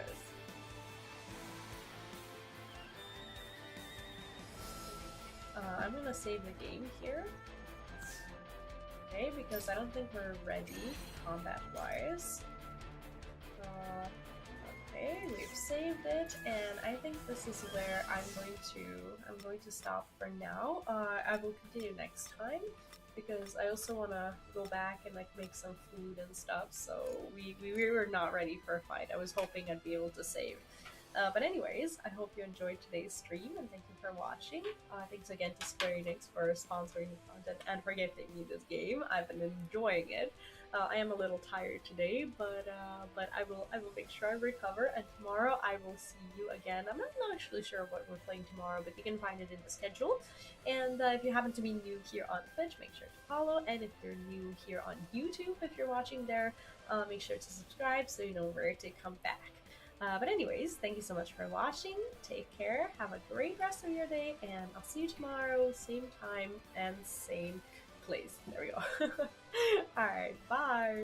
I'm gonna save the game here. Okay, because I don't think we're ready combat-wise. Okay, we've saved it, and I think this is where I'm going to stop for now. I will continue next time because I also want to go back and like make some food and stuff. So we were not ready for a fight. I was hoping I'd be able to save. But anyways, I hope you enjoyed today's stream, and thank you for watching. Thanks again to Square Enix for sponsoring the content and for gifting me this game. I've been enjoying it. I am a little tired today, but I will make sure I recover, and tomorrow I will see you again. I'm not actually sure what we're playing tomorrow, but you can find it in the schedule. And if you happen to be new here on Twitch, make sure to follow, and if you're new here on YouTube, if you're watching there, make sure to subscribe so you know where to come back. But anyways, thank you so much for watching. Take care, have a great rest of your day, and I'll see you tomorrow, same time and same place. There we go. Alright, bye!